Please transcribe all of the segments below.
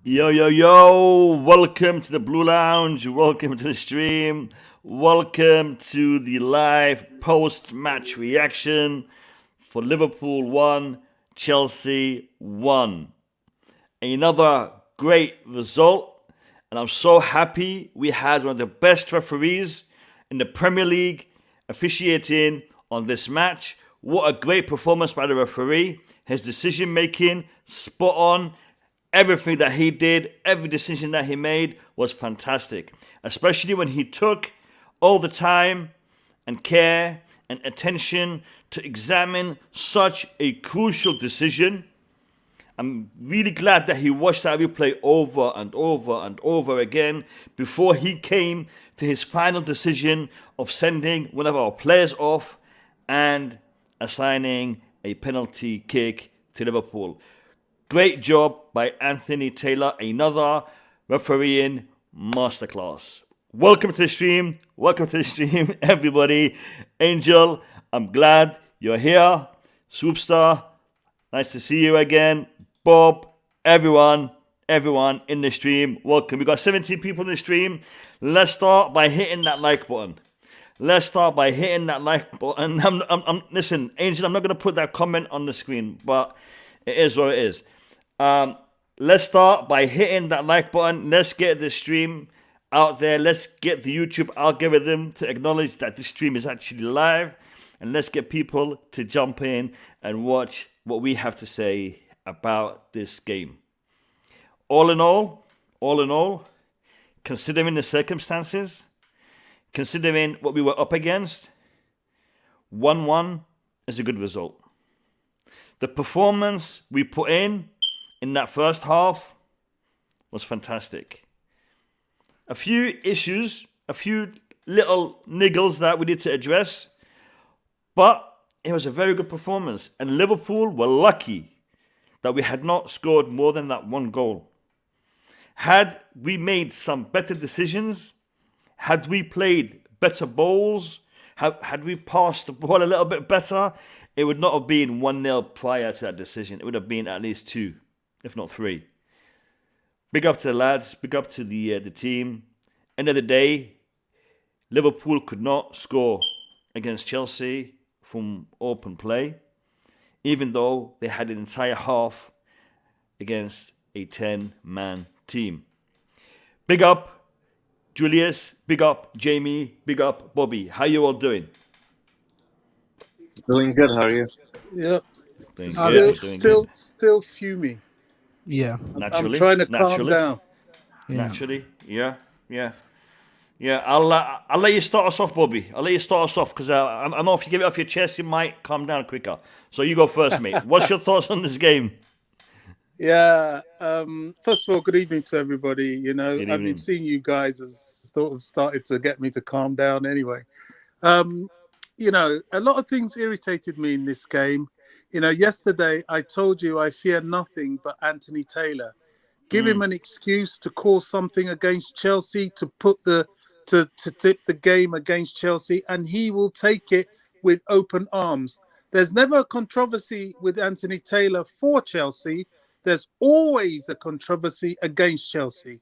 Yo, yo, yo, welcome to the Blue Lounge, welcome to the stream, welcome to the live post-match reaction for Liverpool 1, Chelsea 1. Another great result, and I'm so happy we had one of the best referees in the Premier League officiating on this match. What a great performance by the referee, his decision making, spot on. Everything that he did, every decision that he made was fantastic. Especially when he took all the time and care and attention to examine such a crucial decision. I'm really glad that he watched that replay over and over and over again before he came to his final decision of sending one of our players off and assigning a penalty kick to Liverpool. Great job by Anthony Taylor, another refereeing masterclass. Welcome to the stream, everybody. Angel, I'm glad you're here. Swoopstar, nice to see you again. Bob, everyone in the stream, welcome. We've got 17 people in the stream. Let's start by hitting that like button. Listen, Angel, I'm not going to put that comment on the screen, but it is what it is. Let's start by hitting that like button. Let's get the stream out there. Let's get the YouTube algorithm to acknowledge that this stream is actually live. And let's get people to jump in and watch what we have to say about this game. All in all, considering the circumstances, considering what we were up against, 1-1 is a good result. The performance we put in that first half was fantastic. A few issues, a few little niggles that we need to address, but it was a very good performance. And Liverpool were lucky that we had not scored more than that one goal. Had we made some better decisions, had we played better balls, had we passed the ball a little bit better, it would not have been 1-0 prior to that decision. It would have been at least 2, if not 3. Big up to the lads, big up to the team. End of the day, Liverpool could not score against Chelsea from open play, even though they had an entire half against a 10-man team. Big up Julius, big up Jamie, big up Bobby. How you all doing? Doing good, how are you? Yeah. Still fuming. Yeah. Naturally. I'm trying to calm down. Yeah. Naturally. Yeah. I'll let you start us off, Bobby. I'll let you start us off because I know if you get it off your chest, you might calm down quicker. So you go first, mate. What's your thoughts on this game? Yeah. First of all, good evening to everybody. You know, Good I've been evening. seeing you guys has sort of started to get me to calm down anyway. You know, a lot of things irritated me in this game. You know, yesterday I told you I fear nothing but Anthony Taylor. Give him an excuse to call something against Chelsea, to tip the game against Chelsea, and he will take it with open arms. There's never a controversy with Anthony Taylor for Chelsea. There's always a controversy against Chelsea.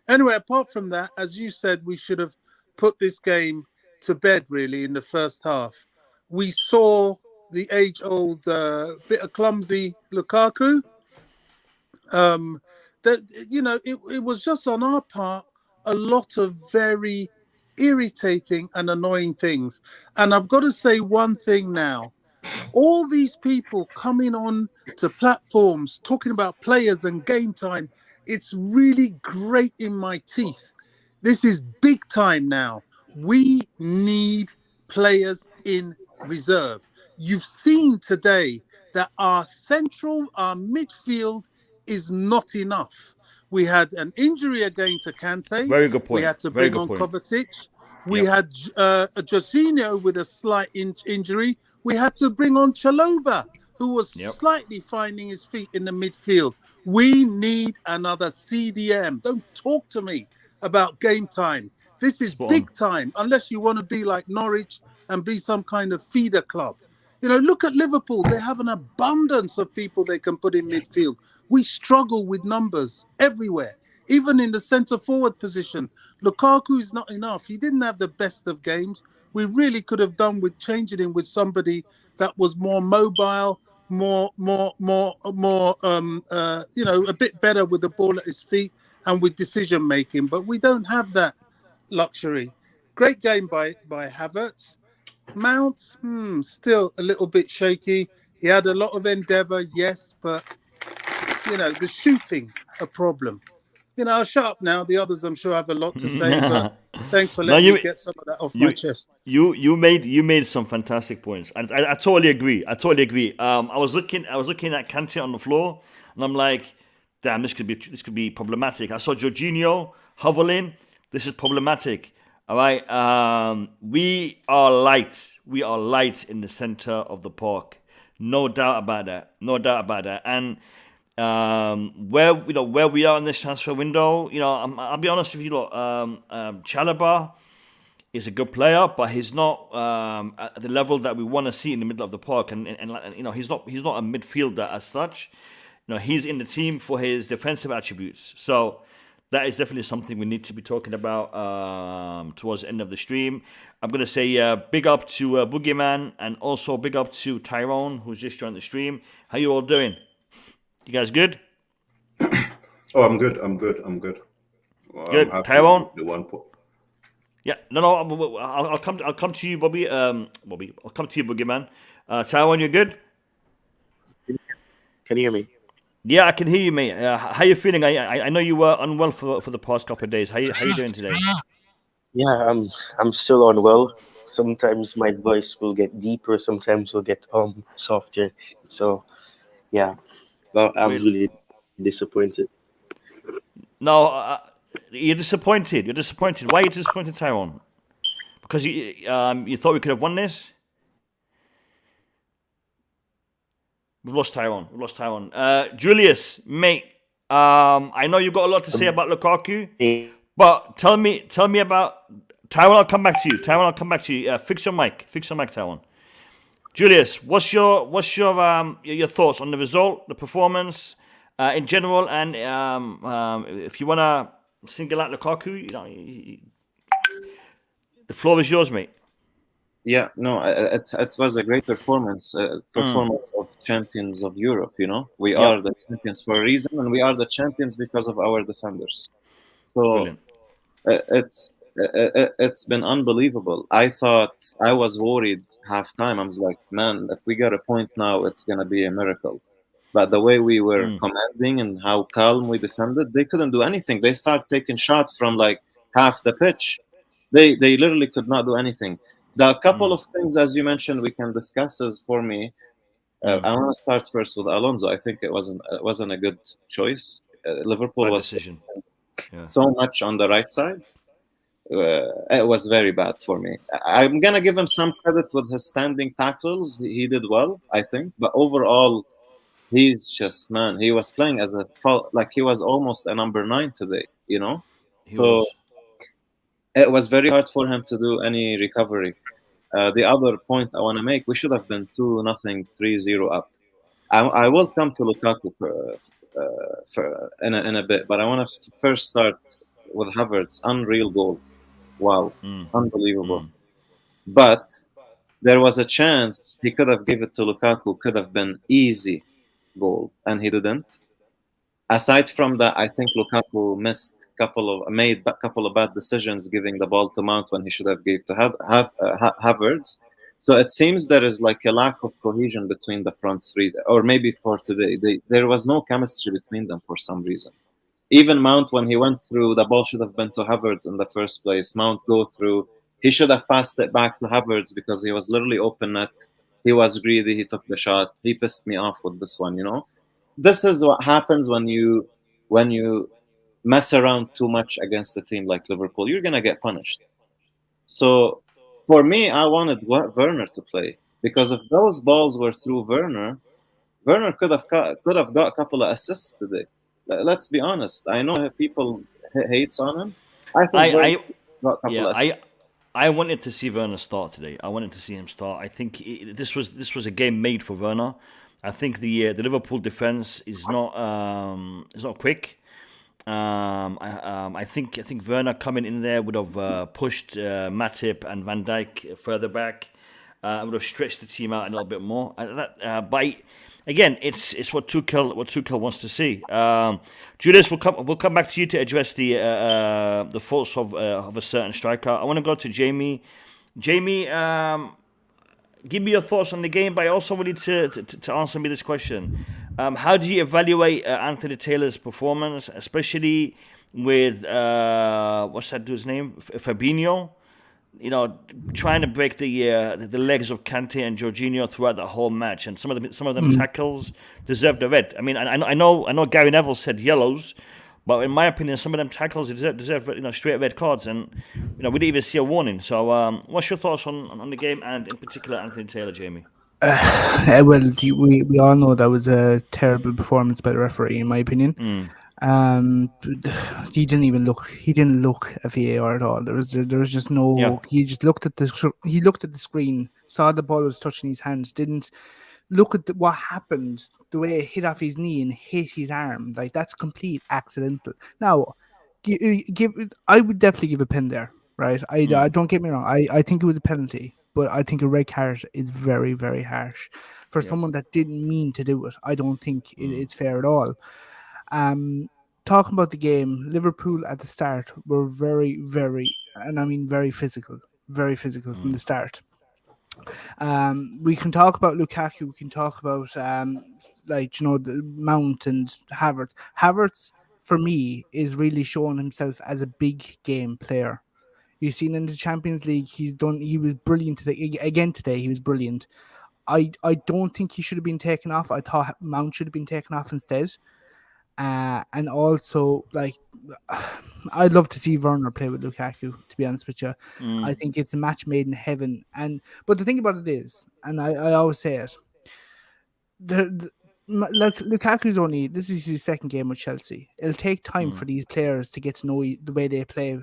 Anyway, apart from that, as you said, we should have put this game to bed, really, in the first half. We saw the age-old, bit of clumsy Lukaku. It was just on our part a lot of very irritating and annoying things. And I've got to say one thing now. All these people coming on to platforms talking about players and game time, it's really grating my teeth. This is big time now. We need players in reserve. You've seen today that our midfield is not enough. We had an injury again to Kante. Very good point. We had to Very bring on good point. Kovačić. We had Jorginho with a slight injury. We had to bring on Chalobah, who was slightly finding his feet in the midfield. We need another CDM. Don't talk to me about game time. This is big time, unless you want to be like Norwich and be some kind of feeder club. You know, look at Liverpool. They have an abundance of people they can put in midfield. We struggle with numbers everywhere, even in the centre forward position. Lukaku is not enough. He didn't have the best of games. We really could have done with changing him with somebody that was more mobile, a bit better with the ball at his feet and with decision making. But we don't have that luxury. Great game by Havertz. Mount, still a little bit shaky. He had a lot of endeavour, yes, but the shooting a problem. I'll shut up now. The others, I'm sure, have a lot to say, but thanks for letting me get some of that off my chest. You made some fantastic points, and I totally agree. I was looking at Kante on the floor, and I'm like, damn, this could be problematic. I saw Jorginho hovering. This is problematic. All right, we are light. We are light in the center of the park. No doubt about that. And where we are in this transfer window, I'll be honest with you. Look, Chalobah is a good player, but he's not at the level that we want to see in the middle of the park. And he's not a midfielder as such. He's in the team for his defensive attributes. So that is definitely something we need to be talking about towards the end of the stream. I'm going to say big up to Boogeyman, and also big up to Tyrone, who's just joined the stream. How you all doing? You guys good? Oh, I'm good. Well, good. Tyrone? The one point. Yeah, no. I'll come to you, Bobby. Bobby, I'll come to you, Boogeyman. Tyrone, you good? Can you hear me? Yeah, I can hear you, mate. How you feeling? I know you were unwell for the past couple of days. How you doing today? Yeah, I'm still unwell. Sometimes my voice will get deeper. Sometimes will get softer. So, yeah. Well, I'm really disappointed. No, you're disappointed. Why are you disappointed, Tyrone? Because you thought we could have won this? We've lost Tyrone. Julius, mate, I know you've got a lot to say about Lukaku, but tell me about Tyrone. I'll come back to you. Fix your mic, Tyrone. Julius, what's your thoughts on the result, the performance in general, and if you want to single out Lukaku, the floor is yours, mate. Yeah, no, it was a great performance of champions of Europe. We are the champions for a reason, and we are the champions because of our defenders. So it's been unbelievable. I was worried half time. I was like, man, if we get a point now, it's gonna be a miracle. But the way we were commanding and how calm we defended, they couldn't do anything. They started taking shots from like half the pitch. They literally could not do anything. The couple of things, as you mentioned, we can discuss is for me. I want to start first with Alonso. I think it wasn't a good choice. Liverpool was so much on the right side. It was very bad for me. I'm gonna give him some credit with his standing tackles. He did well, I think. But overall, he's just he was playing as like he was almost a number 9 today. It was very hard for him to do any recovery. The other point I want to make, we should have been 2-0, 3-0 up. I will come to Lukaku in a bit, but I want to first start with Havertz. Unreal goal. Wow. Unbelievable. But there was a chance he could have given it to Lukaku, could have been easy goal, and he didn't. Aside from that, I think Lukaku made a couple of bad decisions, giving the ball to Mount when he should have gave to Havertz. So it seems there is like a lack of cohesion between the front three, or maybe for today, there was no chemistry between them for some reason. Even Mount, when he went through, the ball should have been to Havertz in the first place. Mount go through, he should have passed it back to Havertz because he was literally open net. He was greedy. He took the shot. He pissed me off with this one. This is what happens when you mess around too much against a team like Liverpool. You're gonna get punished. So for me, I wanted Werner to play, because if those balls were through Werner could have got a couple of assists today. Let's be honest. I know people hates on him. I think got a couple of assists. I wanted to see Werner start today. I wanted to see him start. I think this was a game made for Werner. I think the Liverpool defense is not quick. I think Werner coming in there would have pushed Matip and Van Dijk further back. Would have stretched the team out a little bit more. But again, it's what Tuchel wants to see. Julius, we'll come back to you to address the faults of a certain striker. I want to go to Jamie. Jamie, give me your thoughts on the game, but I also want you to answer me this question. How do you evaluate Anthony Taylor's performance, especially with what's that dude's name, Fabinho? Trying to break the legs of Kante and Jorginho throughout the whole match, and some of them tackles deserved a red. I mean, I know Gary Neville said yellows, but in my opinion, some of them tackles deserve straight red cards, and we didn't even see a warning. So, what's your thoughts on the game, and in particular Anthony Taylor, Jamie? Well, we all know that was a terrible performance by the referee, in my opinion. He didn't even look. He didn't look at VAR at all. There was just no. Yeah. He just looked at the screen, saw the ball was touching his hands, didn't look at what happened. The way it hit off his knee and hit his arm, like that's complete accidental. Now, I would definitely give a pen there, right? I don't get me wrong. I think it was a penalty, but I think a red card is very, very harsh for someone that didn't mean to do it. I don't think it's fair at all. Talking about the game, Liverpool at the start were very, very, and I mean very physical from the start. We can talk about Lukaku. We can talk about the Mount and Havertz. Havertz, for me, is really showing himself as a big game player. You've seen in the Champions League, he was brilliant today. Again today, he was brilliant. I don't think he should have been taken off. I thought Mount should have been taken off instead. And also, I'd love to see Werner play with Lukaku, to be honest with you. I think it's a match made in heaven. But the thing about it is, and I always say it, Lukaku's this is his second game with Chelsea. It'll take time for these players to get to know the way they play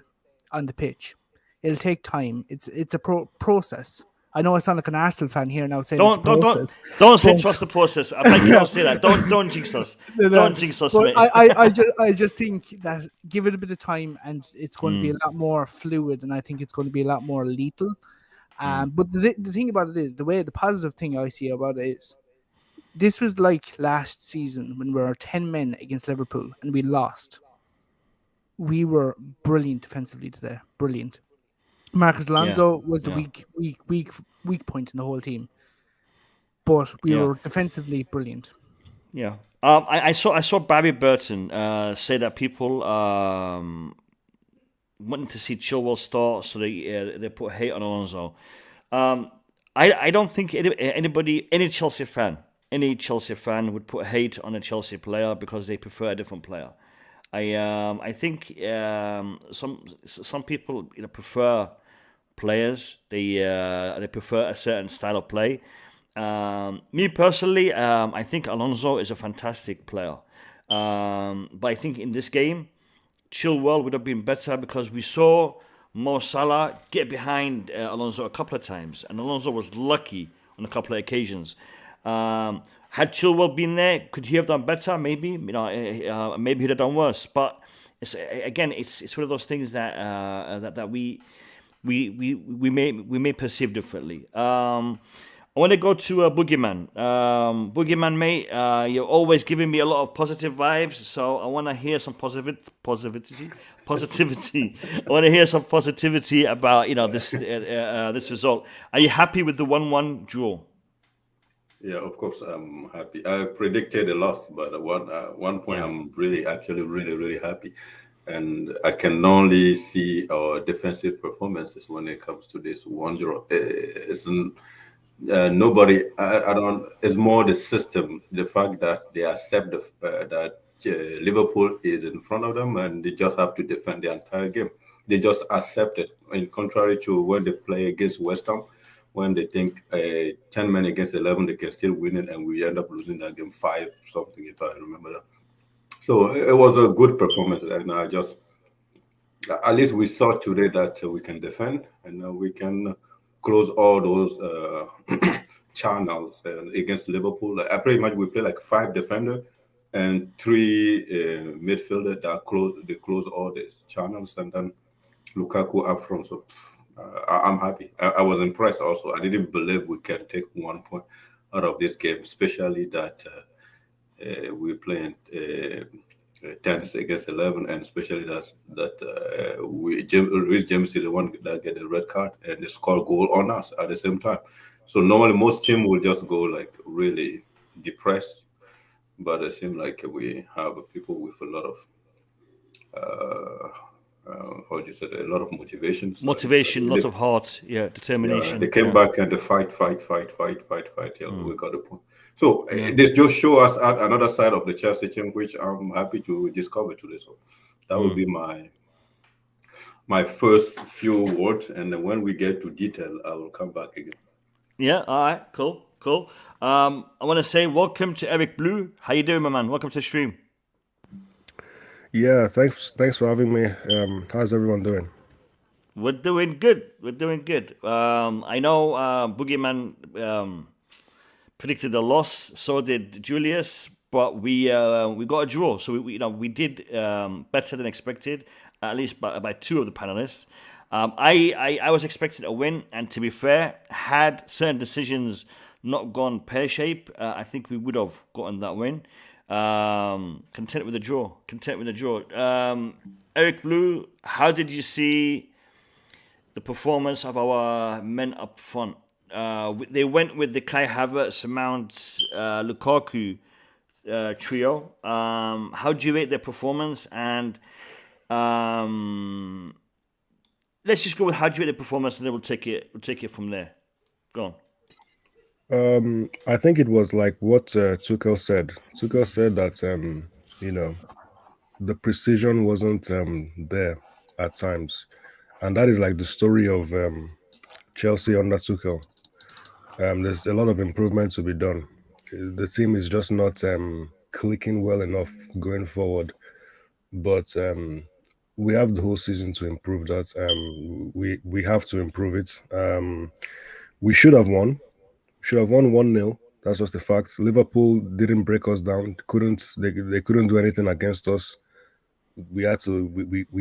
on the pitch. It'll take time. It's a process. I know I sound like an Arsenal fan here now saying don't say trust the process. I beg you, don't say that. Don't jinx us. Don't jinx us, mate. I just think that give it a bit of time and it's going to be a lot more fluid, and I think it's going to be a lot more lethal. But the thing about it is, the positive thing I see about it is, this was like last season when we were 10 men against Liverpool and we lost. We were brilliant defensively today. Brilliant. Marcus Alonso was the weak point in the whole team, but we were defensively brilliant. Yeah, I saw Barry Burton say that people wanting to see Chilwell start, so they put hate on Alonso. I don't think any Chelsea fan would put hate on a Chelsea player because they prefer a different player. I think some people prefer players. They prefer a certain style of play. Me personally, I think Alonso is a fantastic player. But I think in this game, Chilwell would have been better because we saw Mo Salah get behind Alonso a couple of times, and Alonso was lucky on a couple of occasions. Had Chilwell been there, could he have done better? Maybe, maybe he'd have done worse. But it's one of those things that we may perceive differently. I want to go to Boogeyman. Boogeyman, mate, you're always giving me a lot of positive vibes, so I want to hear some positivity. I want to hear some positivity about this result. Are you happy with the 1-1 draw? Yeah, of course, I'm happy. I predicted a loss, but at one point, I'm actually really happy. And I can only see our defensive performances when it comes to this 1-0. Nobody, I don't, it's more the system, the fact that they accept that Liverpool is in front of them and they just have to defend the entire game. They just accept it, in contrary to when they play against West Ham. When they think 10 men against 11, they can still win it, and we end up losing that game 5 something, if I remember that. So it was a good performance, and at least we saw today that we can defend and we can close all those channels against Liverpool. I pretty much we play like 5 defenders and 3 midfielders that close all these channels, and then Lukaku up front. So I'm happy. I was impressed also. I didn't believe we can take 1 point out of this game, especially that we're playing 10 against 11, and especially that Reece James is the one that get the red card and they score goal on us at the same time. So normally most teams will just go like really depressed, but it seems like we have people with a lot of how do you say that? A lot of motivation. Lots of heart, determination. They came back and they fight till we got the point. So this just show us another side of the Chelsea team, which I'm happy to discover today. So that will be my first few words, and then when we get to detail, I will come back again. Yeah, all right, cool. I want to say welcome to Eric Blue. How you doing, my man? Welcome to the stream. Yeah, thanks for having me. How's everyone doing? We're doing good. I know Boogeyman predicted a loss, so did Julius, but we got a draw. So we did better than expected, at least by 2 of the panelists. I was expecting a win, and to be fair, had certain decisions not gone pear-shaped, I think we would have gotten that win. Content with the draw. Eric Blue, how did you see the performance of our men up front? They went with the Kai Havertz, Mount, Lukaku trio. How do you rate their performance? And let's just go with how do you rate their performance, and then we'll take it from there. Go on. I think it was like what Tuchel said. Tuchel said that the precision wasn't there at times, and that is like the story of Chelsea under Tuchel. There's a lot of improvement to be done. The team is just not clicking well enough going forward, but we have the whole season to improve that. We have to improve it. We should have won. Should have won 1-0. That's just the fact. Liverpool didn't break us down. They couldn't do anything against us. We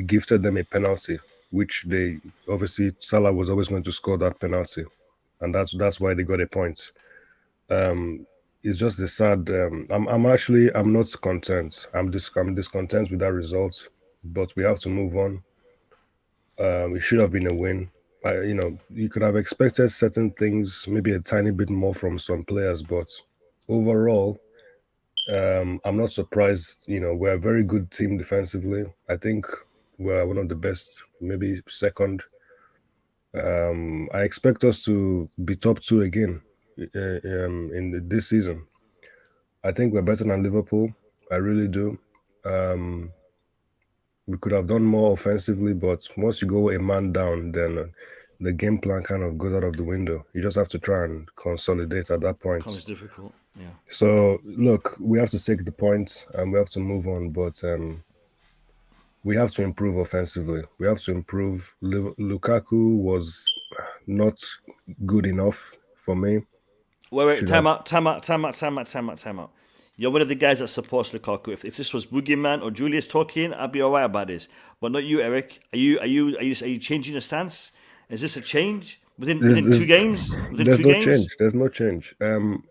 gifted them a penalty, which they obviously Salah was always going to score that penalty, and that's why they got a point. It's just a sad. I'm not content. I'm discontent with that result, but we have to move on. It should have been a win. You could have expected certain things, maybe a tiny bit more from some players, but overall, I'm not surprised. We're a very good team defensively. I think we're one of the best, maybe second. I expect us to be top 2 again in this season. I think we're better than Liverpool. I really do. We could have done more offensively, but once you go a man down, then the game plan kind of goes out of the window. You just have to try and consolidate at that point. Becomes difficult, yeah. So, look, we have to take the points and we have to move on, but we have to improve offensively. We have to improve. Lukaku was not good enough for me. Wait, time out. You're one of the guys that supports Lukaku. If this was Boogeyman or Julius talking, I'd be all right about this. But not you, Eric. Are you changing the stance? Is this a change within 2 games? There's no change. I'm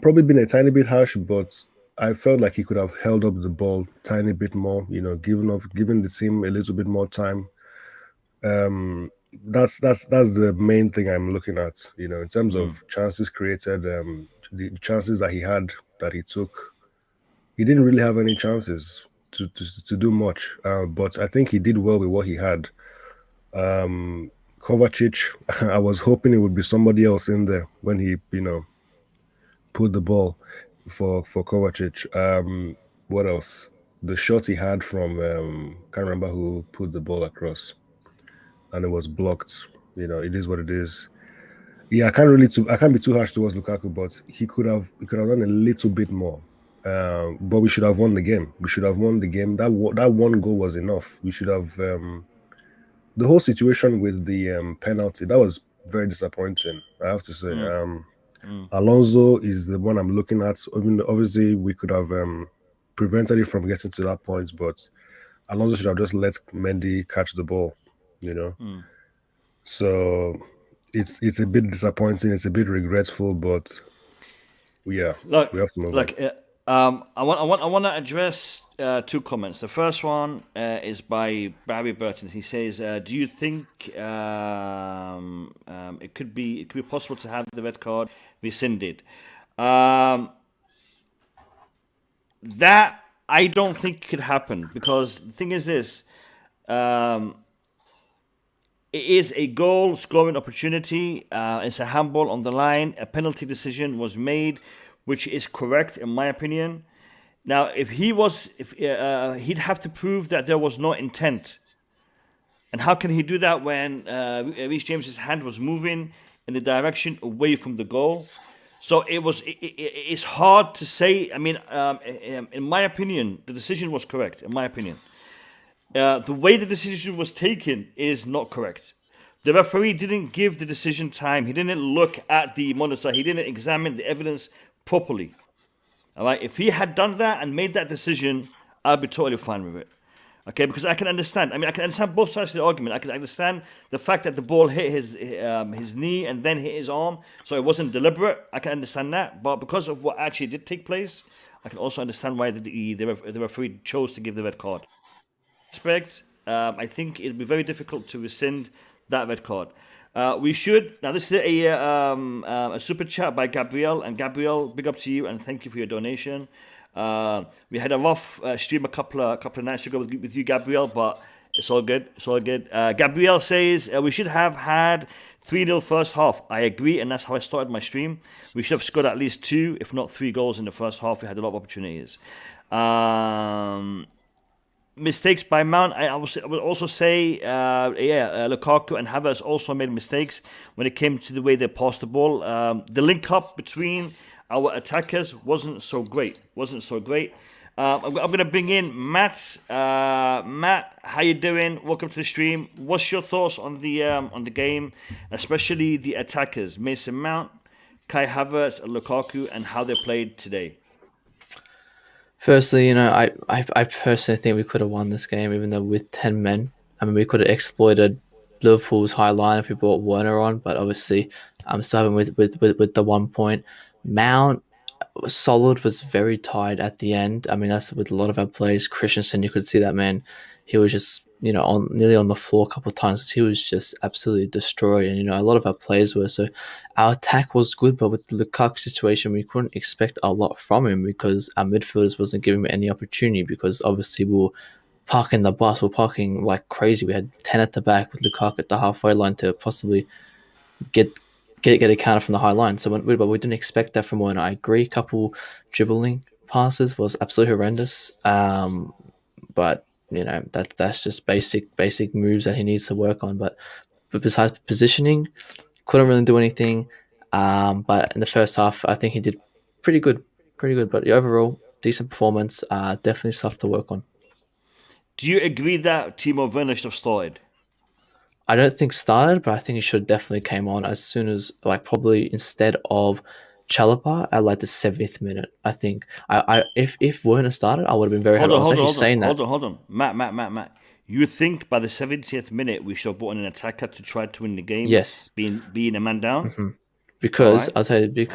probably being a tiny bit harsh, but I felt like he could have held up the ball a tiny bit more. Giving the team a little bit more time. That's the main thing I'm looking at. In terms of chances created, the chances that he had, that he took, he didn't really have any chances to do much. But I think he did well with what he had. Kovačić, I was hoping it would be somebody else in there when he, put the ball for Kovačić. What else? The shot he had from can't remember who put the ball across, and it was blocked. It is what it is. Yeah, I can't be too harsh towards Lukaku, but he could have done a little bit more. But we should have won the game. That one goal was enough. We should have the whole situation with the penalty, that was very disappointing, I have to say. Alonso is the one I'm looking at. I mean, obviously, we could have prevented it from getting to that point, but Alonso should have just let Mendy catch the ball, So it's a bit disappointing. It's a bit regretful, but yeah, look, we have to move on. I want to address two comments. The first one is by Barry Burton. He says, "Do you think it could be possible to have the red card rescinded?" That I don't think could happen, because the thing is this: it is a goal scoring opportunity. It's a handball on the line. A penalty decision was made, which is correct in my opinion. Now, if he'd have to prove that there was no intent. And how can he do that when Reece James's hand was moving in the direction away from the goal? So it's hard to say. I mean, in my opinion, the decision was correct. In my opinion, the way the decision was taken is not correct. The referee didn't give the decision time. He didn't look at the monitor. He didn't examine the evidence properly. All right. If he had done that and made that decision, I'd be totally fine with it. Okay, because I can understand. I mean, I can understand both sides of the argument. I can understand the fact that the ball hit his knee and then hit his arm, so it wasn't deliberate. I can understand that. But because of what actually did take place, I can also understand why the referee chose to give the red card. I think it'd be very difficult to rescind that red card. We should. Now, this is a super chat by Gabriel. And Gabriel, big up to you and thank you for your donation. We had a rough stream a couple of nights ago with you, Gabriel, but it's all good. It's all good. Gabriel says we should have had 3-0 first half. I agree, and that's how I started my stream. We should have scored at least 2, if not 3 goals in the first half. We had a lot of opportunities. Mistakes by Mount. I would also say, Lukaku and Havertz also made mistakes when it came to the way they passed the ball. The link up between our attackers wasn't so great. I'm going to bring in Matt. Matt, how you doing? Welcome to the stream. What's your thoughts on the game, especially the attackers, Mason Mount, Kai Havertz, and Lukaku, and how they played today? Firstly, I personally think we could have won this game, even though with 10 men. I mean, we could have exploited Liverpool's high line if we brought Werner on, but obviously I'm starting with the 1 point. Mount was solid, was very tired at the end. I mean, that's with a lot of our players. Christensen, you could see that man. He was just, nearly on the floor a couple of times. He was just absolutely destroyed. And, a lot of our players were. So our attack was good, but with the Lukaku situation, we couldn't expect a lot from him because our midfielders wasn't giving him any opportunity because obviously we were parking the bus. We were parking like crazy. We had 10 at the back with Lukaku at the halfway line to possibly get a counter from the high line. So but we didn't expect that from Werner. I agree. A couple dribbling passes was absolutely horrendous. But that's just basic moves that he needs to work on. But besides positioning, couldn't really do anything. But in the first half, I think he did pretty good. But overall, decent performance. Definitely stuff to work on. Do you agree that Timo Werner should have started? I don't think started, but I think he should definitely came on as soon as, probably instead of Chalobah at the 70th minute. I think if Werner started, I would have been very happy. I was actually saying that. Hold on. Matt. You think by the 70th minute we should have brought in an attacker to try to win the game? Yes. Being a man down? Mm-hmm. Because, right. I'll tell you,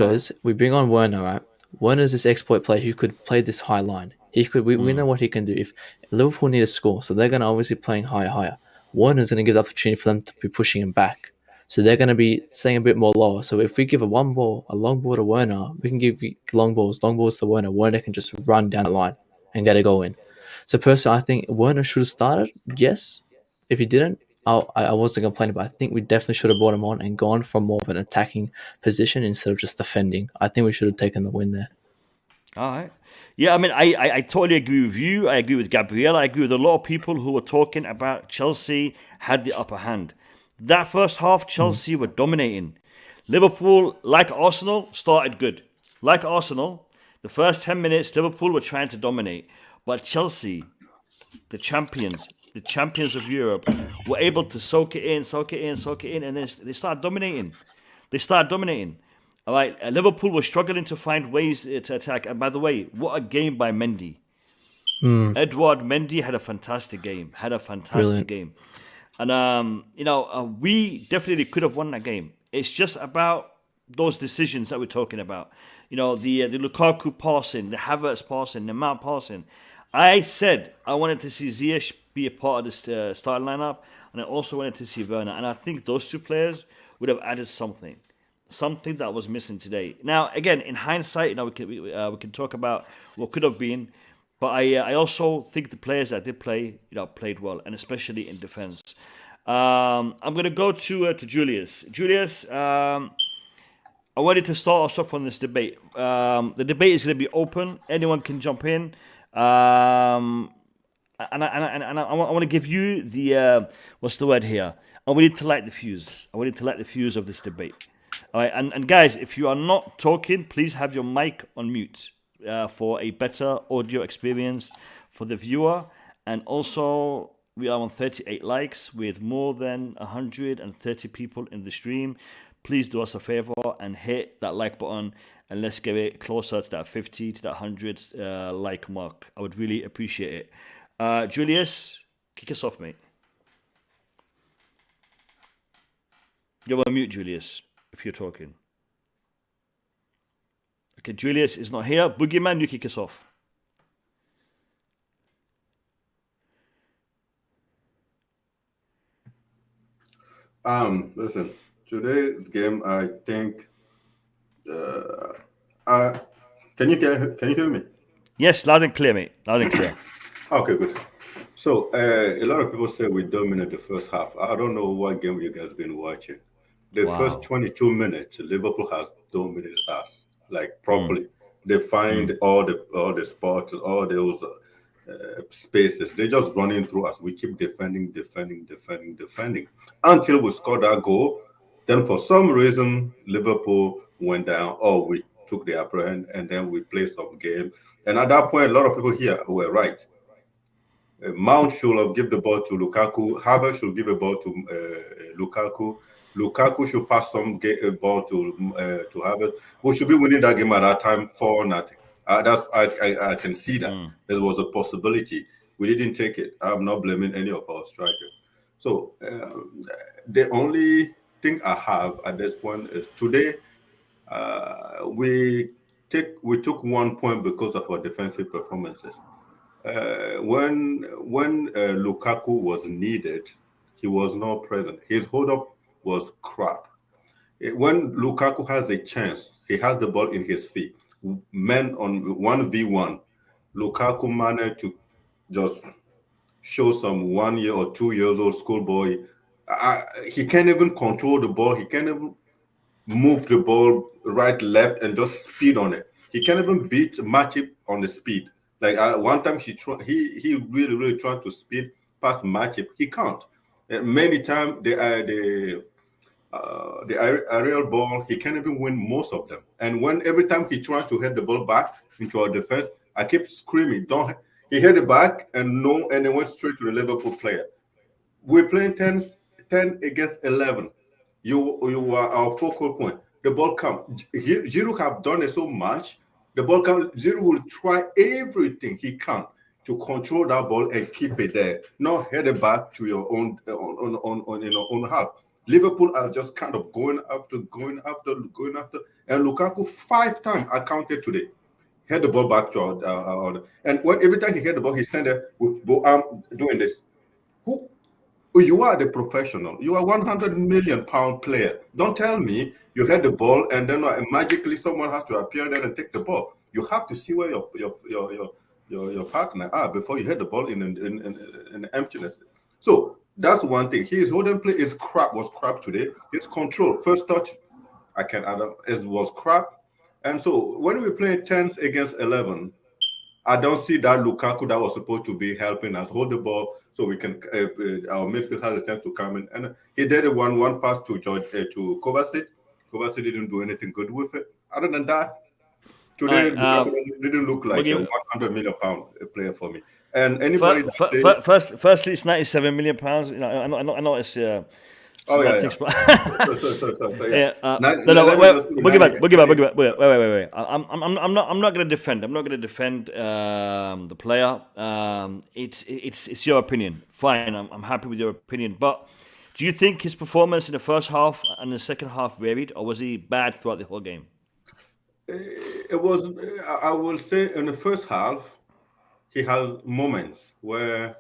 we bring on Werner, right? Werner's this exploit player who could play this high line. We know what he can do. If Liverpool need a score, so they're going to obviously playing higher. Warner's going to give the opportunity for them to be pushing him back. So they're going to be staying a bit more lower. So if we give a long ball to Werner, we can give long balls to Werner. Werner can just run down the line and get a goal in. So personally, I think Werner should have started. Yes. If he didn't, I wasn't complaining, but I think we definitely should have brought him on and gone from more of an attacking position instead of just defending. I think we should have taken the win there. All right. Yeah, I mean, I totally agree with you. I agree with Gabriel. I agree with a lot of people who were talking about Chelsea had the upper hand. That first half, Chelsea were dominating. Liverpool, like Arsenal, started good. Like Arsenal, the first 10 minutes, Liverpool were trying to dominate. But Chelsea, the champions, the champions of Europe, were able to soak it in, and then they start dominating. All right, Liverpool was struggling to find ways to attack. And by the way, what a game by Mendy. Edouard Mendy had a fantastic game. Brilliant. And, we definitely could have won that game. It's just about those decisions that we're talking about. The Lukaku passing, the Havertz passing, the Mount passing. I said I wanted to see Ziyech be a part of this starting lineup, and I also wanted to see Werner. And I think those two players would have added something that was missing today. Now, again, in hindsight, we can talk about what could have been, but I also think the players that did play, played well, and especially in defense. I'm going to go to Julius. Julius, I wanted to start us off on this debate. The debate is going to be open. Anyone can jump in. And I want to give you the what's the word here? I want you to light the fuse. Of this debate. All right, and guys, if you are not talking, please have your mic on mute for a better audio experience for the viewer. And also, we are on 38 likes with more than 130 people in the stream. Please do us a favor and hit that like button, and let's get it closer to that 50 to that 100 like mark. I would really appreciate it. Julius, kick us off, mate. You're on mute, Julius, if you're talking. Okay, Julius is not here. Boogeyman, you kick us off. Listen, today's game, I think. Can you hear me? Yes, loud and clear, mate. Loud and clear. Okay, good. So a lot of people say we dominated the first half. I don't know what game you guys been watching. The first 22 minutes, Liverpool has dominated us like properly. They find all the spots, all those spaces. They're just running through us. We keep defending until we score that goal. Then for some reason, Liverpool went down. Oh, we took the upper hand, and then we played some game. And at that point, a lot of people here were right. Mount should have given the ball to Lukaku. Havertz should give a ball to Lukaku. Lukaku should pass some ball to Havertz. We should be winning that game at that time 4-0. I can see that there was a possibility. We didn't take it. I'm not blaming any of our strikers. So the only thing I have at this point is today we took 1 point because of our defensive performances. When Lukaku was needed, he was not present. His hold-up was crap. When Lukaku has a chance, he has the ball in his feet. Men on 1v1, Lukaku managed to just show some 1 year or 2 years old schoolboy. He can't even control the ball. He can't even move the ball right, left, and just speed on it. He can't even beat Matip on the speed. Like one time he really tried to speed past Matip. He can't. Many times the aerial ball, he can't even win most of them. And every time he tried to hit the ball back into our defense, I kept screaming, "Don't!" He hit it back, and it went straight to the Liverpool player. We're playing 10 against 11. You are our focal point. The ball comes. Giroud have done it so much. The ball comes. Giroud will try everything he can to control that ball and keep it there. Not head it back to your own own half. Liverpool are just kind of going after. And Lukaku 5 times I counted today. Head the ball back to our and every time he hit the ball, he stand there with both arms doing this. You are the professional. You are £100 million player. Don't tell me you hit the ball and then magically someone has to appear there and take the ball. You have to see where your partner are before you hit the ball in emptiness. So that's one thing. His holding play was crap today. His control, first touch, was crap. And so when we play 10 against 11, I don't see that Lukaku that was supposed to be helping us hold the ball so we can our midfield has a chance to come in. And he did one pass to Kovačić. Kovačić didn't do anything good with it. Other than that, Today, All right, Lukaku didn't look like okay. a 100 million pound player for me. And anybody Firstly, it's 97 million pounds. You know, I know it's semantics, but yeah. Wait. I'm not going to defend. I'm not going to defend the player. It's your opinion. Fine, I'm happy with your opinion. But do you think his performance in the first half and the second half varied, or was he bad throughout the whole game? It was. I will say in the first half, he has moments where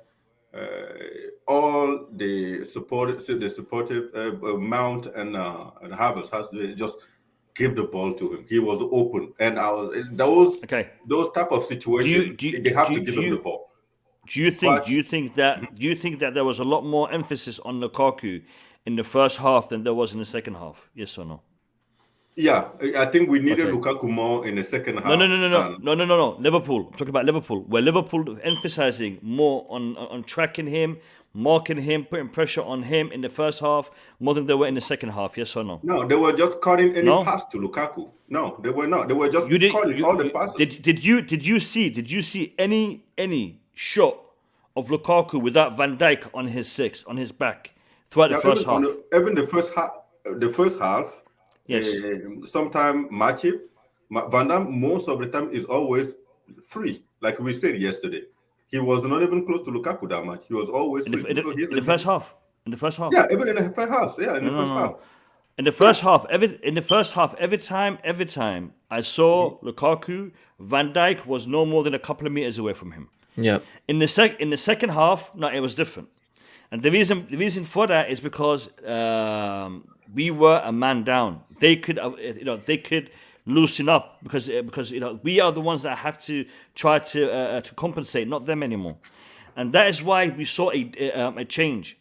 all the supportive Mount and Havertz has to just give the ball to him. He was open, and those type of situations they have to give him the ball. Do you think that there was a lot more emphasis on Lukaku in the first half than there was in the second half? Yes or no? Yeah, I think we needed Lukaku more in the second half. No. Liverpool. I'm talking about Liverpool, where Liverpool emphasizing more on tracking him, marking him, putting pressure on him in the first half more than they were in the second half. Yes or no? No, they were just cutting any pass to Lukaku. No, they were not. They were just cutting all the passes. Did you see any shot of Lukaku without Van Dijk on his back throughout the first half? Even the first half. Yes. Sometime Matip, Van Dijk most of the time is always free. Like we said yesterday, he was not even close to Lukaku that much. He was always free. In the first half. Yeah, even in the first half. Yeah, in the first half. In the first half, every time I saw Lukaku, Van Dijk was no more than a couple of meters away from him. Yeah. In the second half, no, it was different. And the reason for that is because we were a man down. They could loosen up because we are the ones that have to try to compensate, not them anymore. And that is why we saw a change.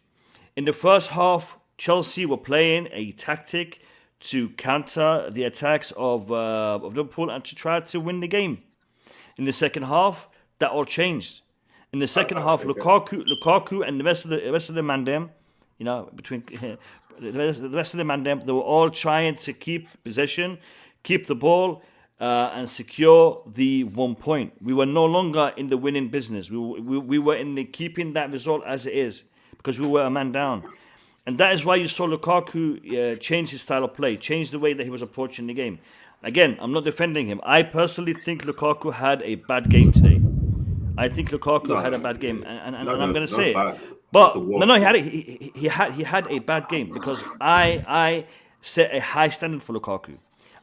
In the first half, Chelsea were playing a tactic to counter the attacks of Liverpool and to try to win the game. In the second half, that all changed. In the second half, Lukaku and the rest of the mandem, between the rest of the mandem, they were all trying to keep possession, keep the ball, and secure the 1 point. We were no longer in the winning business. We were in the keeping that result as it is because we were a man down. And that is why you saw Lukaku change his style of play, change the way that he was approaching the game. Again, I'm not defending him. I personally think Lukaku had a bad game today. I think Lukaku had a bad game, and I'm going to say it. But he had a bad game because I set a high standard for Lukaku.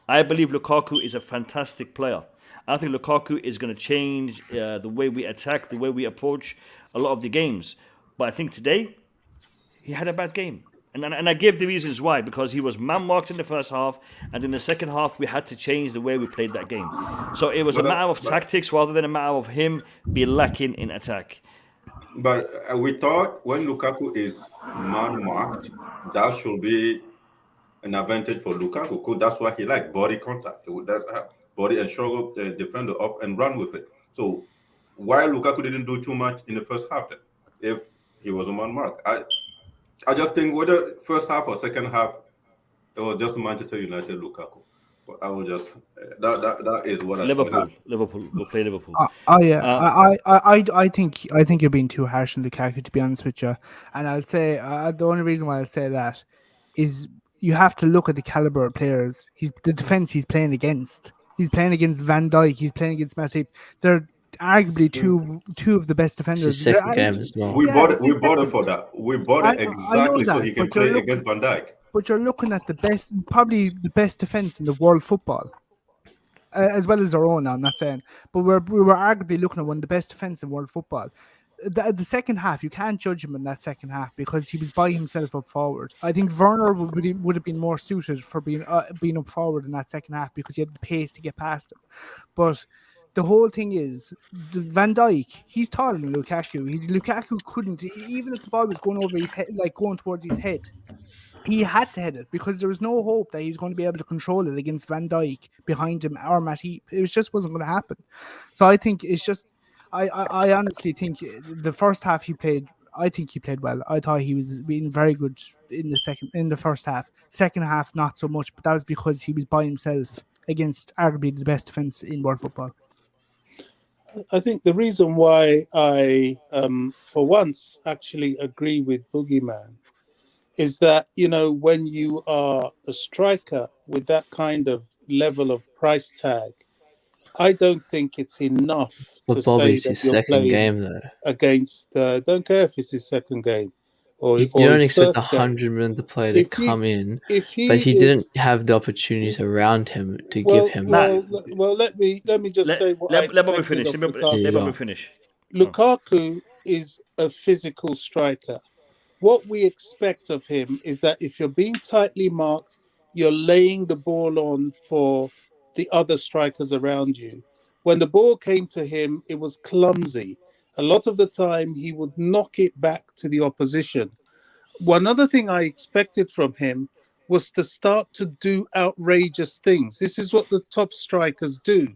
I believe Lukaku is a fantastic player. I think Lukaku is going to change the way we attack, the way we approach a lot of the games. But I think today he had a bad game. And I gave the reasons why, because he was man-marked in the first half, and in the second half, we had to change the way we played that game. So it was a matter of tactics rather than a matter of him being lacking in attack. But we thought when Lukaku is man-marked, that should be an advantage for Lukaku, because that's what he likes, body contact. That's body and struggle the defender up and run with it. So why Lukaku didn't do too much in the first half then, if he was a man-marked? I just think whether first half or second half, it was just Manchester United Lukaku. But I will just that is what Liverpool will play Liverpool. I think you're being too harsh on Lukaku, to be honest with you. And I'll say the only reason why I'll say that is you have to look at the caliber of players. The defense he's playing against. He's playing against Van Dijk. He's playing against Matip. They're arguably two of the best defenders. It's his second game as well. We bought it for that. We bought it exactly so he can play against Van Dijk. But you're looking at probably the best defense in the world football, as well as our own. I'm not saying, but we were arguably looking at one of the best defense in world football. The second half, you can't judge him in that second half because he was by himself up forward. I think Werner would have been more suited for being up forward in that second half because he had the pace to get past him. But the whole thing is, Van Dijk, he's taller than Lukaku. Lukaku couldn't, even if the ball was going over his head, like going towards his head, he had to hit it because there was no hope that he was going to be able to control it against Van Dijk behind him or Matip. It just wasn't going to happen. So I think it's just, I honestly think the first half he played, I think he played well. I thought he was being very good in the first half. Second half, not so much, but that was because he was by himself against arguably the best defence in world football. I think the reason why I, for once, actually agree with Boogeyman is that, when you are a striker with that kind of level of price tag, I don't think it's enough But to Bobby, say it's his that you're second playing game, though. against. Don't care if it's his second game or You don't his expect first game. 100 million player to If come in, if he but he didn't is, have the opportunities around him to well, give him. let me just say what I Let Bobby expected finish. of Let Lukaku. Bobby finish. Lukaku is a physical striker. What we expect of him is that if you're being tightly marked, you're laying the ball on for the other strikers around you. When the ball came to him, it was clumsy. A lot of the time, he would knock it back to the opposition. One other thing I expected from him was to start to do outrageous things. This is what the top strikers do.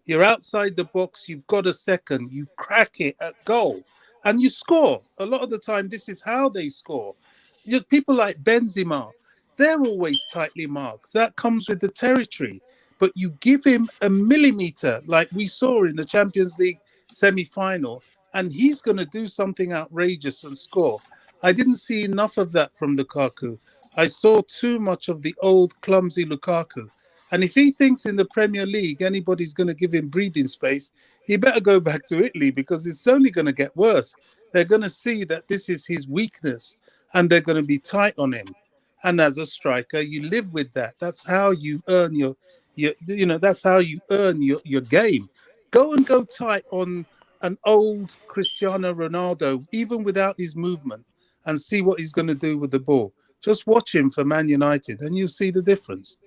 You're outside the box, you've got a second, you crack it at goal, and you score. A lot of the time, this is how they score. People like Benzema, they're always tightly marked. That comes with the territory. But you give him a millimeter, like we saw in the Champions League semi-final, and he's going to do something outrageous and score. I didn't see enough of that from Lukaku. I saw too much of the old, clumsy Lukaku. And if he thinks in the Premier League anybody's going to give him breathing space, he better go back to Italy, because it's only going to get worse. They're going to see that this is his weakness, and they're going to be tight on him. And as a striker, you live with that. That's how you earn that's how you earn your game. Go tight on an old Cristiano Ronaldo, even without his movement, and see what he's going to do with the ball. Just watch him for Man United, and you'll see the difference.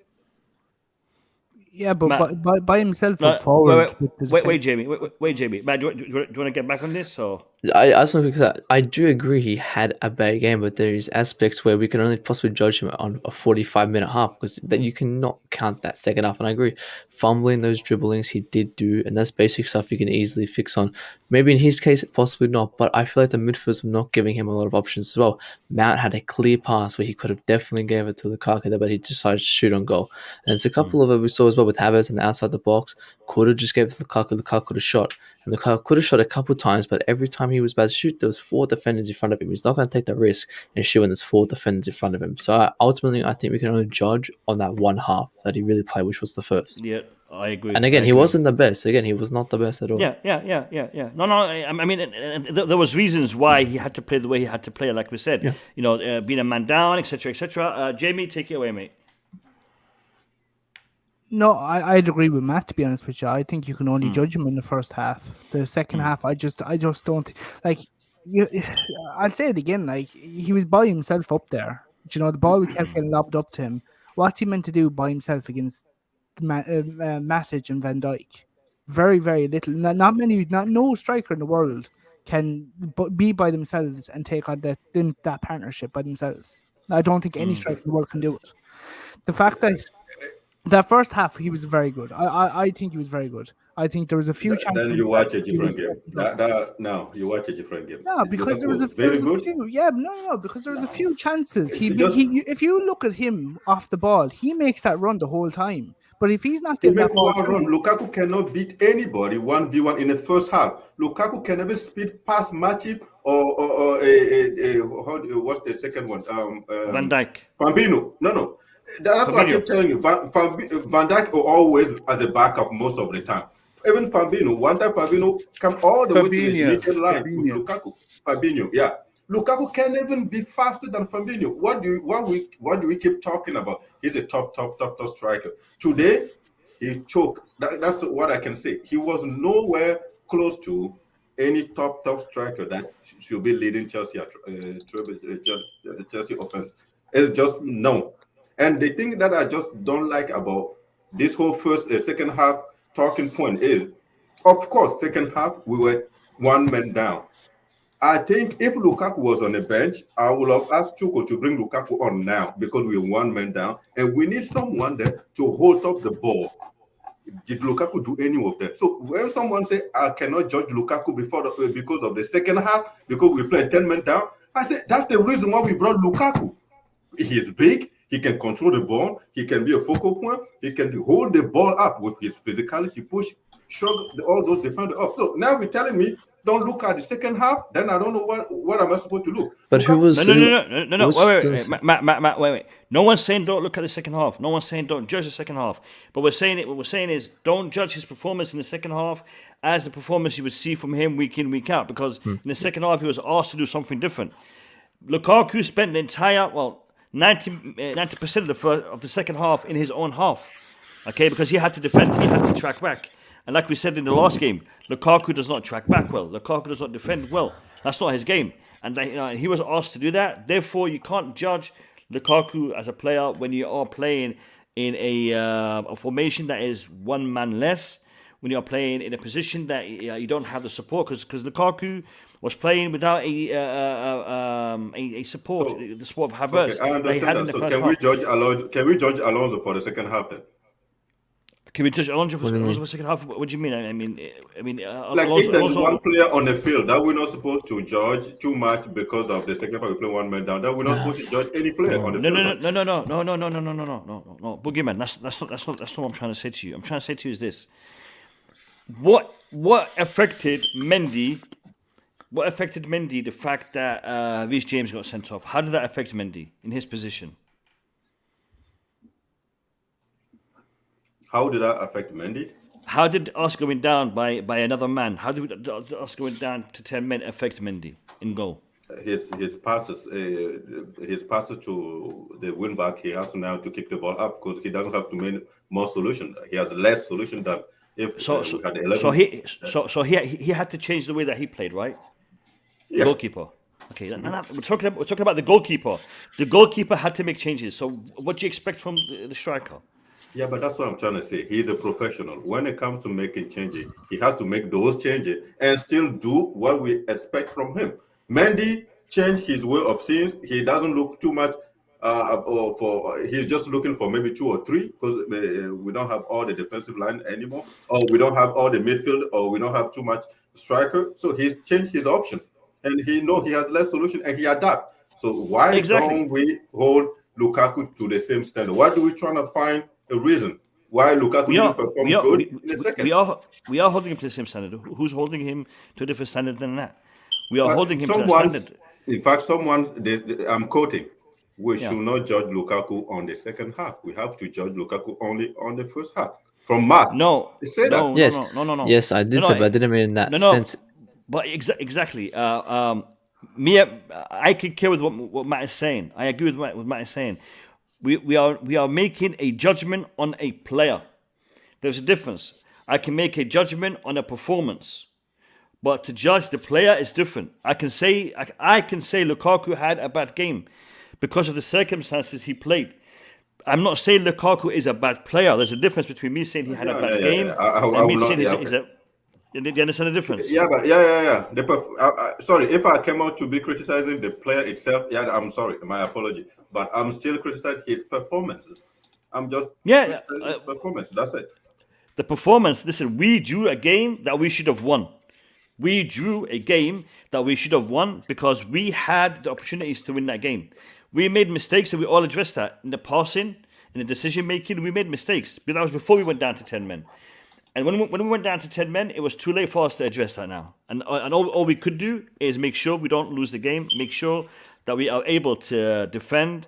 Yeah, but Matt, by himself up forward. Wait, Jamie. Wait, Jamie. Matt, do you want to get back on this or? I just want to, because I do agree he had a bad game, but there is aspects where we can only possibly judge him on a 45-minute half, because that you cannot count that second half. And I agree, fumbling those dribblings he did do, and that's basic stuff you can easily fix on. Maybe in his case, possibly not, but I feel like the midfielders were not giving him a lot of options as well. Mount had a clear pass where he could have definitely gave it to Lukaku there, but he decided to shoot on goal. And there's a couple of it we saw as well with Havertz and outside the box. Could have just gave it to Lukaku. Lukaku could have shot. And Lukaku could have shot a couple of times, but every time he was about to shoot, there was 4 defenders in front of him. He's not going to take the risk and shoot when there's 4 defenders in front of him. So ultimately, I think we can only judge on that one half that he really played, which was the first. Yeah, I agree. And again, he wasn't the best. Again, he was not the best at all. Yeah. No. I mean, there was reasons why he had to play the way he had to play. Like we said, being a man down, etc., etc. Jamie, take it away, mate. No, I'd agree with Matt, to be honest with you. I think you can only judge him in the first half. The second half, I just don't like. I'll say it again. Like, he was by himself up there. The ball kept getting lobbed up to him. What's he meant to do by himself against Matic and Van Dijk? Very, very little. No striker in the world can be by themselves and take on that partnership by themselves. I don't think any striker in the world can do it. The fact that first half, he was very good. I think he was very good. I think there was a few chances. Then you watch a different game. You watch a different game. No, because there was a few. Yeah, no, because there was a few chances. If you look at him off the ball, he makes that run the whole time. But if he's not getting that ball, Lukaku cannot beat anybody 1v1 in the first half. Lukaku can never speed past Matip or what's the second one? Van Dijk. Fabinho. No. That's what I keep telling you. Van Dijk always as a backup most of the time. Even Fabinho, one time Fabinho come all the way to the middle line with Lukaku. Fabinho, yeah. Lukaku can't even be faster than Fabinho. What do we keep talking about? He's a top striker. Today, he choked. That's what I can say. He was nowhere close to any top striker that should be leading Chelsea Chelsea offense. It's just no. And the thing that I just don't like about this whole second half talking point is, of course, second half, we were 1 man down. I think if Lukaku was on the bench, I would have asked Tuchel to bring Lukaku on now, because we were 1 man down, and we need someone there to hold up the ball. Did Lukaku do any of that? So when someone say I cannot judge Lukaku because of the second half, because we played 10 men down, I said that's the reason why we brought Lukaku. He's big. He can control the ball. He can be a focal point. He can hold the ball up with his physicality, push, shrug all those defenders up. So now you're telling me don't look at the second half. Then I don't know what am I supposed to look. But who was no? Wait, Matt. No one's saying don't look at the second half. No one's saying don't judge the second half. But what we're saying is don't judge his performance in the second half as the performance you would see from him week in, week out. Because in the second half he was asked to do something different. Lukaku spent the entire 90% of the second half in his own half. Okay, because he had to defend, he had to track back. And like we said in the last game, Lukaku does not track back well. Lukaku does not defend well. That's not his game. And he was asked to do that. Therefore, you can't judge Lukaku as a player when you are playing in a formation that is one man less, when you're playing in a position that you don't have the support. Because Lukaku was playing without a support, the support of Havertz. Okay, I understand that. So can we judge Alonso for the second half then? Can we judge Alonso for the second half? What do you mean? I mean, like Alonso, if there's one player on the field that we're not supposed to judge too much because of the second half we play one man down, that we're not supposed to judge any player on the field. No, Boogeyman. That's not what I'm trying to say to you. I'm trying to say to you is this: what affected Mendy? What affected Mendy? The fact that Reece James got sent off. How did that affect Mendy in his position? How did that affect Mendy? How did us going down by another man? How did us going down to 10 men affect Mendy in goal? His passes to the win back. He has now to kick the ball up because he doesn't have to make more solution. He has less solution than if we had 11. So he had to change the way that he played, right? Yeah. Goalkeeper. Okay, we're talking about the goalkeeper. The goalkeeper had to make changes. So what do you expect from the striker? Yeah, but that's what I'm trying to say. He's a professional. When it comes to making changes, he has to make those changes and still do what we expect from him. Mendy changed his way of seeing. He doesn't look too much he's just looking for maybe 2 or 3 because we don't have all the defensive line anymore, or we don't have all the midfield, or we don't have too much striker. So he's changed his options, and he has less solution, and he adapt. So why don't we hold Lukaku to the same standard? Why do we try to find a reason why Lukaku didn't perform good in the second? We are holding him to the same standard. Who's holding him to a different standard than that? We are holding him to that standard. In fact, I'm quoting, we should not judge Lukaku on the second half. We have to judge Lukaku only on the first half. From Mark. No. Yes, I did say, but I didn't mean in that sense. But exactly. I could care with what Matt is saying. I agree with what Matt is saying. We are making a judgment on a player. There's a difference. I can make a judgment on a performance, but to judge the player is different. I can say Lukaku had a bad game because of the circumstances he played. I'm not saying Lukaku is a bad player. There's a difference between me saying he had a bad game and me saying he's a. Do you understand the difference? Yeah. Sorry, if I came out to be criticizing the player itself, I'm sorry, my apology. But I'm still criticizing his performances. I'm just criticizing his performance. That's it. The performance. Listen, we drew a game that we should have won. We drew a game that we should have won because we had the opportunities to win that game. We made mistakes, and we all addressed that in the passing, in the decision making. We made mistakes, but that was before we went down to 10 men. And when we went down to 10 men, it was too late for us to address that now. And all we could do is make sure we don't lose the game, make sure that we are able to defend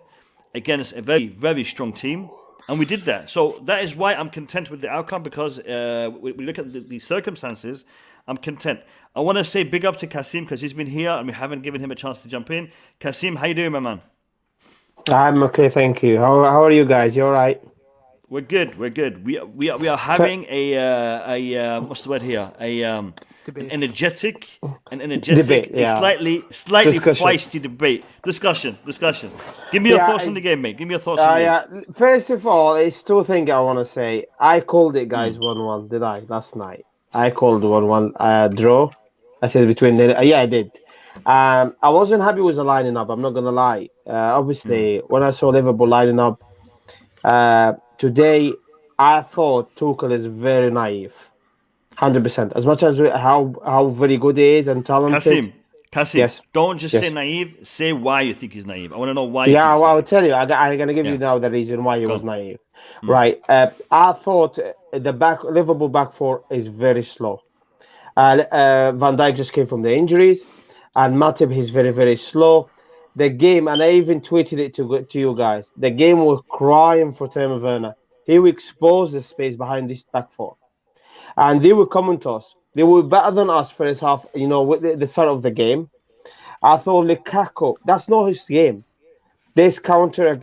against a very, very strong team. And we did that. So that is why I'm content with the outcome, because we look at the circumstances, I'm content. I want to say big up to Kasim because he's been here and we haven't given him a chance to jump in. Kasim, how you doing, my man? I'm okay, thank you. How are you guys? You all right? We're good. We are having a what's the word here? An energetic, debate, yeah. slightly feisty debate. Discussion. Give me your thoughts on the game, mate. Give me your thoughts on the game. First of all, it's 2 things I want to say. I called it, guys, 1-1, did I? Last night. I called 1-1 draw. I said between I did. I wasn't happy with the lining up. I'm not gonna lie. Obviously, when I saw Liverpool lining up today, I thought Tuchel is very naive, 100%. As much as how very good he is and talented. Cassie, Yes. don't just Yes. say naive. Say why you think he's naive. I want to know why. Yeah, you think well, I'll he's tell you. I'm going to give Yeah. you now the reason why he Go was on. naive. Right. I thought the Liverpool back four is very slow. Van Dijk just came from the injuries, and Matip is very, very slow. The game, and I even tweeted it to you guys. The game was crying for Timo Werner. He will expose the space behind this back four, and they were coming to us. They were better than us first half. You know, with the start of the game. I thought Lukaku. That's not his game. This counter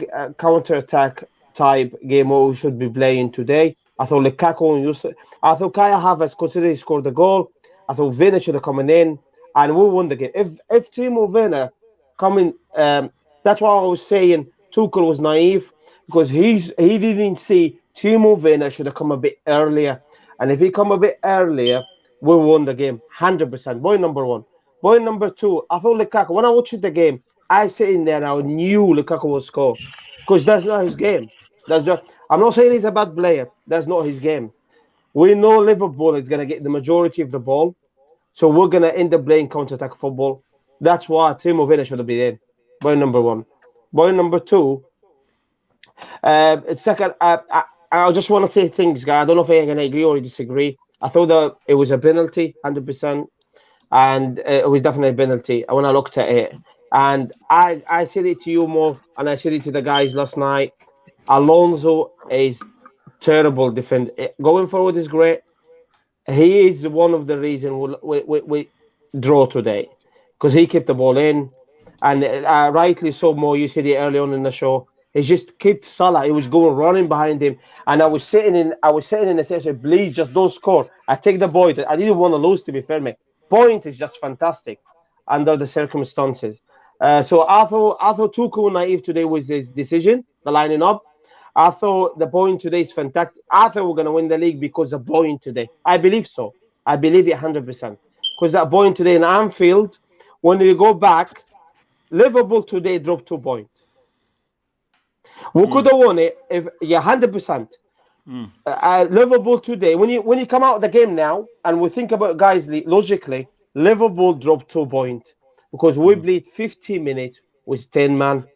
attack type game what we should be playing today. I thought Lukaku and Yusuf. I thought Kai Havertz, considering he scored the goal. I thought Werner should have come in, and we won the game. If Timo Werner coming, that's why I was saying Tuchel was naive, because he didn't see Timo Werner should have come a bit earlier, and if he come a bit earlier, we won the game 100%. Point number one. Point number two. I thought Lukaku. When I watched the game, I sitting there and I knew Lukaku would score, because that's not his game. I'm not saying he's a bad player. That's not his game. We know Liverpool is going to get the majority of the ball, so we're going to end up playing counter-attack football. That's why Timo Werner should have been in. Point number one. Point number two. Second, I just want to say things, guys. I don't know if I'm going to agree or disagree. I thought that it was a penalty, 100%, and it was definitely a penalty when I looked at it. And I said it to you more, and I said it to the guys last night. Alonso is terrible defender. Going forward is great. He is one of the reasons we draw today, because he kept the ball in, and rightly so. More, you said it early on in the show. He just kept Salah. He was going running behind him, and I was sitting in the session. Please, just don't score. I take the point. I didn't want to lose, to be fair, mate. Point is just fantastic under the circumstances. So I thought Tuchel naive today was his decision, the lining up. I thought the point today is fantastic. I thought we're going to win the league because of point today. I believe so. I believe it 100%. Because that point today in Anfield, when you go back, Liverpool today dropped 2 points. We could have won it if 100%. Liverpool today, when you come out of the game now, and we think about guys logically, Liverpool dropped 2 points because we played 50 minutes with 10 man.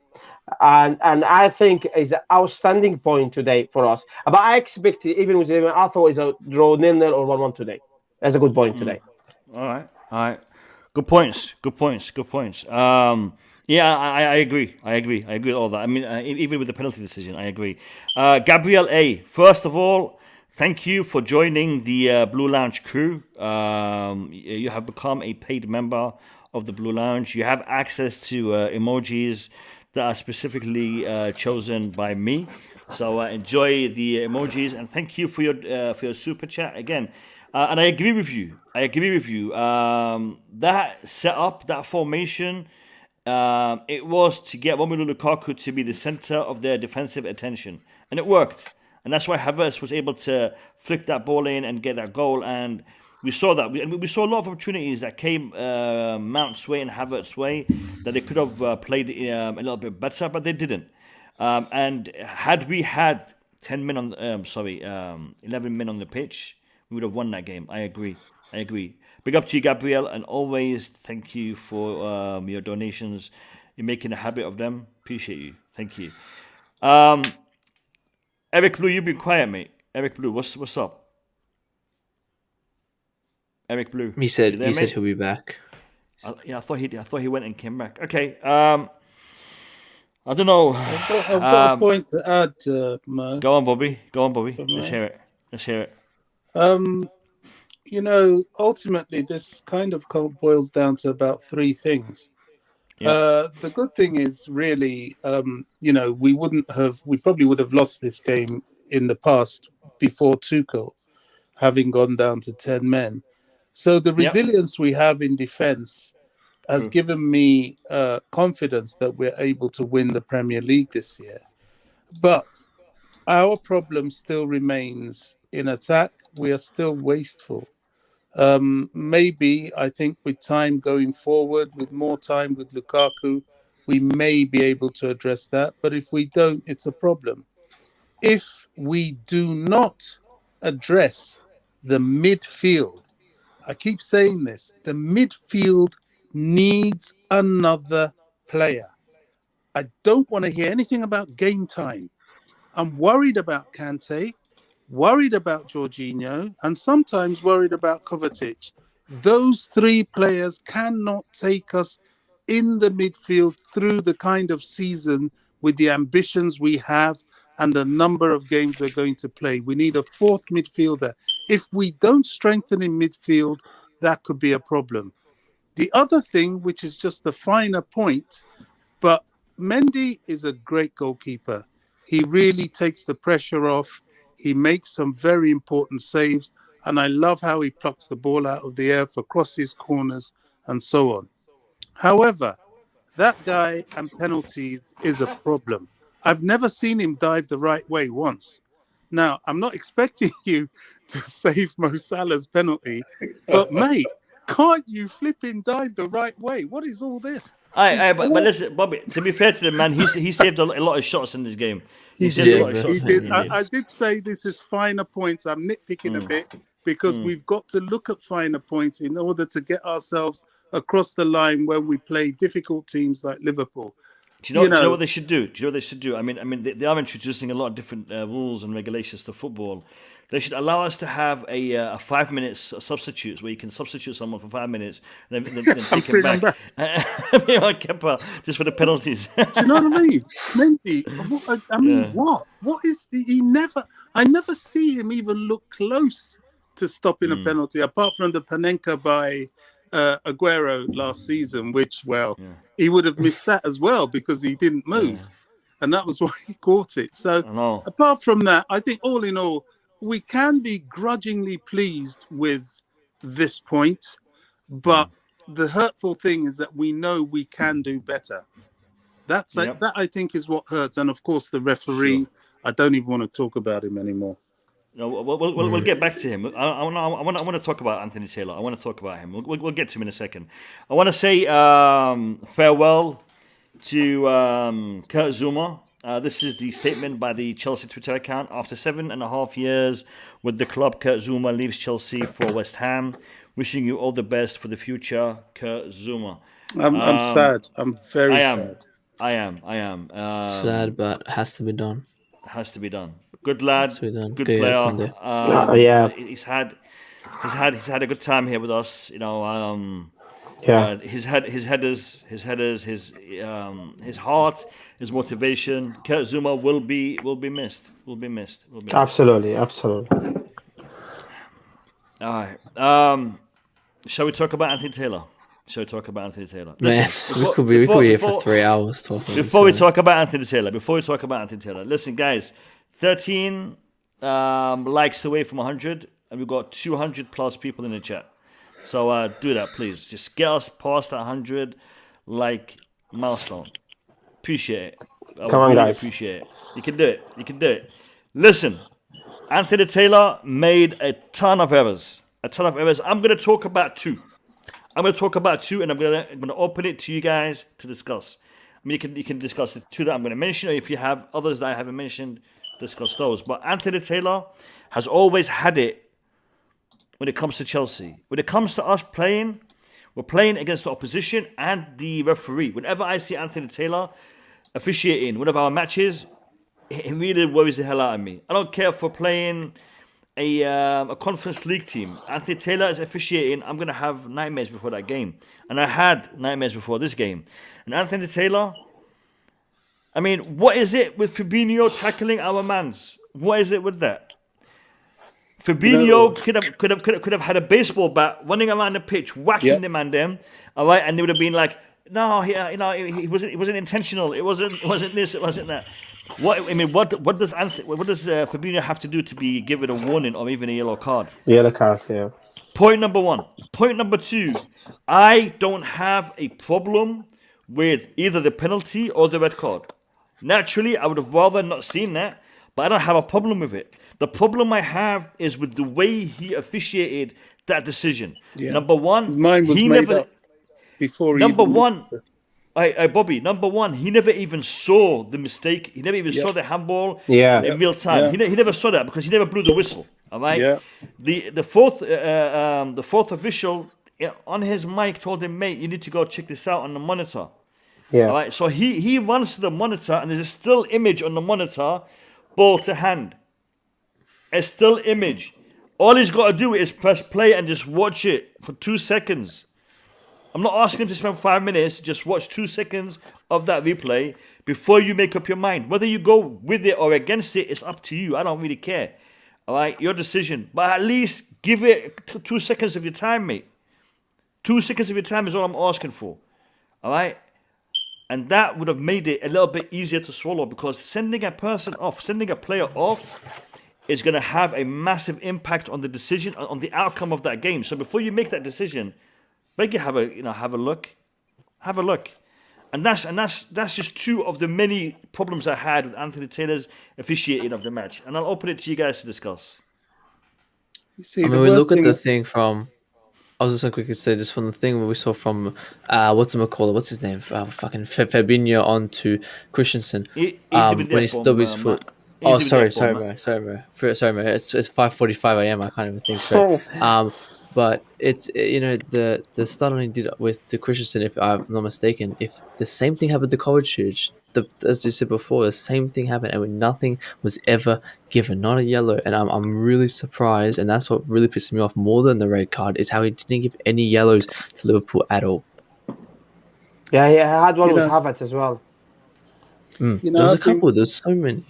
And I think is an outstanding point today for us. But I expected, even with them, I thought it's a draw 0-0 or 1-1 today. That's a good point today. All right. Good points. Yeah, I agree. I agree with all that. I mean, even with the penalty decision, I agree. Gabriel A. First of all, thank you for joining the Blue Lounge crew. You have become a paid member of the Blue Lounge. You have access to emojis that are specifically chosen by me. So enjoy the emojis, and thank you for your super chat again. And I agree with you. That setup, that formation, it was to get Romelu Lukaku to be the center of their defensive attention, and it worked. And that's why Havertz was able to flick that ball in and get that goal. And we saw that. We saw a lot of opportunities that came Mount's way and Havertz's way that they could have played a little bit better, but they didn't. And had we had 11 men on the pitch, we would have won that game. I agree. Big up to you, Gabriel, and always thank you for your donations. You're making a habit of them. Appreciate you. Thank you. Eric Blue, you've been quiet, mate. Eric Blue, what's up? Eric Blue. He said he'll be back. I thought he went and came back. Okay. I don't know. I've got a point to add, Mo. Go on, Bobby. Let's hear it. Ultimately, this kind of boils down to about 3 things. Yeah. The good thing is really, we probably would have lost this game in the past before Tuchel, having gone down to 10 men. So the resilience we have in defence has given me confidence that we're able to win the Premier League this year. But our problem still remains in attack. We are still wasteful. Maybe, I think, with time going forward, with more time with Lukaku, we may be able to address that. But if we don't, it's a problem. If we do not address the midfield, I keep saying this, the midfield needs another player. I don't want to hear anything about game time. I'm worried about Kante, worried about Jorginho, and sometimes worried about Kovačić. Those three players cannot take us in the midfield through the kind of season with the ambitions we have and the number of games we're going to play. We need a fourth midfielder. If we don't strengthen in midfield, that could be a problem. The other thing, which is just a finer point, but Mendy is a great goalkeeper. He really takes the pressure off. He makes some very important saves. And I love how he plucks the ball out of the air for crosses, corners, and so on. However, that guy and penalties is a problem. I've never seen him dive the right way once. Now, I'm not expecting you to save Mo Salah's penalty, but mate, can't you flipping dive the right way? What is all this? But listen, Bobby, to be fair to the man, he saved a lot of shots in this game. He did. I did say this is finer points. I'm nitpicking a bit because we've got to look at finer points in order to get ourselves across the line when we play difficult teams like Liverpool. Do you know what they should do? I mean, they are introducing a lot of different rules and regulations to football. They should allow us to have a 5 minute substitutes where you can substitute someone for 5 minutes and then take him back. Kepa, just for the penalties. Do you know what I mean? Mendy, what? What is I never see him even look close to stopping a penalty, apart from the Panenka by Aguero last season, which, he would have missed that as well because he didn't move. And that was why he caught it. So apart from that, I think all in all, we can be grudgingly pleased with this point, but the hurtful thing is that we know we can do better. That I think is what hurts. And of course, the referee, I don't even want to talk about him anymore. No, we'll get back to him. I want to talk about Anthony Taylor. I want to talk about him. We'll get to him in a second. I want to say farewell to Kurt Zouma. This is the statement by the Chelsea Twitter account. After 7.5 years with the club, Kurt Zouma leaves Chelsea for West Ham. Wishing you all the best for the future, Kurt Zouma. I'm sad. I'm very sad. I am. Sad, but has to be done. Has to be done. Good lad, good player. He's had a good time here with us. You know, his headers, his heart, his motivation. Kurt Zouma will be missed. Absolutely. All right. Shall we talk about Anthony Taylor? Listen, we could be here for 3 hours talking. Before we talk about Anthony Taylor, listen, guys. 13 likes away from 100, and we've got 200 plus people in the chat. So do that, please. Just get us past that 100 like milestone. Appreciate it. Come on, guys. Appreciate it. You can do it. Listen, Anthony Taylor made a ton of errors. I'm going to talk about two. And I'm going to open it to you guys to discuss. I mean, you can discuss the two that I'm going to mention, or if you have others that I haven't mentioned, discuss those. But Anthony Taylor has always had it when it comes to Chelsea. When it comes to us playing, we're playing against the opposition and the referee. Whenever I see Anthony Taylor officiating one of our matches, it really worries the hell out of me. I don't care if we're playing a Conference League team. Anthony Taylor is officiating. I'm going to have nightmares before that game. And I had nightmares before this game. And Anthony Taylor, I mean, what is it with Fabinho tackling our mans? What is it with that? Fabinho could have had a baseball bat running around the pitch, whacking the man them, all right, and they would have been like, no, he wasn't intentional. It wasn't this, it wasn't that. What does Fabinho have to do to be given a warning or even a yellow card? Yellow card, yeah. Point number one. Point number two, I don't have a problem with either the penalty or the red card. Naturally, I would have rather not seen that, but I don't have a problem with it. The problem I have is with the way he officiated that decision. Yeah. Number one, his mind was made up before. Bobby, number one, he never even saw the mistake. He never even saw the handball in real time. Yeah. He never saw that because he never blew the whistle. All right. Yeah. The fourth official on his mic told him, mate, you need to go check this out on the monitor. Yeah. All right, so he runs to the monitor, and there's a still image on the monitor, ball to hand. A still image. All he's got to do is press play and just watch it for 2 seconds. I'm not asking him to spend 5 minutes. Just watch 2 seconds of that replay before you make up your mind. Whether you go with it or against it, it's up to you. I don't really care. All right, your decision. But at least give it 2 seconds of your time, mate. 2 seconds of your time is all I'm asking for. All right? And that would have made it a little bit easier to swallow, because sending a person off, sending a player off, is going to have a massive impact on the decision, on the outcome of that game. So before you make that decision, maybe have a look. And that's just two of the many problems I had with Anthony Taylor's officiating of the match. And I'll open it to you guys to discuss. You see, I mean, we look at the thing from. I was just going to quickly say, just from the thing where we saw from what's his name? Fucking Fabinho on to Christensen. When he stubbed his foot. Oh, sorry, bro. It's 5:45 a.m. I can't even think straight. But it's the start he did with the Christensen, if I'm not mistaken. If the same thing happened to Kovačić, as you said before, the same thing happened, and nothing was ever given, not a yellow. And I'm really surprised, and that's what really pissed me off more than the red card, is how he didn't give any yellows to Liverpool at all. Yeah, he had one with Havertz as well. There was a couple. There's so many.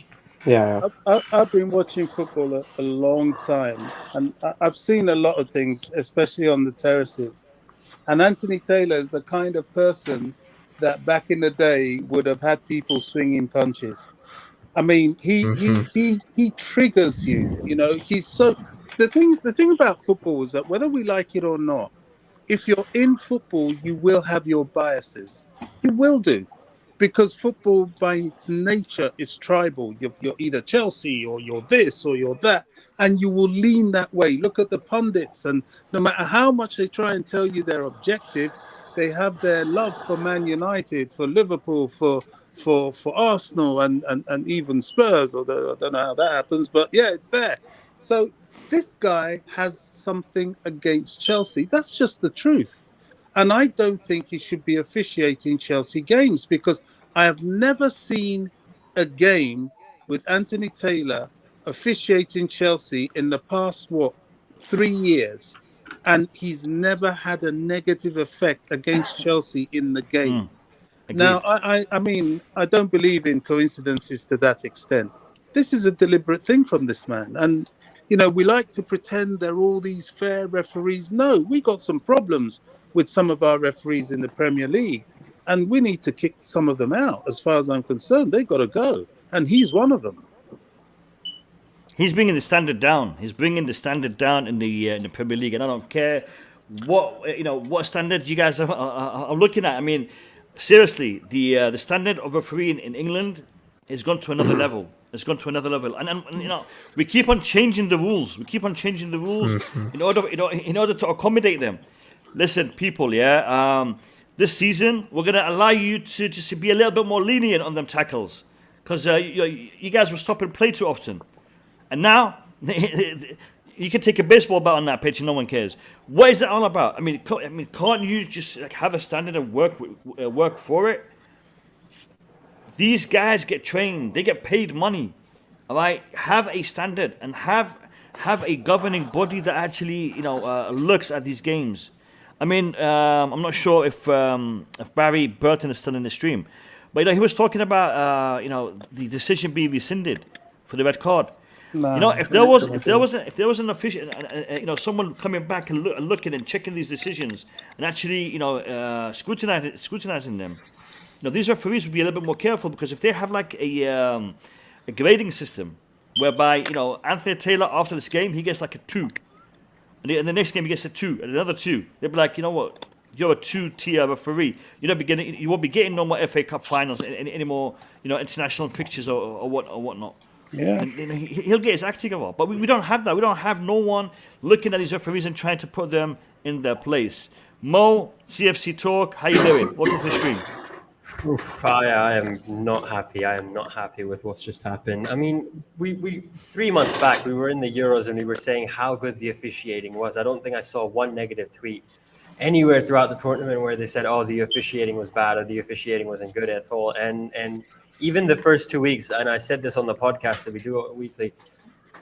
Yeah, I've been watching football a long time, and I've seen a lot of things, especially on the terraces. And Anthony Taylor is the kind of person that back in the day would have had people swinging punches. I mean, he triggers you. He's so the thing about football is that whether we like it or not, if you're in football, you will have your biases. You will do. Because football, by its nature, is tribal. You're either Chelsea or you're this or you're that, and you will lean that way. Look at the pundits, and no matter how much they try and tell you they're objective, they have their love for Man United, for Liverpool, for Arsenal, and even Spurs. Although I don't know how that happens, but yeah, it's there. So this guy has something against Chelsea. That's just the truth. And I don't think he should be officiating Chelsea games, because I have never seen a game with Anthony Taylor officiating Chelsea in the past, 3 years. And he's never had a negative effect against Chelsea in the game. Now, I mean, I don't believe in coincidences to that extent. This is a deliberate thing from this man. And, we like to pretend they're all these fair referees. No, we got some problems with some of our referees in the Premier League, and we need to kick some of them out. As far as I'm concerned, they got to go, and he's one of them. He's bringing the standard down. He's bringing the standard down in the Premier League, and I don't care what standard you guys are looking at. I mean, seriously, the standard of refereeing in England has gone to another level. It's gone to another level, and we keep on changing the rules. We keep on changing the rules in order to accommodate them. Listen, people, this season, we're going to allow you to just be a little bit more lenient on them tackles, because you guys were stopping play too often. And now, you can take a baseball bat on that pitch and no one cares. What is that all about? I mean, can't you just have a standard and work for it? These guys get trained. They get paid money. All right? Have a standard and have a governing body that actually, looks at these games. I mean, I'm not sure if Barry Burton is still in the stream, but he was talking about the decision being rescinded for the red card. No, if there was an official, someone coming back and looking and checking these decisions and actually scrutinizing them, these referees would be a little bit more careful, because if they have like a grading system whereby Anthony Taylor after this game he gets like a 2. And the next game he gets a 2 and another 2. They'll be like, you know what? You're a 2-tier referee. You won't be getting no more FA Cup finals any more, international fixtures or whatnot. Yeah. And he'll get his act together. But we don't have that. We don't have no one looking at these referees and trying to put them in their place. Mo, CFC Talk, how you doing? Welcome to the stream. I am not happy. I am not happy with what's just happened. I mean, we 3 months back, we were in the Euros and we were saying how good the officiating was. I don't think I saw one negative tweet. anywhere throughout the tournament where they said, "Oh, the officiating was bad," or "The officiating wasn't good at all." And even the first 2 weeks, and I said this on the podcast that we do weekly,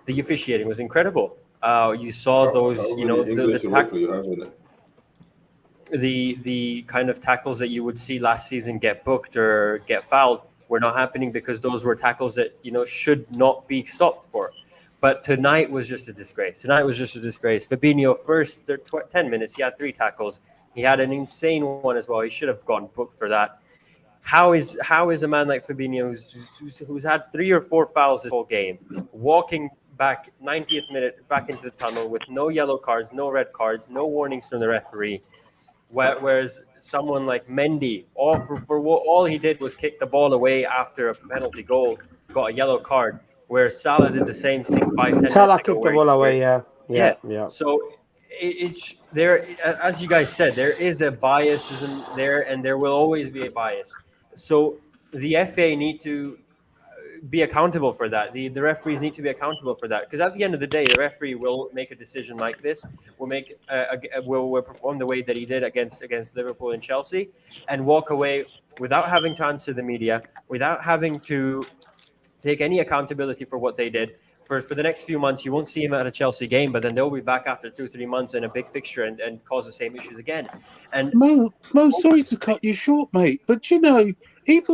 the officiating was incredible. You saw those, the kind of tackles that you would see last season get booked or get fouled were not happening because those were tackles that should not be stopped for. But tonight was just a disgrace. Fabinho, first 10 minutes, he had 3 tackles. He had an insane one as well. He should have gone booked for that. How is a man like Fabinho, who's had 3 or 4 fouls this whole game, walking back 90th minute back into the tunnel with no yellow cards, no red cards, no warnings from the referee, whereas someone like Mendy, all he did was kick the ball away after a penalty goal, got a yellow card. Where Salah did the same thing 5-10 minutes ago. Salah kicked the ball away, yeah. So it's there, as you guys said, there is a biasism there, and there will always be a bias. So the FA need to be accountable for that. The referees need to be accountable for that, because at the end of the day, the referee will make a decision like this. Will perform the way that he did against Liverpool and Chelsea, and walk away without having to answer the media, without having to take any accountability for what they did. For the next few months, you won't see him at a Chelsea game, but then they'll be back after 2-3 months in a big fixture and cause the same issues again. And Mo, sorry to cut you short, mate, but even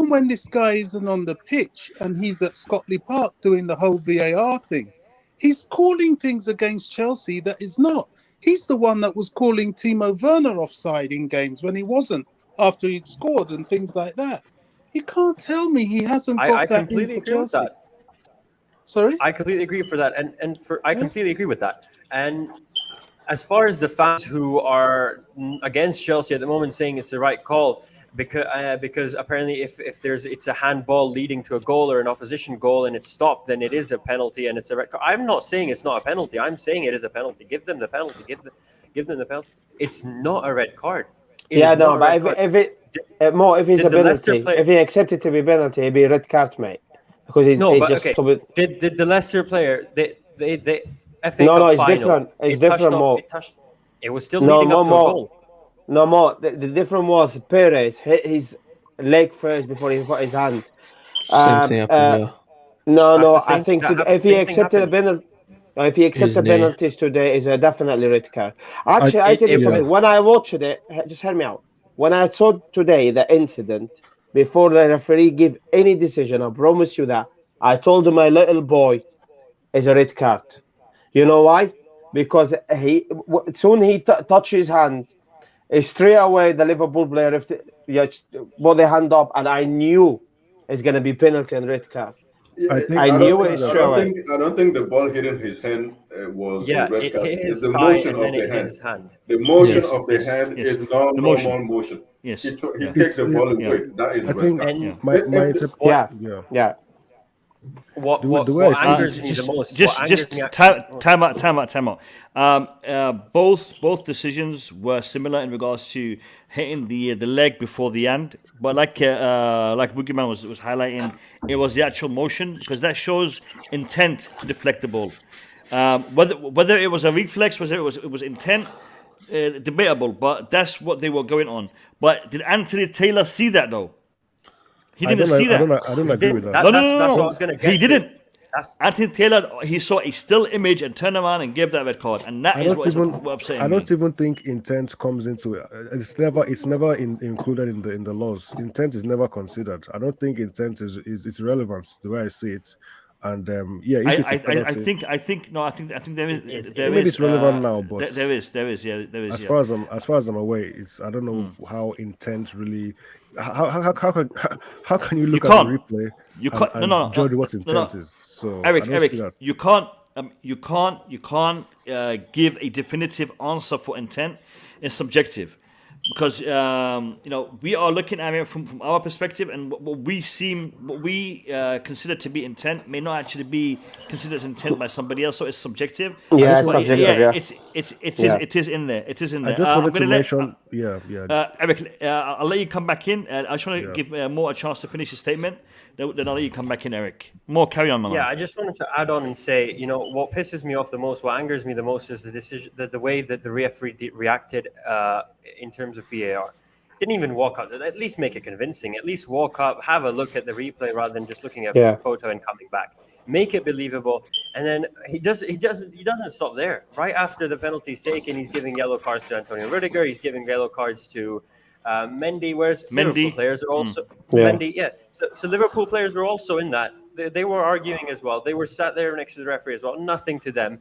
when this guy isn't on the pitch and he's at Scotland Park doing the whole VAR thing, he's calling things against Chelsea that is not. He's the one that was calling Timo Werner offside in games when he wasn't, after he'd scored and things like that. You can't tell me he hasn't got I that completely in for agree with Chelsea. that. Sorry? I completely agree for that, I completely agree with that. And as far as the fans who are against Chelsea at the moment saying it's the right call, because apparently if it's a handball leading to a goal or an opposition goal and it's stopped, then it is a penalty and it's a red card. I'm not saying it's not a penalty. I'm saying it is a penalty. Give them the penalty. Give them the penalty. It's not a red card. If it's a penalty, if he accepted to be penalty, it'd be a red card, mate. Because Did the Leicester player the FA No, Cup it's final, different. It's different, Mo. It was still leading up to a goal. No more. The difference was Perez hit his leg first before he put his hand. Same thing happened. No. I think if he accepted a penalty. If he accepts the penalties today, is a definitely red card. Actually, I tell you something. When I watched it, just hear me out. When I saw today the incident, before the referee give any decision, I promise you that I told my little boy, is a red card. You know why? Because soon he touched his hand, straight away the Liverpool player put the hand up, and I knew it's gonna be penalty and red card. I knew it. I don't think the ball hitting his hand was a red card. It's the motion of the hand. The motion of the hand is normal motion. Yes. He takes the ball away. That is a red card. What angers me the most? Just time out. Both decisions were similar in regards to hitting the leg before the hand, but like Boogeyman was highlighting, it was the actual motion, because that shows intent to deflect the ball. Whether it was a reflex, whether it was intent, debatable, but that's what they were going on. But did Anthony Taylor see that though? He didn't see that. I don't agree with that. That's what I was going to get. He didn't. Anthony Taylor, he saw a still image and turned around and gave that red card, and that is what's upsetting me. I don't even think intent comes into it. It's never included in the laws. Intent is never considered. I don't think intent is relevant the way I see it. And I think there is. Maybe it's relevant now, but there is. As far as I'm aware, I don't know how intent really. How can you look at the replay? You can't judge what intent is. So Eric, you can't give a definitive answer for intent. It's subjective. because we are looking at it from our perspective, and what we consider to be intent may not actually be considered as intent by somebody else, so it's subjective. Yeah, just it's wanted- subjective. Yeah. It is in there. It is in I there. just I'm wanted to gonna let- mention, Eric, I'll let you come back in. I just want to give Mo a chance to finish his statement. Then I'll let you come back in, Eric. More, carry on, man. Yeah, I just wanted to add on and say, what pisses me off the most, what angers me the most is the decision, the way that the referee reacted in terms of VAR. Didn't even walk up. At least make it convincing. At least walk up, have a look at the replay rather than just looking at a photo and coming back. Make it believable. And then he doesn't stop there. Right after the penalty's taken, he's giving yellow cards to Antonio Rudiger. He's giving yellow cards to Mendy, whereas Liverpool players are also Mendy. Yeah, so Liverpool players were also in that. They were arguing as well. They were sat there next to the referee as well. Nothing to them.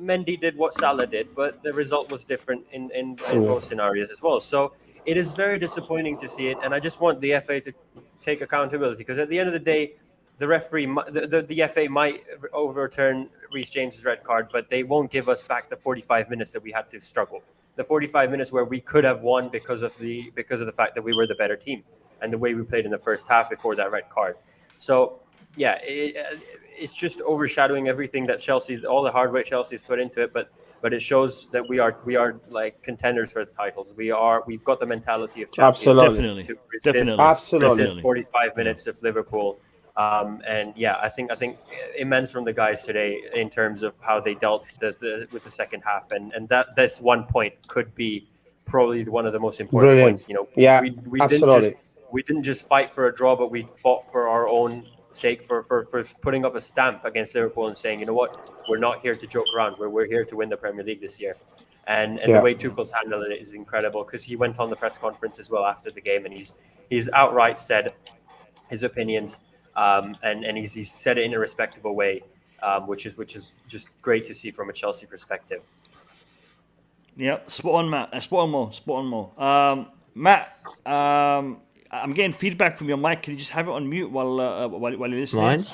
Mendy did what Salah did, but the result was different in both scenarios as well. So it is very disappointing to see it, and I just want the FA to take accountability, because at the end of the day, the referee, the FA might overturn Reece James's red card, but they won't give us back the 45 minutes that we had to struggle. The 45 minutes where we could have won because of the fact that we were the better team and the way we played in the first half before that red card. So yeah, it's just overshadowing everything that all the hard work Chelsea's put into it. But it shows that we are like contenders for the titles. We've got the mentality of champions. Absolutely. To resist 45 minutes of Liverpool. And yeah, I think immense from the guys today in terms of how they dealt with the second half, and that this 1 point could be probably one of the most important points. We didn't just fight for a draw, but we fought for our own sake, for putting up a stamp against Liverpool and saying, you know what, we're not here to joke around. We're here to win the Premier League this year. And the way Tuchel's handled it is incredible, because he went on the press conference as well after the game, and he's outright said his opinions. And he's said it in a respectable way, which is just great to see from a Chelsea perspective. Yeah, spot on, Matt. Spot on, Mo. Matt, I'm getting feedback from your mic. Can you just have it on mute while you're listening? Mine?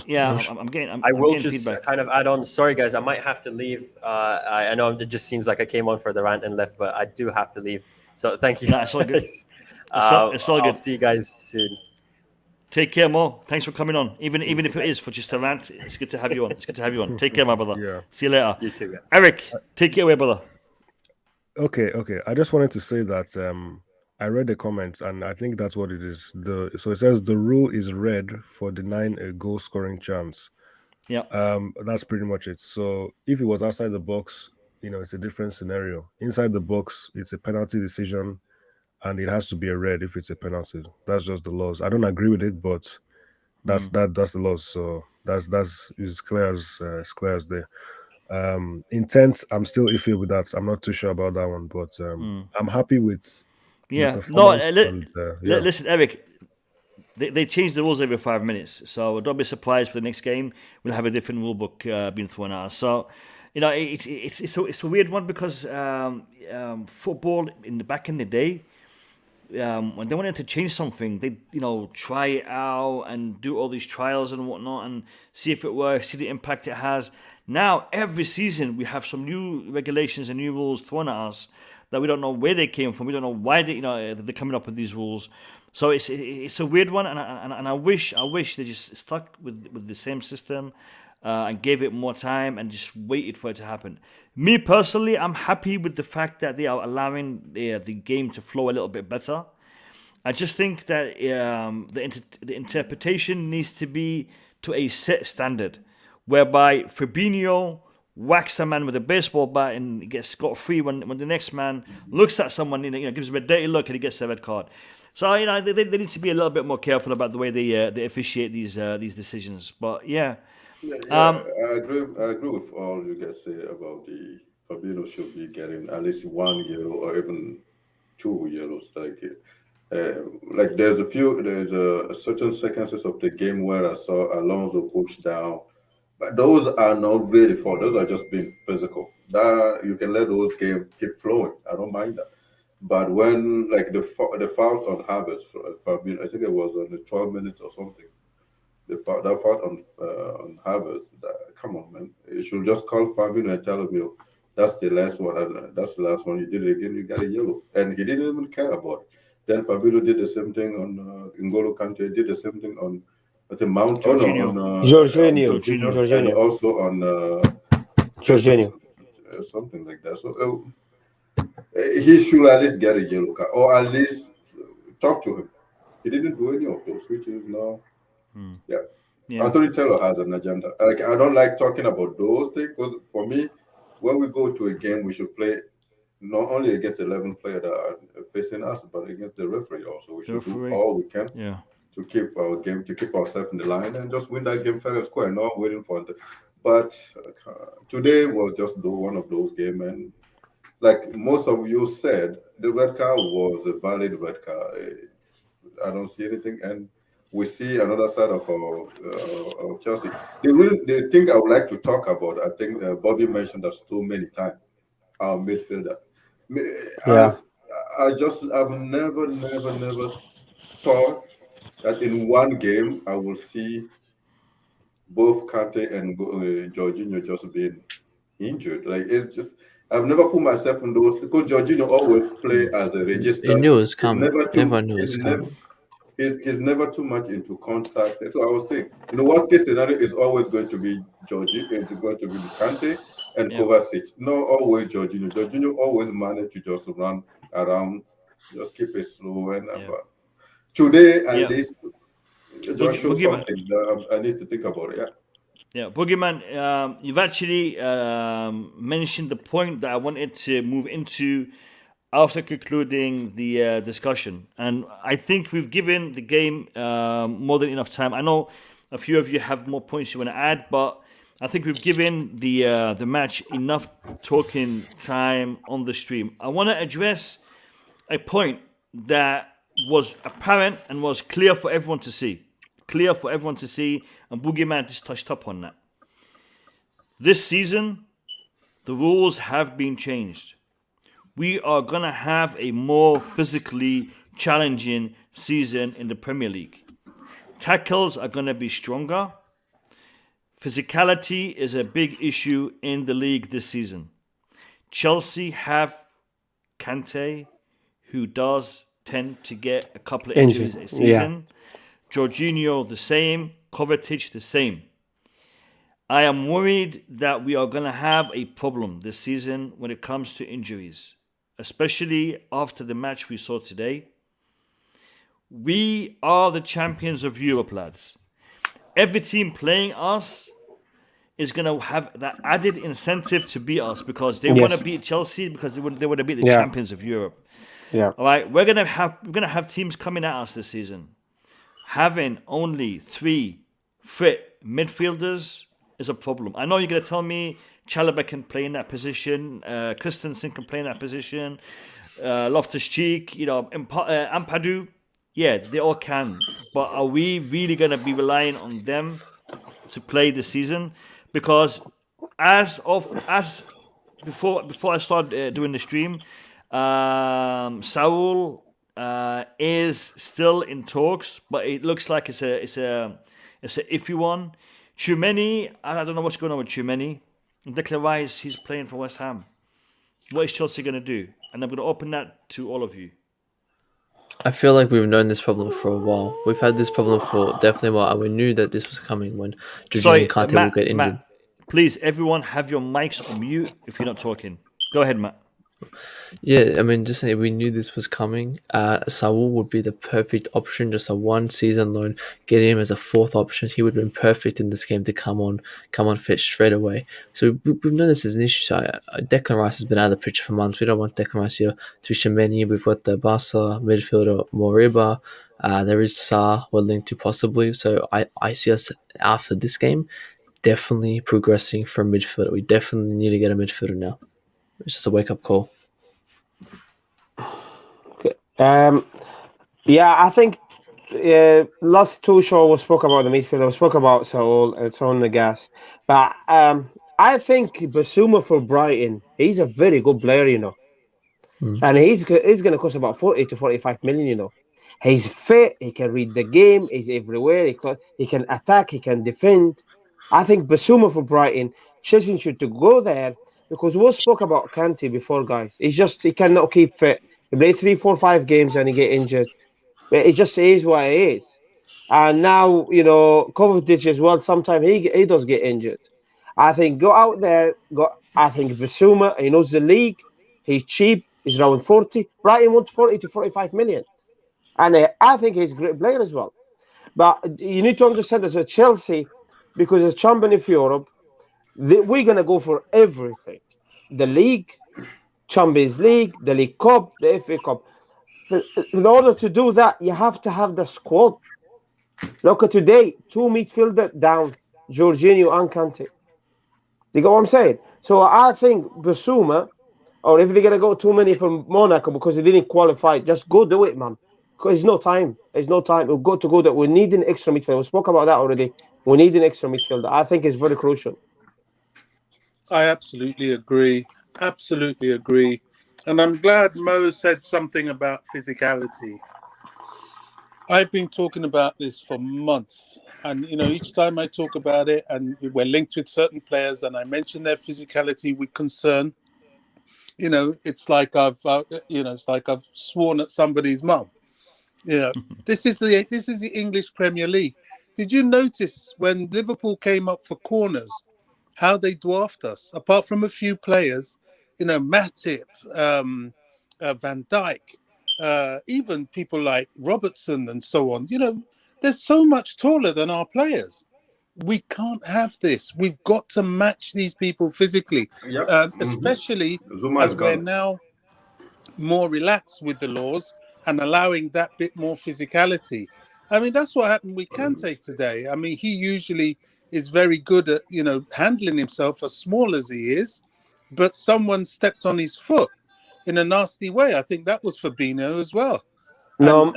Yeah, I'm getting. I will getting just feedback. kind of add on. Sorry, guys, I might have to leave. I know it just seems like I came on for the rant and left, but I do have to leave. So thank you. Nah, it's all good. It's all good. I'll see you guys soon. Take care, Mo. Thanks for coming on. Even if it is for just a rant, it's good to have you on. Take care, my brother. Yeah. See you later. You too, guys. Eric, take it away, brother. Okay. I just wanted to say that I read the comments, and I think that's what it is. So it says the rule is red for denying a goal scoring chance. Yeah. That's pretty much it. So if it was outside the box, it's a different scenario. Inside the box, it's a penalty decision, and it has to be a red if it's a penalty. That's just the laws. I don't agree with it, but that's the laws. So that's as clear as day. Intent, I'm still iffy with that. I'm not too sure about that one, but I'm happy with. Yeah. No. Listen, Eric. They change the rules every 5 minutes, so don't be surprised for the next game. We'll have a different rule book being thrown out. So, it's a weird one, because football back in the day, when they wanted to change something, they try it out and do all these trials and whatnot and see if it works, see the impact it has. Now every season we have some new regulations and new rules thrown at us that we don't know where they came from. We don't know why they're coming up with these rules. So it's a weird one, and I wish they just stuck with the same system and gave it more time and just waited for it to happen. Me personally, I'm happy with the fact that they are allowing the game to flow a little bit better. I just think that the interpretation needs to be to a set standard, whereby Fabinho whacks a man with a baseball bat and gets scot-free when the next man looks at someone, gives him a dirty look and he gets a red card. So they need to be a little bit more careful about the way they officiate these decisions. But yeah. I agree with all you guys say about the Fabinho should be getting at least 1 yellow or even 2 yellows. Like there's a certain sequences of the game where I saw Alonso push down, but those are not really fault. Those are just being physical. That you can let those games keep flowing. I don't mind that. But when the foul on Havertz, Fabinho, I think it was on the 12 minutes or something. That fault on Havertz. Come on, man! You should just call Fabinho and tell him That's the last one. And that's the last one. You did it again. You got a yellow, and he didn't even care about it. Then Fabio did the same thing on N'Golo Kante. Did the same thing on the Mount. Oh no, on Jorginho. and also on Jorginho. Something like that. So he should at least get a yellow card, or at least talk to him. He didn't do any of those, which is now, yeah. Anthony Taylor has an agenda. Like, I don't like talking about those things, because for me, when we go to a game, we should play not only against 11 players that are facing us, but against the referee also. We should do all we can to keep our game, to keep ourselves in the line, and just win that game fair and square, not waiting for it. But today was just one of those games, and like most of you said, the red card was a valid red card. I don't see anything, and we see another side of our Chelsea. The thing I would like to talk about, I think Bobby mentioned that so many times, our midfielder. I've never thought that in one game I will see both Kante and Jorginho just being injured. Like, it's just, I've never put myself in those, because Jorginho always play as a register. You knew it was coming. Everyone knew it was coming. He's never too much into contact. So I was saying, in the worst case scenario, is always going to be Jorginho, it's going to be Kante and Kovačić. No, always Jorginho. Jorginho always managed to just run around, just keep it slow. And today, at least, just show something that I need to think about it. Yeah, Boogeyman, you've actually mentioned the point that I wanted to move into after concluding the discussion. And I think we've given the game more than enough time. I know a few of you have more points you want to add, but I think we've given the match enough talking time on the stream. I want to address a point that was apparent and was clear for everyone to see. And Boogeyman just touched up on that. This season, the rules have been changed. We are going to have a more physically challenging season in the Premier League. Tackles are going to be stronger. Physicality is a big issue in the league this season. Chelsea have Kante, who does tend to get a couple of injuries a season. Jorginho the same, Kovačić the same. I am worried that we are going to have a problem this season when it comes to injuries, especially after the match we saw today. We are the champions of Europe, lads. Every team playing us is going to have that added incentive to beat us, because they want to beat Chelsea, because they want to beat the champions of Europe. All right, we're going to have teams coming at us this season. Having only 3 fit midfielders is a problem. I know you're going to tell me Chalobah can play in that position, Christensen can play in that position, Loftus-Cheek, Ampadu. Yeah, they all can. But are we really going to be relying on them to play this season? Because before I start doing the stream, Saul is still in talks, but it looks like it's a iffy one. Tchouameni, I don't know what's going on with Tchouameni. Declan Rice, he's playing for West Ham. What is Chelsea going to do? And I'm going to open that to all of you. I feel like we've known this problem for a while. We've had this problem for definitely a while, and we knew that this was coming when Jorginho and Kante will get injured. Matt, please, everyone, have your mics on mute if you're not talking. Go ahead, Matt. Yeah, I mean, just saying, we knew this was coming. Saul would be the perfect option, just a 1-season loan. Get him as a 4th option. He would have been perfect in this game to come on fit straight away. So we've known this is an issue. So Declan Rice has been out of the picture for months. We don't want Declan Rice here. Tchouameni, we've got the Barca midfielder Moriba. There is Sarr we're linked to possibly. So I see us after this game definitely progressing from midfielder. We definitely need to get a midfielder now. It's just a wake-up call. Okay. I think last 2 shows we spoke about the midfielder. We spoke about Saul and so on the gas. But I think Basuma for Brighton, he's a very good player, And he's going to cost about 40 to 45 million, He's fit. He can read the game. He's everywhere. He can attack. He can defend. I think Basuma for Brighton, Chelsea should to go there because we spoke about Kante before, guys. He cannot keep fit. He played 3, 4, 5 games and he get injured. But it just is what it is. And now, Kovačić as well, sometimes he does get injured. I think go out there, I think Bissouma, he knows the league, he's cheap, he's around 40. Brighton wants 40 to 45 million. And I think he's a great player as well. But you need to understand as a Chelsea, because as champion of Europe, we're going to go for everything. The league, Champions League, the League Cup, the FA Cup. In order to do that, you have to have the squad. Look at today, 2 midfielders down, Jorginho and Kante. You get what I'm saying? So I think Bissouma, or if they're going to go too many from Monaco because they didn't qualify, just go do it, man. Because there's no time. There's no time. We've got to go there. We need an extra midfielder. We spoke about that already. We need an extra midfielder. I think it's very crucial. I absolutely agree. Absolutely agree. And I'm glad Mo said something about physicality. I've been talking about this for months. And, each time I talk about it and we're linked with certain players and I mention their physicality with concern, it's like I've sworn at somebody's mum. This is the English Premier League. Did you notice when Liverpool came up for corners, how they dwarfed us? Apart from a few players, Matip, Van Dijk, even people like Robertson and so on. They're so much taller than our players. We can't have this. We've got to match these people physically, especially as we're now more relaxed with the laws and allowing that bit more physicality. I mean, that's what happened with Kante today. I mean, he usually is very good at, handling himself as small as he is, but someone stepped on his foot in a nasty way. I think that was Fabinho as well. Mane.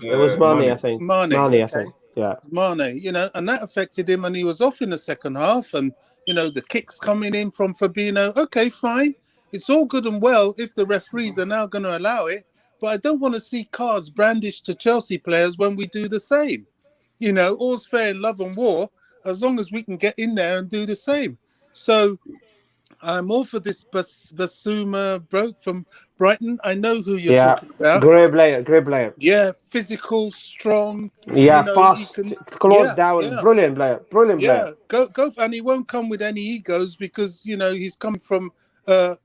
It was Mane, I think. Mane, I think. Yeah. Mane, and that affected him and he was off in the second half and, the kicks coming in from Fabinho. Okay, fine. It's all good and well if the referees are now going to allow it, but I don't want to see cards brandished to Chelsea players when we do the same. All's fair in love and war as long as we can get in there and do the same. So I'm all for this Bissouma broke from Brighton. I know who you're talking about. Great player. Yeah, physical, strong. Yeah, fast, close down. Yeah. Brilliant player. Yeah, go, and he won't come with any egos because, he's come from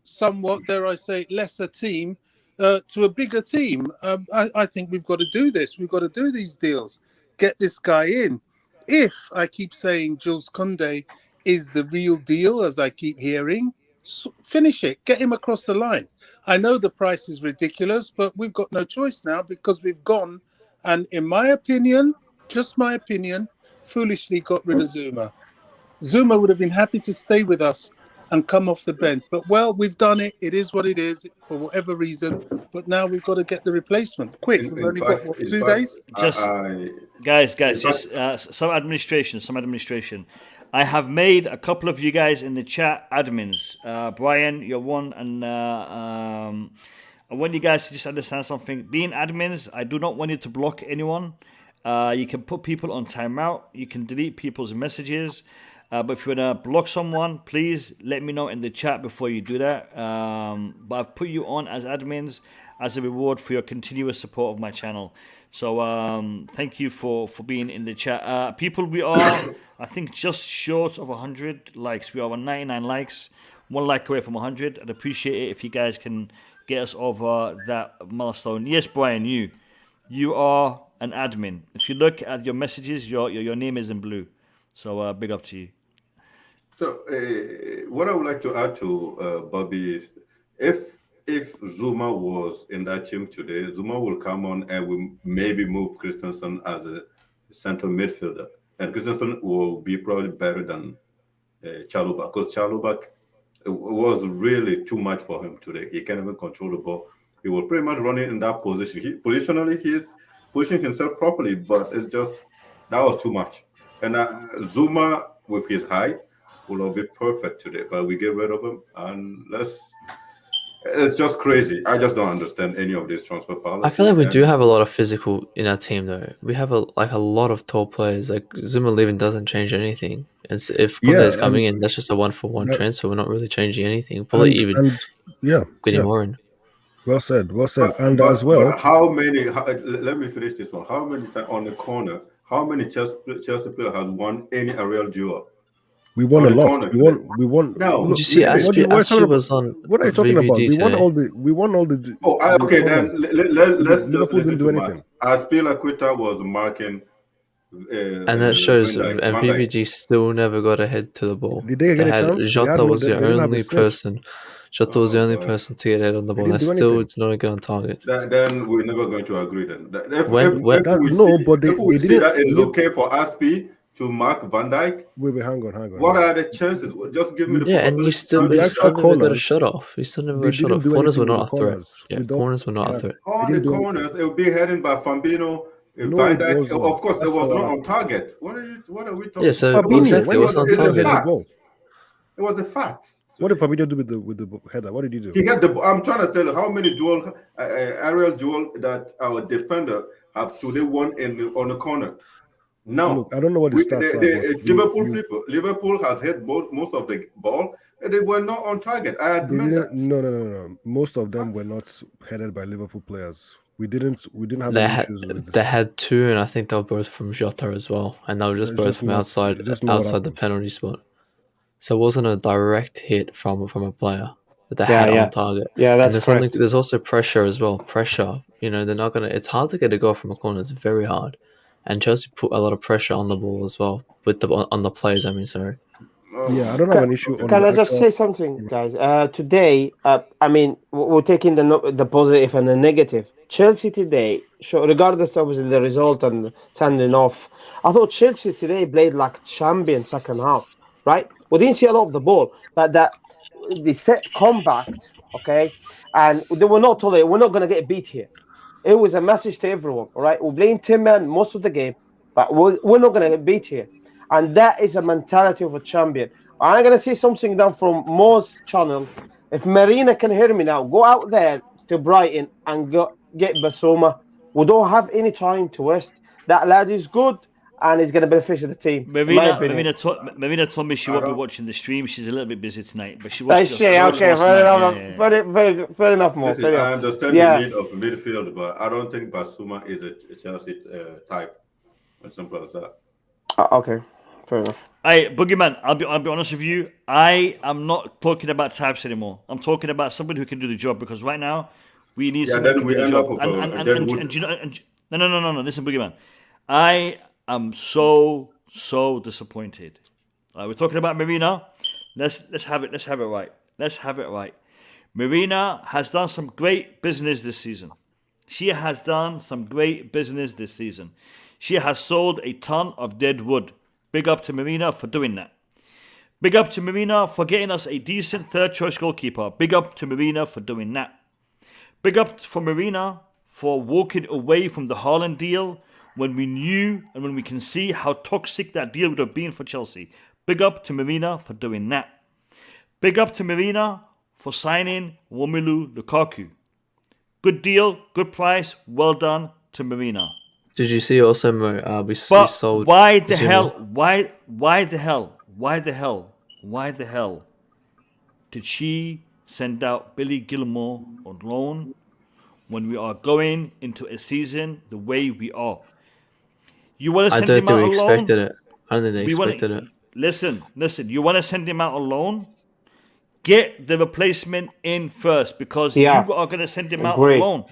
somewhat, dare I say, lesser team to a bigger team. I think we've got to do this. We've got to do these deals. Get this guy in. If I keep saying Jules Koundé is the real deal, as I keep hearing, finish it. Get him across the line. I know the price is ridiculous, but we've got no choice now because we've gone and, in my opinion, just my opinion, foolishly got rid of Zuma. Zuma would have been happy to stay with us and come off the bench. But, we've done it. It is what it is for whatever reason. But now we've got to get the replacement. Quick. We've only got, 2 days? Guys, just some administration. I have made a couple of you guys in the chat admins. Brian, you're one. And I want you guys to just understand something. Being admins, I do not want you to block anyone. You can put people on timeout. You can delete people's messages. But if you want to block someone, please let me know in the chat before you do that. But I've put you on as admins as a reward for your continuous support of my channel. So thank you for being in the chat. People, we are, I think, just short of 100 likes. We are on 99 likes, 1 like away from 100. I'd appreciate it if you guys can get us over that milestone. Yes, Brian, you are an admin. If you look at your messages, your name is in blue. So big up to you. So what I would like to add to Bobby is if Zuma was in that team today, Zuma will come on and will maybe move Christensen as a center midfielder. And Christensen will be probably better than Chalobah, because Chalobah was really too much for him today. He can't even control the ball. He was pretty much running in that position. Positionally, he's pushing himself properly, but it's just, that was too much. And Zuma, with his height, will all be perfect today, but we get rid of him and let's It's just crazy. I just don't understand any of this transfer policy. I feel like we do have a lot of physical in our team, though. We have a lot of tall players. Like Zuma leaving doesn't change anything. And if Conte is coming in, that's just a 1-for-1 transfer. We're not really changing anything. Probably getting more in. Well said. And as well, but how many? Let me finish this one. How many times on the corner? How many Chelsea player has won any aerial duel? We won a lot. We won. No. Did you see Aspie was on? What are you talking about? We won all the. Oh, okay. Then let's Liverpool didn't do anything. Aspilicueta was marking. And that shows, and VVG still never got a head to the ball. Did they get a chance? Jota was the only person. Jota was the only person to get a head on the ball. That still did not get on target. Then we're never going to agree. Then but they didn't. That it's okay for Aspie to mark Van Dijk. Wait, hang on. What are the chances? Just give me the. Yeah, and you still never got a shot off. You still never got a shot off. Corners were not a threat. Yeah, corners were not a threat. On the corners, it would be heading by Fabinho. Van Dijk, of course, it was not on target. What are we talking? Yeah, so exactly, it was on target. It was the fact. What did Fabinho do with the header? What did he do? He got the. I'm trying to tell you how many aerial duel that our defender have today won on the corner. Now, look, I don't know what the stats are. Liverpool has hit most of the ball, and they were not on target. I admit that. No. Most of them were not headed by Liverpool players. We didn't have any issues with this. They had two, and I think they were both from Jota as well, and they were just both from outside the penalty spot. So it wasn't a direct hit from a player that they had on target. Yeah, that's correct. There's also pressure as well. Pressure, they're not gonna. It's hard to get a goal from a corner. It's very hard, and Chelsea put a lot of pressure on the ball as well on the players. Sorry. Yeah, I don't have an issue. Can I just say something, guys? Today, we're taking the positive and the negative. Chelsea today, regardless of the result and sending off, I thought Chelsea today played like champion second half, right? We didn't see a lot of the ball, but the set compact, okay, and they were not told we're not going to get beat here. It was a message to everyone, all right? We're playing 10 men most of the game, but we're not going to get beat here. And that is a mentality of a champion. I'm going to say something down from Mo's channel. If Marina can hear me now, go out there to Brighton and get Basuma. We don't have any time to waste. That lad is good and he's going to benefit the team. Marina told me she won't be watching the stream. She's a little bit busy tonight, but she watched. Fair enough, Mo. Listen, I understand the need of midfield, but I don't think Basuma is a Chelsea type. As simple as that. Okay, fair enough. Hey, Boogeyman, I'll be honest with you. I am not talking about types anymore. I'm talking about somebody who can do the job, because right now we need somebody who can do the job. No. Listen, Boogeyman. I am so disappointed. We're talking about Marina. Let's have it right. Let's have it right. Marina has done some great business this season. She has sold a ton of dead wood. Big up to Marina for doing that. Big up to Marina for getting us a decent third choice goalkeeper. Big up to Marina for doing that. Big up for Marina for walking away from the Haaland deal when we knew and when we can see how toxic that deal would have been for Chelsea. Big up to Marina for doing that. Big up to Marina for signing Romelu Lukaku. Good deal, good price, well done to Marina. Did you see also we sold? Why the hell did she send out Billy Gilmour on loan when we are going into a season the way we are? You want to send him out on loan? I don't think they expected it. Listen. You want to send him out on loan? Get the replacement in first, because you are going to send him out on loan.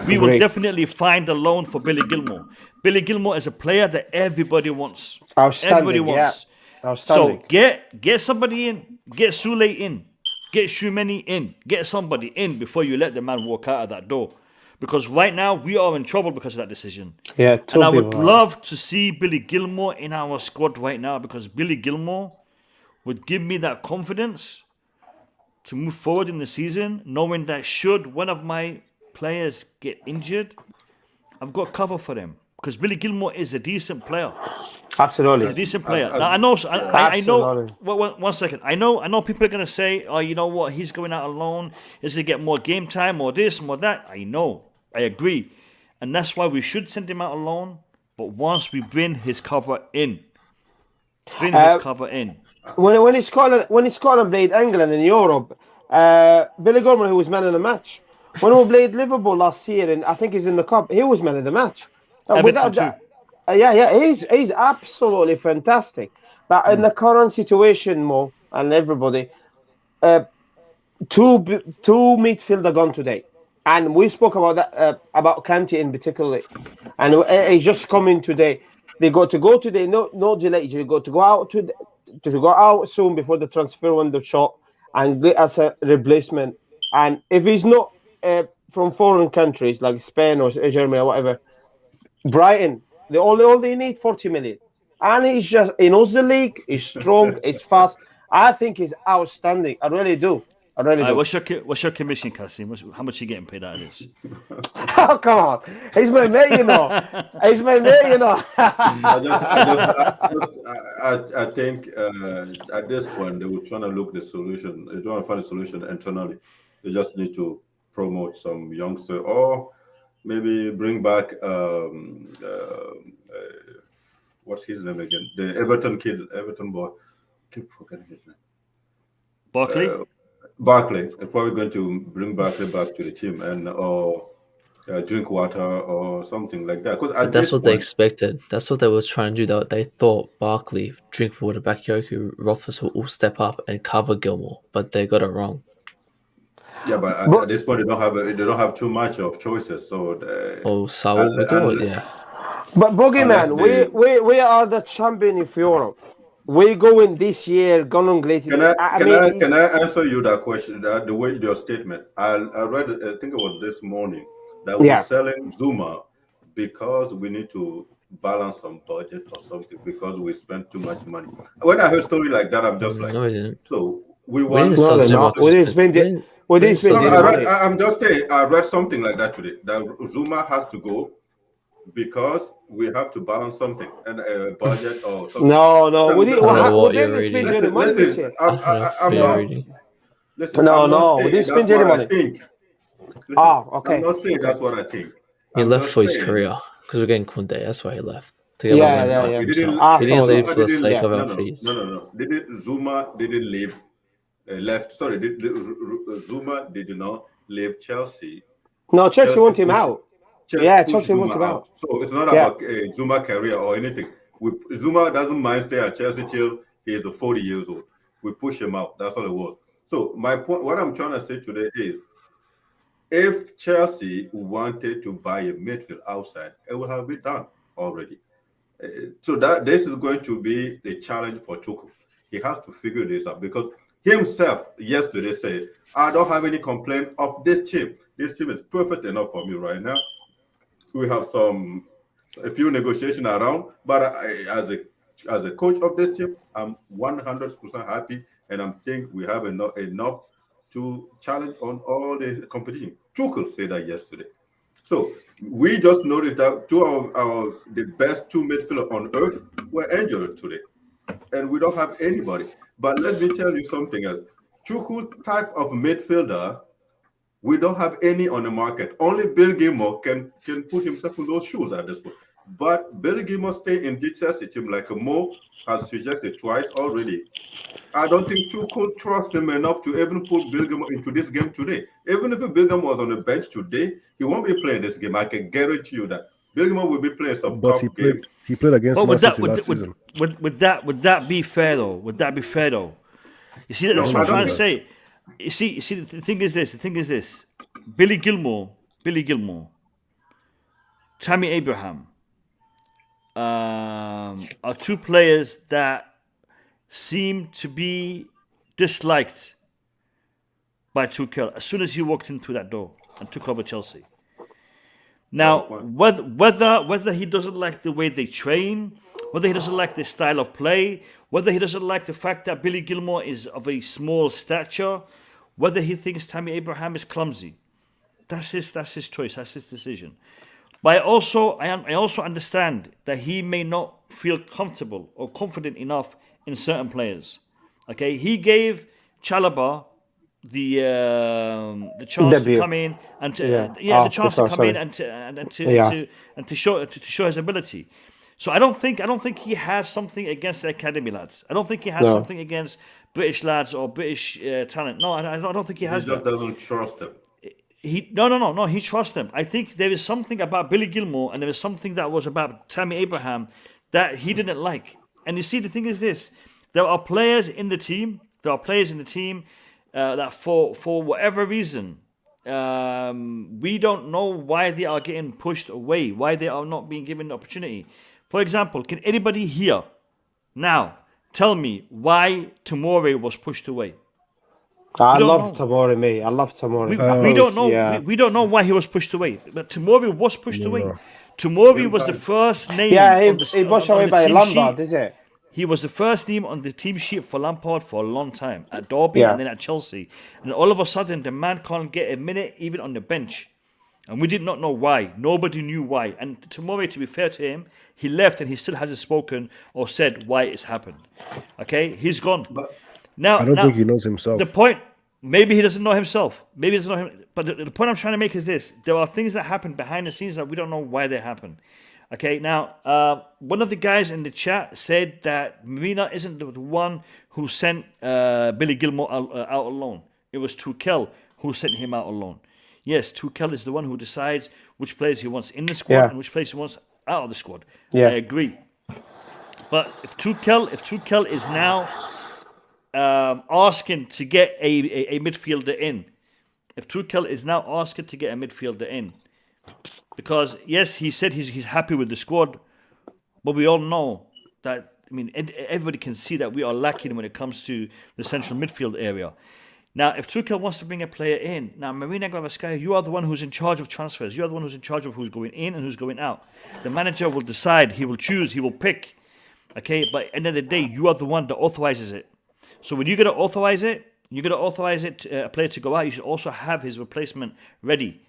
We will definitely find a loan for Billy Gilmour. Billy Gilmour is a player that everybody wants. Everybody wants. Yeah. So get somebody in. Get Sule in. Get Shumeni in. Get somebody in before you let the man walk out of that door. Because right now we are in trouble because of that decision. Yeah, and I would love to see Billy Gilmour in our squad right now, because Billy Gilmour would give me that confidence to move forward in the season, knowing that should one of my players get injured, I've got cover for them. because Billy Gilmour is a decent player. Absolutely. He's a decent player. Now, I know. I know. Absolutely. One second. I know. People are gonna say, "Oh, you know what? He's going out alone. He's gonna get more game time, more this, more that." I know. I agree, and that's why we should send him out alone. But once we bring his cover in, When Scotland played England in Europe, Billy Gilmour, who was man of the match. When we played Liverpool last year, and I think he's in the cup, he was man of the match. Everton too. He's absolutely fantastic. But in the current situation, Mo and everybody, two midfielder gone today, and we spoke about that about Kante in particular, and he's just coming today. They got to go today, no delay. You got to go out to go out soon before the transfer window shut and get us a replacement. And if he's not from foreign countries like Spain or Germany or whatever, Brighton, all they need 40 million. And he knows the league, he's strong, he's fast. I think he's outstanding. I really do. What's your commission, Kasim? How much are you getting paid out of this? Oh, come on. He's my mate, you know. I think at this point, they were trying to look the solution. They're trying to find a solution internally. They just need to promote some youngster or maybe bring back what's his name again? The Everton boy. Keep forgetting his name. Barkley. They're probably going to bring Barkley back to the team and drink water or something like that. But that's what they expected. That's what they was trying to do. They thought Barkley, drink water, Bakayoko, Rothfuss will all step up and cover Gilmour, but they got it wrong. Yeah, but at this point they don't have too much of choices. So yeah. But Boogeyman, we are the champion of Europe. We going this year, going later. Can I answer you that question? The way your statement. I read. I think it was this morning that we're selling Zuma because we need to balance some budget or something because we spent too much money. When I hear a story like that, I'm just like, no, we didn't. So we want. We didn't spend it. I'm just saying. I read something like that today. That Zuma has to go. Because we have to balance something and a budget or something. No. We didn't spend any money this year. We didn't spend any money. Okay. I'm not saying that's what I think. He left for his career because we're getting Kunde. That's why he left. He didn't leave for the sake of our fees. No. Zuma didn't leave. Zuma did not leave Chelsea. No, Chelsea want him out. Chelsea wants him out. So it's not about Zuma career or anything. Zuma doesn't mind staying at Chelsea till he is 40 years old. We push him out. That's all it was. So my point, what I'm trying to say today is, if Chelsea wanted to buy a midfield outside, it would have been done already. So that this is going to be the challenge for Tuchel. He has to figure this out because himself yesterday said, "I don't have any complaint of this team. This team is perfect enough for me right now. We have a few negotiations around, but as a coach of this team, I'm 100% happy, and I think we have enough to challenge on all the competition." Tuchel said that yesterday. So we just noticed that two of the best two midfielders on earth were injured today, and we don't have anybody. But let me tell you something else. Tuchel type of midfielder, we don't have any on the market. Only Billy Gilmour can put himself in those shoes at this point. But Billy Gilmour stay in the Chelsea team like Mo has suggested twice already. I don't think Tuchel trusts him enough to even put Billy Gilmour into this game today. Even if Billy Gilmour was on the bench today, he won't be playing this game. I can guarantee you that. Billy Gilmour will be playing some top games. He played against Man City last season. Would that be fair though? You see, that's what I'm trying to say. You see, the thing is this. Billy Gilmour, Tammy Abraham are two players that seem to be disliked by Tuchel as soon as he walked in through that door and took over Chelsea. Now, whether he doesn't like the way they train, whether he doesn't like their style of play, whether he doesn't like the fact that Billy Gilmour is of a small stature, whether he thinks Tammy Abraham is clumsy, that's his choice, that's his decision. But I also understand that he may not feel comfortable or confident enough in certain players. Okay, he gave Chalobah the chance Debut. to come in and to, Yeah. the chance to come in and to show his ability. So I don't think he has something against the academy lads. I don't think he has something against British lads or British talent. No, I don't think he has He just that. doesn't trust them. No. He trusts them. I think there is something about Billy Gilmour and there is something that was about Tammy Abraham that he didn't like. And you see, the thing is this: there are players in the team. That for whatever reason, we don't know why they are getting pushed away, why they are not being given the opportunity. For example, can anybody here now tell me why Tomori was pushed away? I love Tomori, mate. I love Tomori. We don't know. We don't know why he was pushed away, but Tomori was pushed away. Tomori was the first name. He was away by Lampard, is it? He was the first name on the team sheet for Lampard for a long time at Derby and then at Chelsea. And all of a sudden, the man can't get a minute even on the bench. And we did not know why. Nobody knew why. And Tomori, to be fair to him, he left and he still hasn't spoken or said why it's happened. Okay? He's gone. Now, I don't think he knows himself. The point, maybe he doesn't know himself. Maybe he doesn't know him. But the point I'm trying to make is this. There are things that happen behind the scenes that we don't know why they happen. Okay, now, one of the guys in the chat said that Marina isn't the one who sent Billy Gilmour out alone. It was Tuchel who sent him out alone. Yes, Tuchel is the one who decides which players he wants in the squad and which players he wants out of the squad. Yeah. I agree. But if Tuchel is now asking to get a midfielder in, because yes, he said he's happy with the squad, but we all know that. I mean, everybody can see that we are lacking when it comes to the central midfield area. Now, if Tuchel wants to bring a player in, now Marina Granovkaia, you are the one who's in charge of transfers. You are the one who's in charge of who's going in and who's going out. The manager will decide. He will choose. He will pick. Okay, but at the end of the day, you are the one that authorizes it. So when you're going to authorize it, a player to go out. You should also have his replacement ready,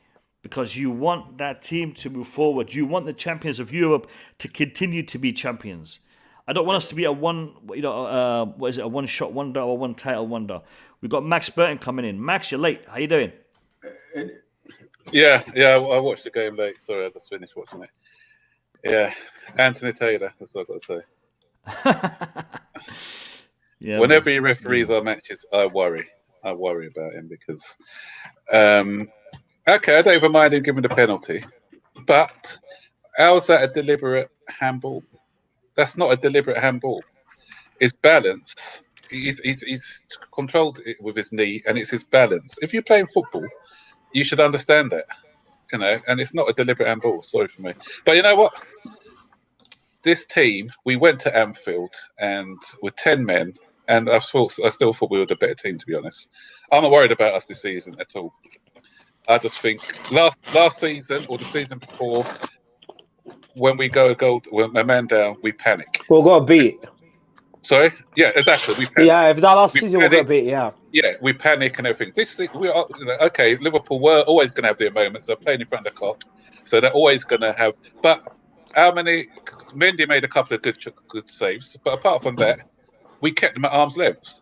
because you want that team to move forward. You want the champions of Europe to continue to be champions. I don't want us to be a one-shot wonder or one title wonder. We've got Max Burton coming in. Max, you're late. How you doing? Yeah, I watched the game late. Sorry, I just finished watching it. Yeah, Anthony Taylor, that's what I've got to say. Whenever he referees our matches, I worry. I worry about him because, okay, I don't even mind him giving the penalty, but how is that a deliberate handball? That's not a deliberate handball. It's balance. He's controlled it with his knee, and it's his balance. If you're playing football, you should understand that, and it's not a deliberate handball. Sorry for me. But you know what? This team, we went to Anfield and with 10 men, and I still thought we were the better team, to be honest. I'm not worried about us this season at all. I just think last season or the season before, when we go when a man down, we panic. We'll go beat. Sorry? Yeah, exactly. We panic. Yeah, if that last season we'll go beat, yeah. Yeah, we panic and everything. This thing, we are okay. Liverpool were always going to have their moments. They're playing in front of the Kop, so they're always going to have. But how many? Mendy made a couple of good saves, but apart from that, we kept them at arm's length.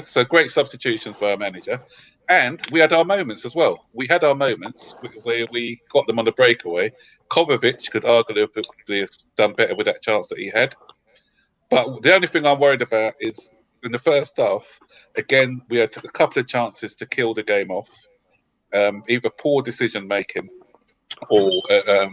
So great substitutions by our manager, and we had our moments as well. We had our moments where we got them on the breakaway. Kovačić could arguably have done better with that chance that he had. But the only thing I'm worried about is in the first half, again, we had a couple of chances to kill the game off, either poor decision making or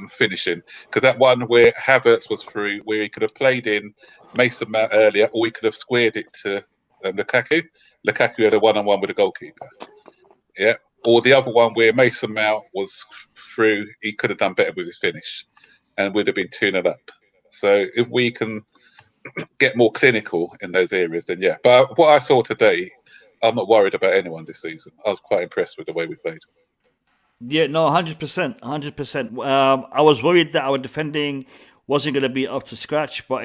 finishing. Because that one where Havertz was through, where he could have played in Mason Mount earlier, or he could have squared it to Lukaku. Lukaku had a one-on-one with the goalkeeper. Yeah. Or the other one where Mason Mount was through, he could have done better with his finish and would have been 2-0 up. So if we can get more clinical in those areas, then yeah. But what I saw today, I'm not worried about anyone this season. I was quite impressed with the way we played. Yeah, no, 100%. I was worried that our defending wasn't going to be up to scratch, but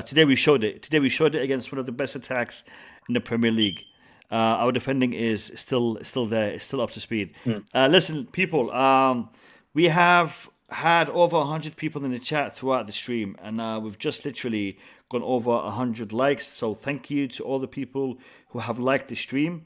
today we showed it. Today we showed it against one of the best attacks in the Premier League. Our defending is still there. It's still up to speed. Listen, people, we have had over 100 people in the chat throughout the stream, and we've just literally gone over 100 likes. So thank you to all the people who have liked the stream.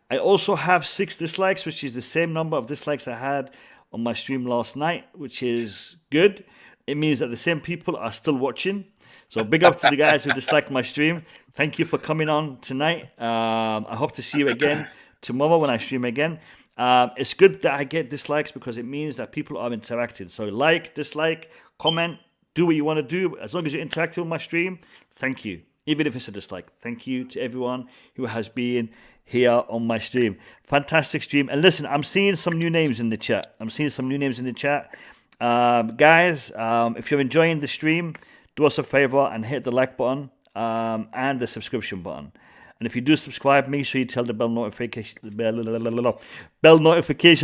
I also have 6 dislikes, which is the same number of dislikes I had on my stream last night, which is good. It means that the same people are still watching. So big up to the guys who disliked my stream. Thank you for coming on tonight. I hope to see you again tomorrow when I stream again. It's good that I get dislikes because it means that people are interacting. So like, dislike, comment, do what you want to do. As long as you're interacting with my stream, thank you. Even if it's a dislike. Thank you to everyone who has been here on my stream. Fantastic stream. And listen, I'm seeing some new names in the chat. Guys, if you're enjoying the stream, do us a favor and hit the like button and the subscription button. And if you do subscribe, make sure you tell the bell notification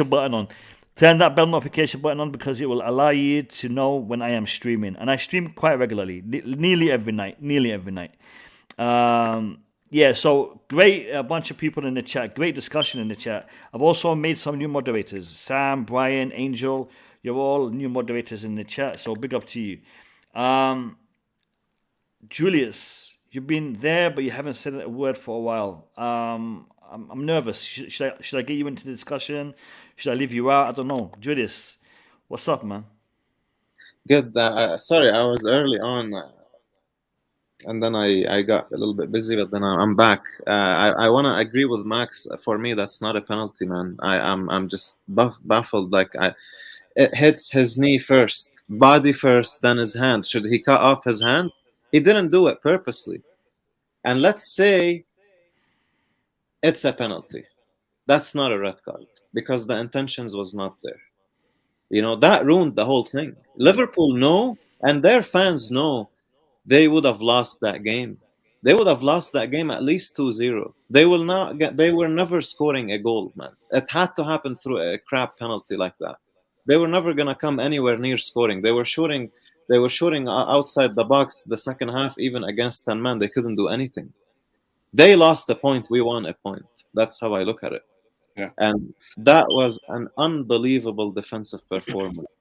button on. Turn that bell notification button on because it will allow you to know when I am streaming. And I stream quite regularly, nearly every night. Yeah, so great, a bunch of people in the chat. Great discussion in the chat. I've also made some new moderators. Sam, Brian, Angel, you're all new moderators in the chat. So big up to you. Julius, you've been there, but you haven't said a word for a while. I'm nervous. Should I get you into the discussion? Should I leave you out? I don't know. Julius, what's up, man? Good. Sorry, I was early on, and then I got a little bit busy, but then I'm back. I want to agree with Max. For me, that's not a penalty, man. I'm just baffled. Like it hits his knee first, body first, then his hand. Should he cut off his hand? He didn't do it purposely. And let's say it's a penalty. That's not a red card because the intentions was not there. You know, that ruined the whole thing. Liverpool know, and their fans know, they would have lost that game. They would have lost that game at least 2-0. They were never scoring a goal, man. It had to happen through a crap penalty like that. They were never gonna come anywhere near scoring. They were shooting outside the box the second half, even against 10 men. They couldn't do anything. They lost a point. We won a point. That's how I look at it. Yeah. And that was an unbelievable defensive performance.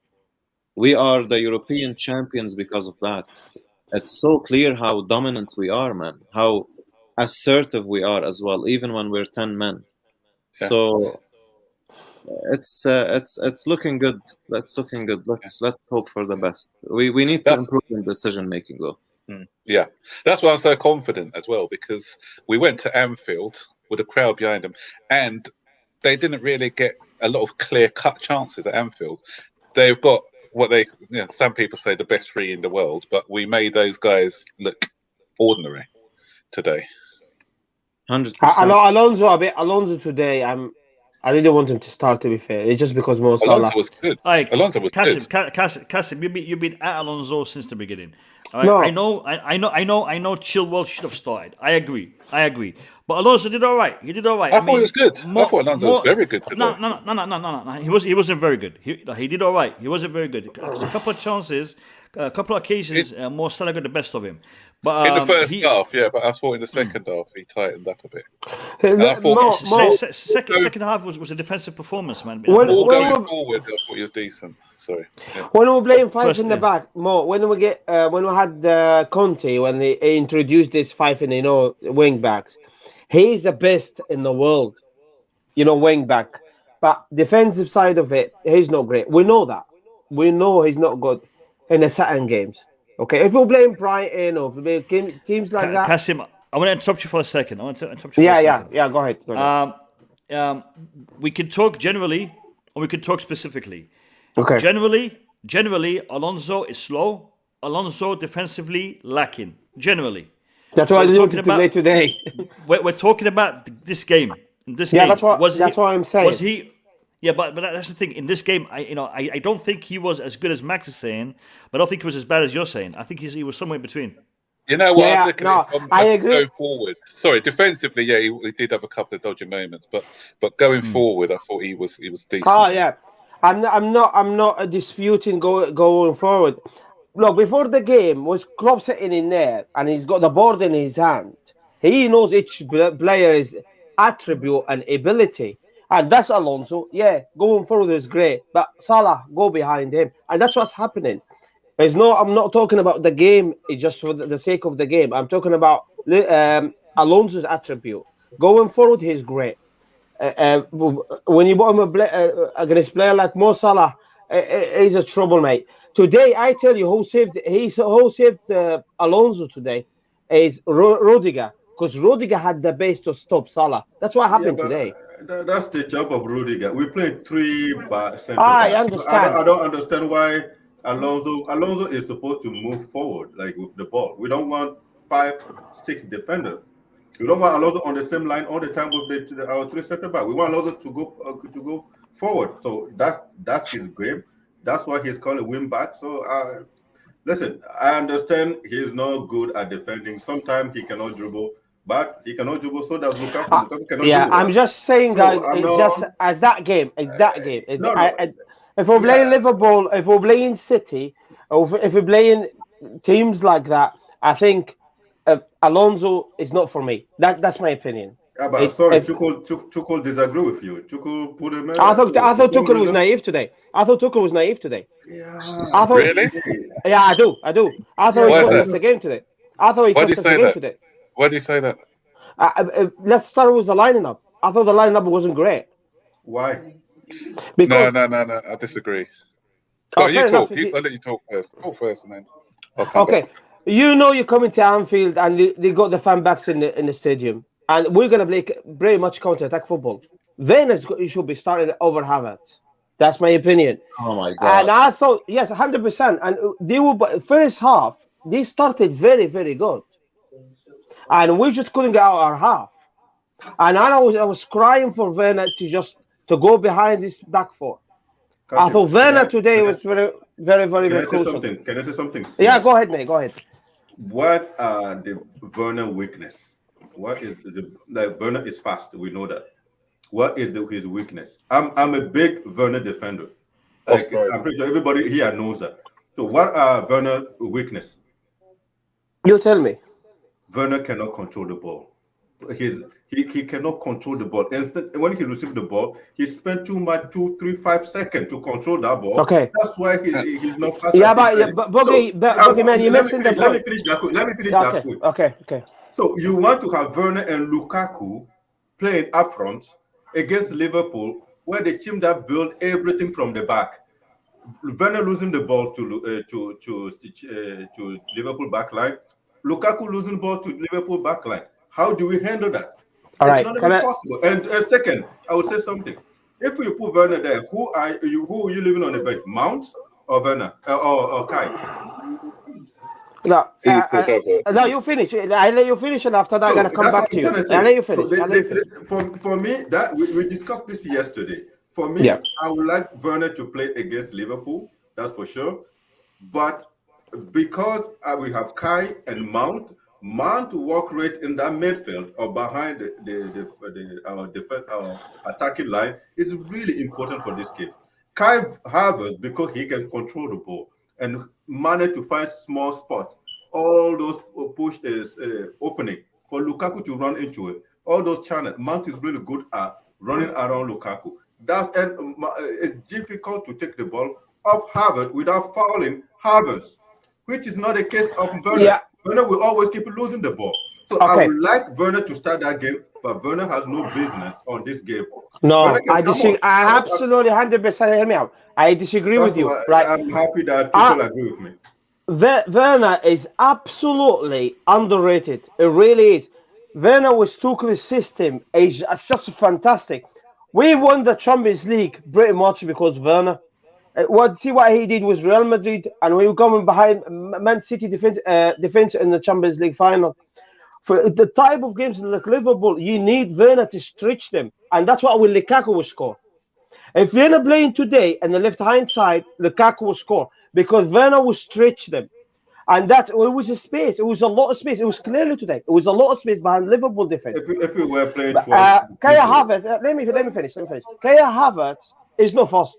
We are the European champions because of that. It's so clear how dominant we are, man. How assertive we are as well, even when we're 10 men. Yeah. So it's looking good. That's looking good. Let's hope for the best. We need to improve in decision making, though. Yeah, that's why I'm so confident as well, because we went to Anfield with a crowd behind them, and they didn't really get a lot of clear-cut chances at Anfield. They've got what some people say the best 3 in the world, but we made those guys look ordinary today. 100%. Alonso today. I didn't want him to start. To be fair, it's just because Mo Salah. Alonso was good. Alonso was good. Kasim, you've been at Alonso since the beginning. All right? No. I know. Chilwell should have started. I agree. But Alonso did all right. He did all right. I thought he was good. I thought Alonso was very good today. No. He wasn't very good. He did all right. He wasn't very good. A couple of chances, a couple of occasions, Mo Salah got the best of him. But in the first half, yeah. But I thought in the second half he tightened up a bit. And I thought second half was a defensive performance, man. Going forward, I thought he was decent. Sorry. Yeah. When we were playing 5 in the back, Mo, when we had Conte, when he introduced this 5 in wing backs, he's the best in the world, wing back. But defensive side of it, he's not great. We know that. We know he's not good in the certain games. Okay, if you're playing Brighton or teams like that. Kasim, I want to interrupt you for a second. Yeah, go ahead. We can talk generally, or we can talk specifically. Okay. Generally, Alonso is slow. Alonso defensively lacking. Generally. That's why I wanted to play today. We're talking about this game. This game. That's what I'm saying. Was he? Yeah, but that's the thing. In this game, I don't think he was as good as Max is saying, but I don't think he was as bad as you're saying. I think he was somewhere in between. You know what? I agree. Going forward, sorry, defensively, yeah, he did have a couple of dodgy moments, but going forward, I thought he was decent. Oh yeah, I'm not disputing going forward. Look, before the game, was Klopp sitting in there and he's got the board in his hand. He knows each player's attribute and ability. And that's Alonso. Yeah, going forward is great. But Salah, go behind him. And that's what's happening. I'm not talking about the game just for the sake of the game. I'm talking about Alonso's attribute. Going forward, he's great. When you put him against a player like Mo Salah, he's a trouble, mate. Today, I tell you, who saved Alonso today is Rudiger, because Rudiger had the base to stop Salah. That's what happened today. That's the job of Rudiger. We played 3 centre. I understand. I don't understand why Alonso is supposed to move forward, like with the ball. We don't want 5, 6 defenders. We don't want Alonso on the same line all the time with our 3 centre back. We want Alonso to go forward. So that's his game. That's why he's called a wing back. So listen, I understand he's not good at defending. Sometimes he cannot dribble, but he cannot dribble. So does Lukaku. Lukaku cannot dribble. I'm just saying, guys. Just as that game. If we're playing Liverpool, if we're playing City, or if we're playing teams like that, I think Alonso is not for me. That's my opinion. Yeah, but Tuchel disagree with you. Tuchel put him in. I thought Tuchel was naive today. Yeah. Really? Yeah, I do. I thought he cost us the game today. Today. Why do you say that? Let's start with the lineup. I thought the lineup wasn't great. Why? Because No. I disagree. You talk. I'll let you talk first. Talk first, and then I'll come back. You know, you're coming to Anfield and they got the fan backs in the stadium, and we're gonna play very much counter-attack football. Then it should be starting over Havertz. That's my opinion. Oh my God! And I thought, yes, 100%. And they were first half. They started very, very good, and we just couldn't get out our half. And I was crying for Werner to go behind this back four. I thought Werner today was very, very, very crucial. Can I say something? Yeah, go ahead, mate. Go ahead. What are the Werner weakness? What is Werner is fast. We know that. What is his weakness? I'm a big Werner defender. I'm pretty sure everybody here knows that. So what are Werner's weakness? You tell me. Werner cannot control the ball. He cannot control the ball. Instead, when he received the ball, he spent 2, 3, 5 seconds to control that ball. Okay. That's why he's not fast. Yeah, but Bogey, man, you missing the point. Let me finish that quick. Okay. So you want to have Werner and Lukaku playing up front against Liverpool, where the team that build everything from the back. Werner losing the ball to Liverpool backline. Lukaku losing ball to Liverpool backline. How do we handle that? All right, it's not even possible. And second, I will say something. If you put Werner there, who are you leaving on the bench? Mount or Werner or Kai? No, you finish. I let you finish, and after that, I'm gonna come back to you. I let you finish. For me, that we discussed this yesterday. For me, I would like Werner to play against Liverpool. That's for sure. But because we have Kai and Mount work rate in that midfield or behind our attacking line is really important for this game. Kai Havertz, because he can control the ball and manage to find small spots. All those push is opening for Lukaku to run into it. All those channels. Mount is really good at running around Lukaku. It's difficult to take the ball off Havertz without fouling Havertz, which is not the case of Werner. Yeah. Werner will always keep losing the ball. So I would like Werner to start that game, but Werner has no business on this game. No, I disagree. I absolutely 100% hear me out. I disagree with you. Right. I'm happy that people agree with me. Werner is absolutely underrated. It really is. Werner with Tuchel's system is just fantastic. We won the Champions League pretty much because Werner. See what he did with Real Madrid, and we were coming behind Man City defense in the Champions League final. For the type of games like Liverpool, you need Werner to stretch them, and that's what Lukaku will score. If Werner playing today on the left-hand side, Lukaku will score because Werner will stretch them, and it was a space. It was a lot of space. It was clearly today. It was a lot of space behind Liverpool defense. If we were playing, Kaya Havertz. Let me finish. Kaya Havertz is not fast.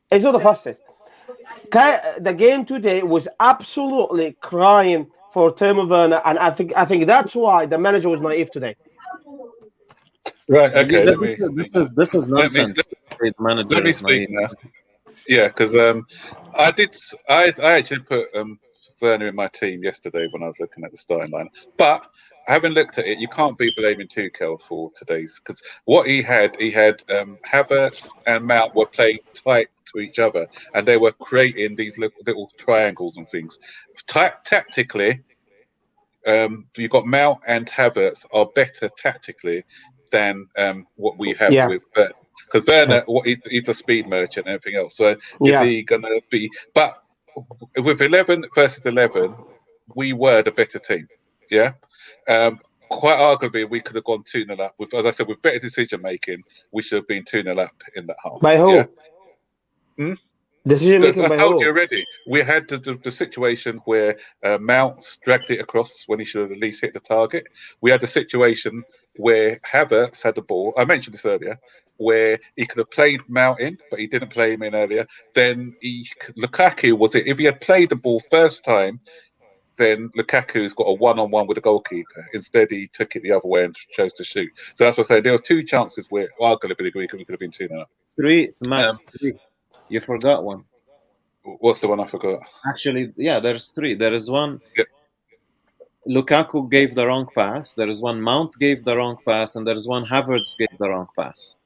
It's not the fastest. The game today was absolutely crying for Timo Werner, and I think that's why the manager was naive today. Right. Okay. This is nonsense. Let me speak now. Yeah, because I actually put Werner in my team yesterday when I was looking at the starting line. But having looked at it, you can't be blaming Tuchel for today's, because what he had Havertz and Mount were playing tight to each other, and they were creating these little triangles and things. Tactically, you've got Mount and Havertz are better tactically than what we have with Werner. Because Werner, he's a speed merchant and everything else. So is he going to be... But with 11 versus 11, we were the better team. Yeah? Quite arguably, we could have gone 2-0 up. As I said, with better decision-making, we should have been 2-0 up in that half. By who? Yeah? Decision-making I told you already. We had the situation where Mount dragged it across when he should have at least hit the target. We had a situation where Havertz had the ball. I mentioned this earlier, where he could have played Mount in, but he didn't play him in earlier. Then Lukaku was it. If he had played the ball first time, then Lukaku's got a one-on-one with the goalkeeper. Instead, he took it the other way and chose to shoot. So that's what I'm saying. There were two chances where arguably we could have been 2-0 up. Three. You forgot one. What's the one I forgot? Actually, yeah, there's three. There is one. Yep. Lukaku gave the wrong pass. There is one Mount gave the wrong pass, and there is one Havertz gave the wrong pass.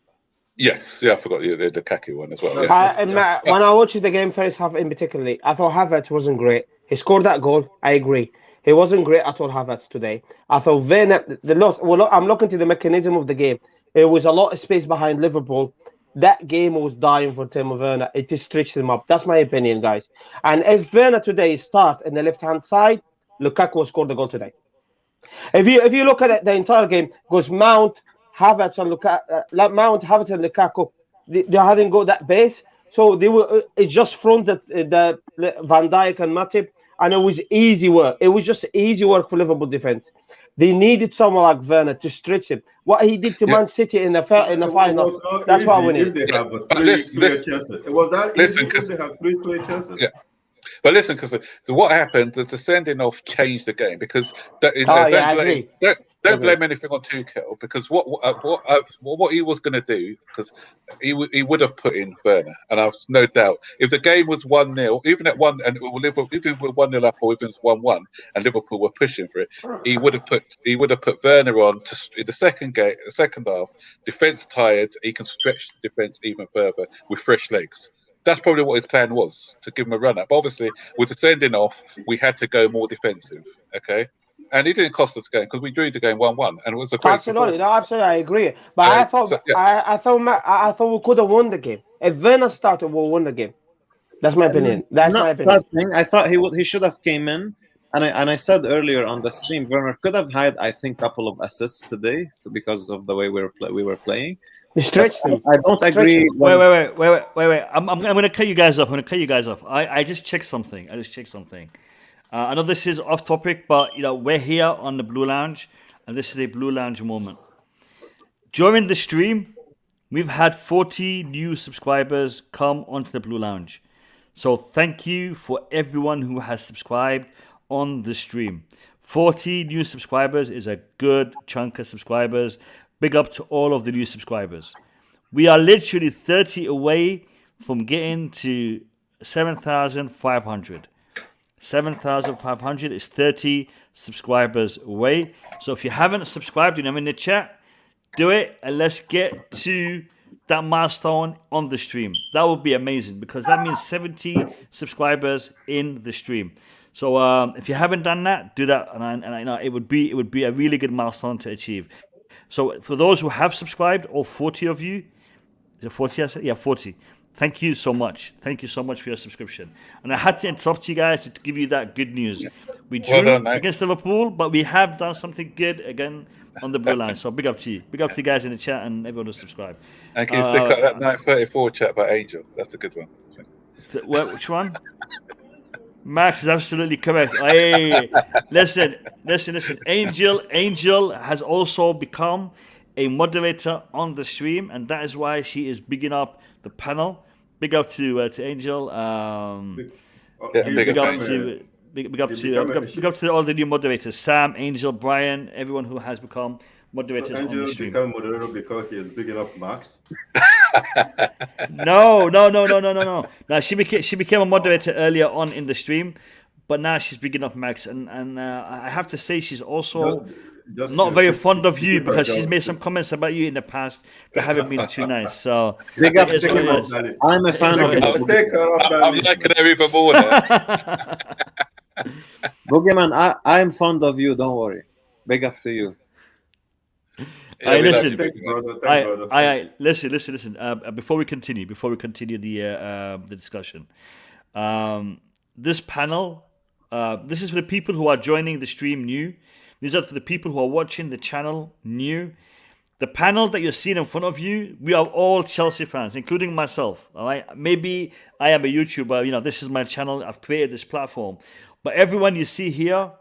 Yes, yeah, I forgot the Lukaku one as well. Yeah. When I watched the game first half in particular, I thought Havertz wasn't great. He scored that goal. I agree. He wasn't great at all, Havertz, today. I thought Werner, I'm looking to the mechanism of the game. It was a lot of space behind Liverpool. That game was dying for Timo Werner. It just stretched him up. That's my opinion, guys. And if Werner today start in the left-hand side, Lukaku scored the goal today. If you look at it, the entire game, goes Mount, Havertz, and Lukaku, they hadn't got that base. So it just fronted the Van Dijk and Matip, and it was easy work. It was just easy work for Liverpool defense. They needed someone like Werner to stretch him. What he did to Man City in the final, that's what we need. They have three clear chances. It was that easy because they have three clear chances. Yeah. But listen, because what happened, the sending off changed the game, because don't blame anything on Tuchel, because what he was going to do, because he would have put in Werner, and I've no doubt if the game was 1-0, even at 1, and even with 1-0 up or even 1-1, and Liverpool were pushing for it, he would have put Werner on in the second half. Defense tired, he can stretch the defense even further with fresh legs. That's probably what his plan was, to give him a run up. Obviously, with the sending off, we had to go more defensive. Okay. And it didn't cost us the game because we drew the game 1-1, and it was a great. Absolutely, no, absolutely, I agree. But I thought we could have won the game if Werner started. We'll win the game. That's my opinion. That's my opinion. I thought he should have came in, and I said earlier on the stream, Werner could have had, I think, a couple of assists today because of the way we were playing. Stretched him. I don't agree. Wait. I'm going to cut you guys off. I just checked something. I know this is off topic, but we're here on the Blue Lounge, and this is a Blue Lounge moment. During the stream, we've had 40 new subscribers come onto the Blue Lounge. So thank you for everyone who has subscribed on the stream. 40 new subscribers is a good chunk of subscribers. Big up to all of the new subscribers. We are literally 30 away from getting to 7,500. 7,500 is 30 subscribers away. So if you haven't subscribed, I'm in the chat, do it, and let's get to that milestone on the stream. That would be amazing, because that means 70 subscribers in the stream. So if you haven't done that, do that, and I know it would be a really good milestone to achieve. So for those who have subscribed, all 40 of you, is it 40 I said? Yeah, 40. Thank you so much. Thank you so much for your subscription. And I had to interrupt you guys to give you that good news. We drew against Liverpool, but we have done something good again on the Blue Line. So big up to you. Big up to the guys in the chat and everyone who subscribed. And can you stick up that 934 chat about Angel? That's a good one. Which one? Max is absolutely correct. Hey, listen. Angel has also become a moderator on the stream, and that is why she is bigging up the panel. Big up to Angel. Big up to all the new moderators: Sam, Angel, Brian, everyone who has become moderators on Angel the stream. become moderator because he is big enough, Max. No. Now she became a moderator earlier on in the stream, but now she's big enough, Max. And I have to say she's also not very fond of you because she's made some comments about you in the past that haven't been too nice. So Big up, it is what it is. I'm a fan of I'll take her off I'm liking her even more now. Boogeyman. I'm fond of you. Don't worry. Big up to you. Yeah, we love listen. you, big man. Listen. Before we continue the discussion, this panel, this is for the people who are joining the stream new. These are for the people who are watching the channel new. The panel that you're seeing in front of you, we are all Chelsea fans, including myself. All right, maybe I am a YouTuber. This is my channel. I've created this platform, but everyone you see here,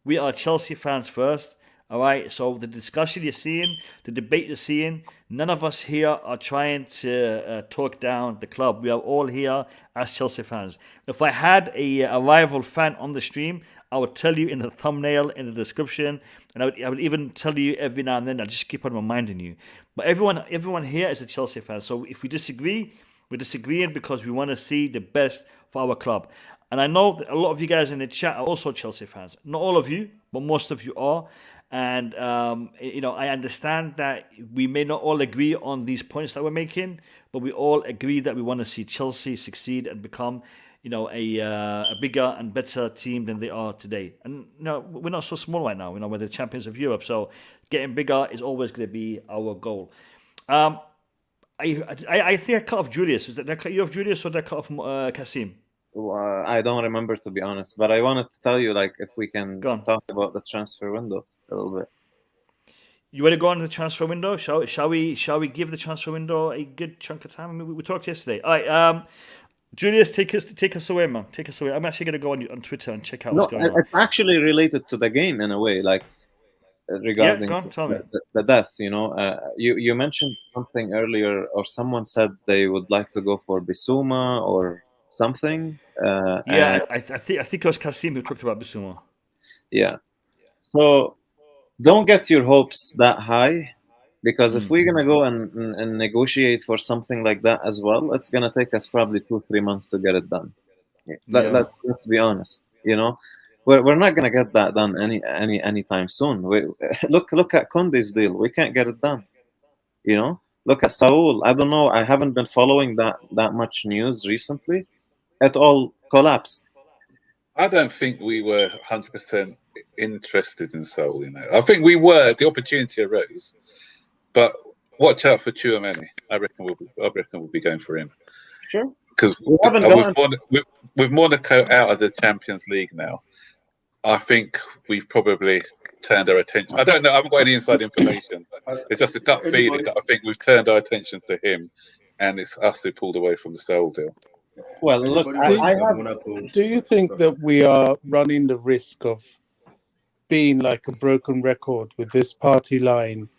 we are Chelsea fans first. All right, so the discussion you're seeing, the debate you're seeing, none of us here are trying to talk down the club. We are all here as Chelsea fans. If I had a rival fan on the stream, I would tell you in the thumbnail, in the description, and I would even tell you every now and then. I just keep on reminding you. But everyone here is a Chelsea fan. So if we disagree, we're disagreeing because we want to see the best for our club. And I know that a lot of you guys in the chat are also Chelsea fans. Not all of you, but most of you are. And, I understand that we may not all agree on these points that we're making, but we all agree that we want to see Chelsea succeed and become, a bigger and better team than they are today. And, we're not so small right now. We're the champions of Europe. So getting bigger is always going to be our goal. I think I cut off Julius. Did I cut you off, Julius, or did I cut off Kasim? I don't remember, to be honest, but I wanted to tell you, if we can talk about the transfer window a little bit. You want to go on to the transfer window? Shall we give the transfer window a good chunk of time? I mean, we talked yesterday. All right, Julius, take us away, man. Take us away. I'm actually going to go on Twitter and check out what's going on. It's actually related to the game in a way, regarding tell me. the death. You mentioned something earlier, or someone said they would like to go for Bissouma or something. I think it was Kasim who talked about Bissouma. Yeah. So don't get your hopes that high, because if we're gonna go and negotiate for something like that as well, it's gonna take us probably 2-3 months to get it done. Let's be honest. We're not gonna get that done anytime soon. Look at Conde's deal. We can't get it done. Look at Saul. I don't know. I haven't been following that much news recently. It all collapsed. I don't think we were 100% interested in Saul. I think we were. The opportunity arose, but watch out for Tchouaméni. I reckon we'll be going for him. Sure. Because with Monaco out of the Champions League now, I think we've probably turned our attention. I don't know. I haven't got any inside information. It's just a gut feeling that I think we've turned our attentions to him, and it's us who pulled away from the Saul deal. Well, look, do you think that we are running the risk of being like a broken record with this party line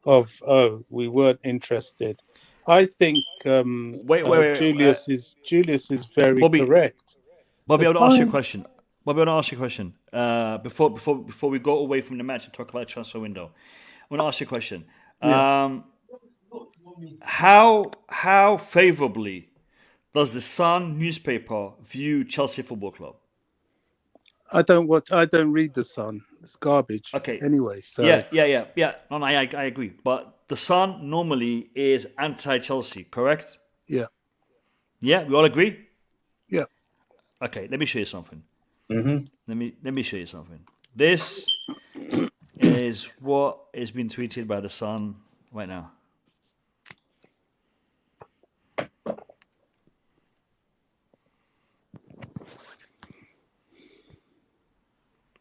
of, we weren't interested? I think Julius is very correct. Bobby, I want to ask you a question. Before we go away from the match and talk about the transfer window, I want to ask you a question. How favorably does the Sun newspaper view Chelsea Football Club? I don't read the Sun. It's garbage. Okay. Anyway, so yeah. No, I agree. But the Sun normally is anti-Chelsea, correct? Yeah. Yeah, we all agree. Yeah. Okay, let me show you something. Mm-hmm. Let me show you something. This is what is being tweeted by the Sun right now.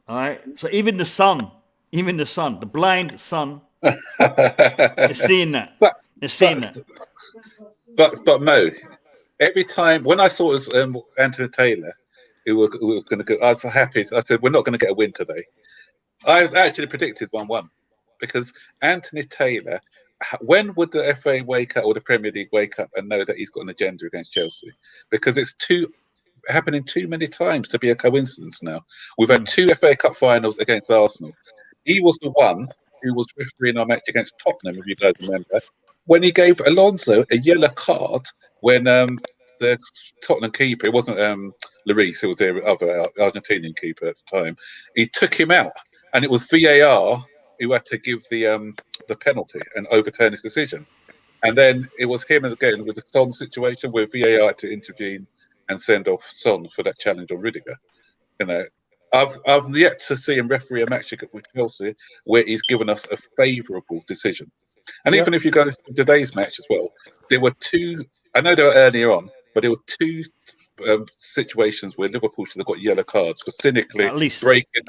All right. So even the sun, the blind sun, is seeing that. But Mo, every time when I saw it was Anthony Taylor, we were going to go, I was happy. I said we're not going to get a win today. I actually predicted 1-1 because Anthony Taylor. When would the FA wake up or the Premier League wake up and know that he's got an agenda against Chelsea? Because it's happening too many times to be a coincidence now. We've had 2 FA Cup finals against Arsenal. He was the one. who was refereeing our match against Tottenham, if you guys remember, when he gave Alonso a yellow card when the Tottenham keeper, it wasn't Lloris, it was their other Argentinian keeper at the time, he took him out, and it was VAR who had to give the penalty and overturn his decision. And then it was him again with the Son situation where VAR had to intervene and send off Son for that challenge on Rudiger. You know, I've yet to see him referee a match with Chelsea where he's given us a favourable decision. And even if you go to today's match as well, there were two. I know they were earlier on, but there were two situations where Liverpool should have got yellow cards for cynically breaking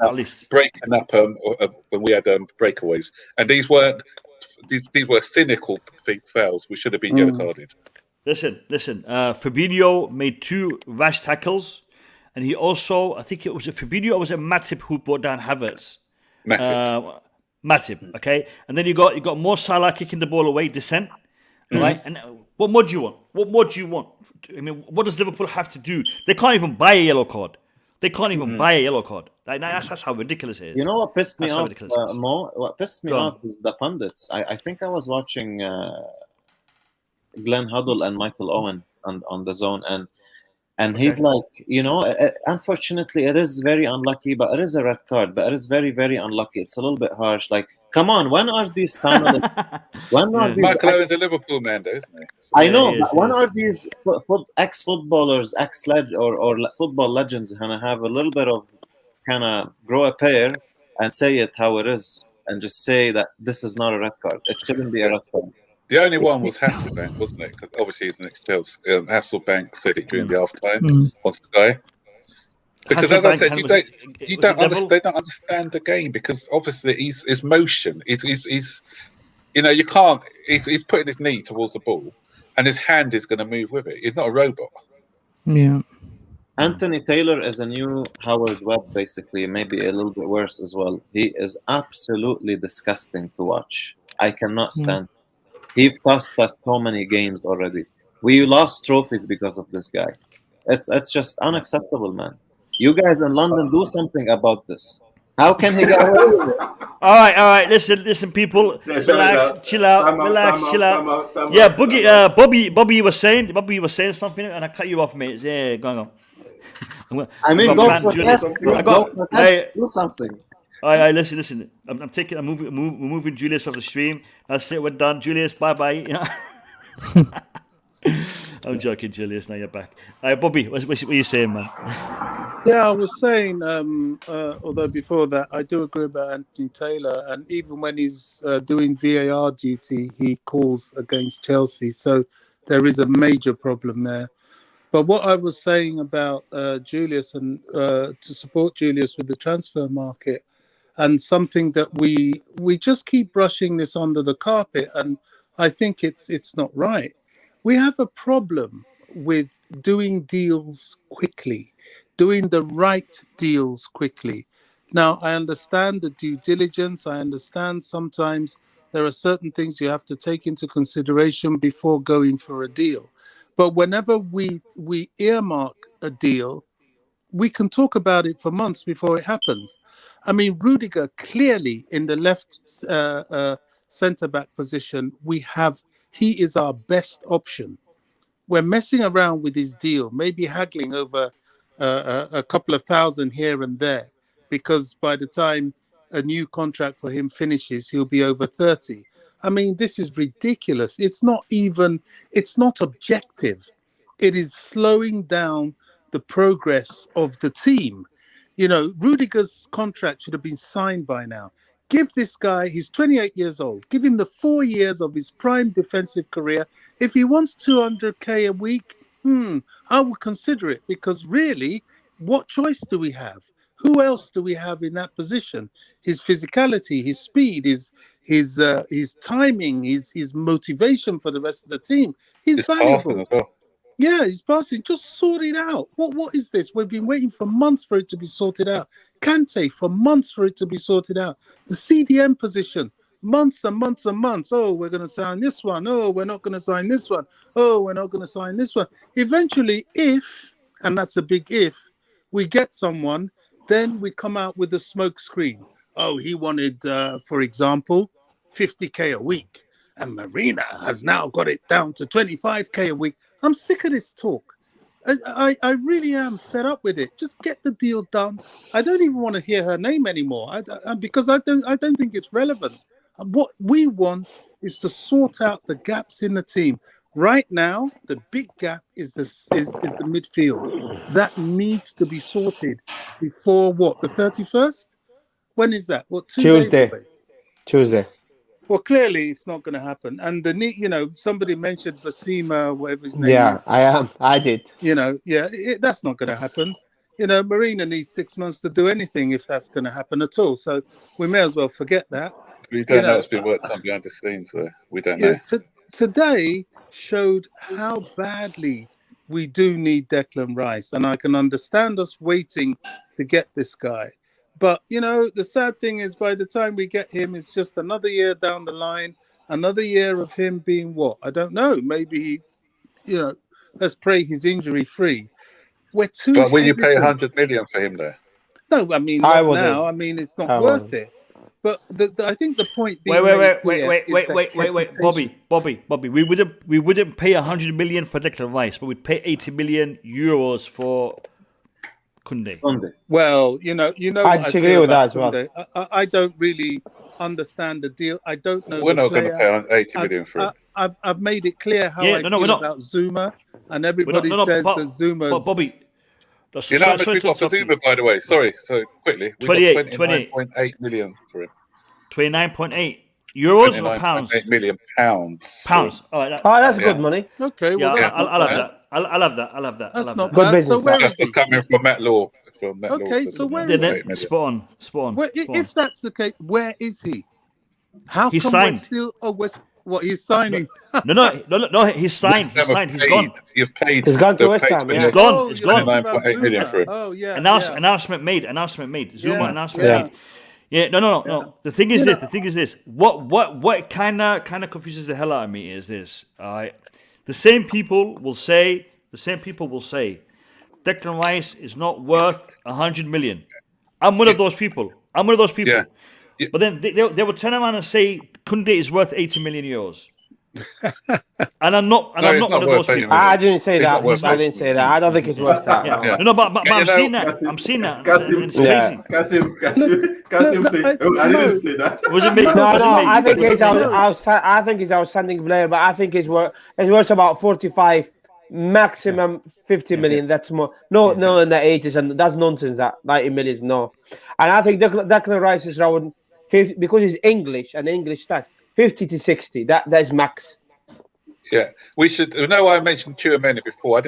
up when we had breakaways, and these weren't. These were cynical fouls. We should have been yellow carded. Listen. Fabinho made 2 rash tackles, and he also, I think it was a Fabinho or was it Matip who brought down Havertz? Matip, okay. And then you got Mo Salah kicking the ball away, descent, right? And what more do you want? What more do you want? I mean, what does Liverpool have to do? They can't even buy a yellow card. Like, that's how ridiculous it is. You know what pissed me off, Mo? What pissed me off is the pundits. I think I was watching Glenn Hoddle and Michael Owen on the Zone, and he's like, unfortunately, it is very unlucky, but it is a red card, but it is very, very unlucky. It's a little bit harsh. Like, come on, when are these panelists? Michael Owen's a Liverpool man, though, isn't he? I know, but when are these ex-footballers, or football legends going to have a little bit of kind of grow a pair and say it how it is and just say that this is not a red card? It shouldn't be a red card. The only one was Hasselbank, wasn't it? Because obviously he's an ex-Chelsea. Hasselbank said it during the half-time on Sky. Because as I said, they don't understand the game, because obviously his motion, he's you can't, he's putting his knee towards the ball and his hand is going to move with it. He's not a robot. Yeah. Anthony Taylor is a new Howard Webb, basically, maybe a little bit worse as well. He is absolutely disgusting to watch. I cannot stand. He cost us so many games already. We lost trophies because of this guy. It's just unacceptable, man. You guys in London, do something about this. How can he get away with it? All right. Listen, people. Relax, chill out. Yeah, Bobby was saying something, and I cut you off, mate. Yeah, going on. Go for test. Do something. All right, listen. I'm moving Julius off the stream. That's it. We're done. Julius, bye. I'm joking, Julius. Now you're back. All right, Bobby, what are you saying, man? Yeah, I was saying, although before that, I do agree about Anthony Taylor. And even when he's doing VAR duty, he calls against Chelsea. So there is a major problem there. But what I was saying about Julius and to support Julius with the transfer market, and something that we just keep brushing this under the carpet, and I think it's not right. We have a problem with doing deals quickly, doing the right deals quickly. Now, I understand the due diligence. I understand sometimes there are certain things you have to take into consideration before going for a deal. But whenever we earmark a deal, we can talk about it for months before it happens. I mean, Rudiger, clearly in the left centre-back position, he is our best option. We're messing around with his deal, maybe haggling over a couple of thousand here and there, because by the time a new contract for him finishes, he'll be over 30. I mean, this is ridiculous. It's not objective. It is slowing down the progress of the team. Rudiger's contract should have been signed by now. Give this guy, he's 28 years old, give him the 4 years of his prime defensive career. If he wants 200k a week, I would consider it, because really, what choice do we have? Who else do we have in that position? His physicality, his speed, his timing, his motivation for the rest of the team. He's valuable. As well. Yeah, he's passing. Just sort it out. What is this? We've been waiting for months for it to be sorted out. Kante, for months for it to be sorted out. The CDM position, months and months and months. Oh, we're going to sign this one. Oh, we're not going to sign this one. Oh, we're not going to sign this one. Eventually, if, and that's a big if, we get someone, then we come out with a smoke screen. oh, he wanted, for example, 50k a week, and Marina has now got it down to 25k a week. I'm sick of this talk. I really am fed up with it. Just get the deal done. I don't even want to hear her name anymore, because I don't think it's relevant. What we want is to sort out the gaps in the team. Right now, the big gap is the midfield. That needs to be sorted before what, the 31st? When is that? What, 2 days away? Tuesday. Well, clearly it's not going to happen. And somebody mentioned Basima, whatever his name is. I did. That's not going to happen. Marina needs 6 months to do anything if that's going to happen at all. So we may as well forget that. We don't know what's been worked on behind the scenes, so we don't know. Today showed how badly we do need Declan Rice, and I can understand us waiting to get this guy. But, the sad thing is by the time we get him, it's just another year down the line, another year of him being what? I don't know. Maybe, let's pray he's injury free. We're too But will you pay hesitant. 100 million for him there? No, I mean, not now. I mean, it's not worth it. But I think the point being wait, Bobby. We wouldn't pay 100 million for Declan Rice, but we'd pay 80 million euros for Koundé. Well, I disagree with that as well. I don't really understand the deal. I don't know. We're not going to pay 80 million for it. I've made it clear how I feel about Zuma, and everybody says that Zuma's. But Bobby, how much we got for Zuma, by the way? Sorry, so quickly. We got 29.8 million for him. 29.8 euros or pounds? 29.8 million pounds. Pounds. All right, that's good money. Okay, well, I'll have that. That's not good bad. business. So where That's just coming from Matt Law. Okay, so where is he? Spot on. If that's the case, where is he? How He's come signed. we're still? What he's signing? No. He's signed. He's gone. You've paid. He's gone to West Ham. It's gone. It's gone. 29.8 million for him. Oh yeah. Announcement made. Zuma announcement made. Yeah, no. The thing is this. What kind of confuses the hell out of me is this. All right, the same people will say Declan Rice is not worth 100 million. I'm one of those people. Yeah. But then they will turn around and say Koundé is worth 80 million euros. And I'm not one of those people. I didn't say that. I didn't say that. I don't think it's worth that. Yeah. No, but I'm seeing that. I'm seeing that. It's crazy. Kasim said, I didn't say that. Was it me? I think he's outstanding player, but I think it's worth about 45, maximum 50 million. That's more. No, in the 80s, and that's nonsense. That 90 million, no. And I think Declan Rice is around 50 because he's English and English stats. 50 to 60. That's max. Yeah, we should. I mentioned Tchouaméni before.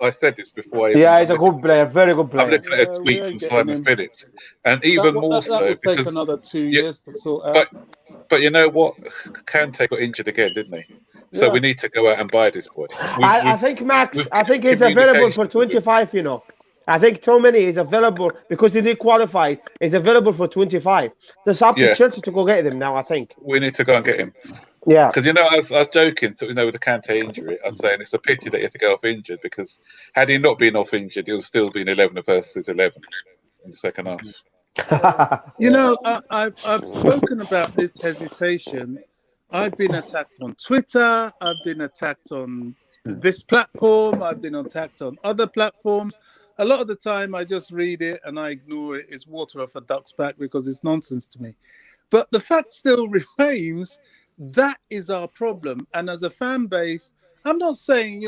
I said this before. He's a good player, very good player. I'm looking at a tweet from Simon Phillips, and even more so that will because take another 2 years to sort out. But you know what? Kante got injured again, didn't he? So we need to go out and buy this boy. I think Max. I think he's available for 25. I think Tchouaméni is available because he didn't qualify. He's available for 25. It's up to Chelsea to go get him now. I think we need to go and get him. Yeah, because I was joking. With the Kante injury, I was saying it's a pity that he had to go off injured because had he not been off injured, he would still been 11 versus 11 in the second half. I've spoken about this hesitation. I've been attacked on Twitter. I've been attacked on this platform. I've been attacked on other platforms. A lot of the time, I just read it and I ignore it. It's water off a duck's back because it's nonsense to me. But the fact still remains, that is our problem. And as a fan base, I'm not saying,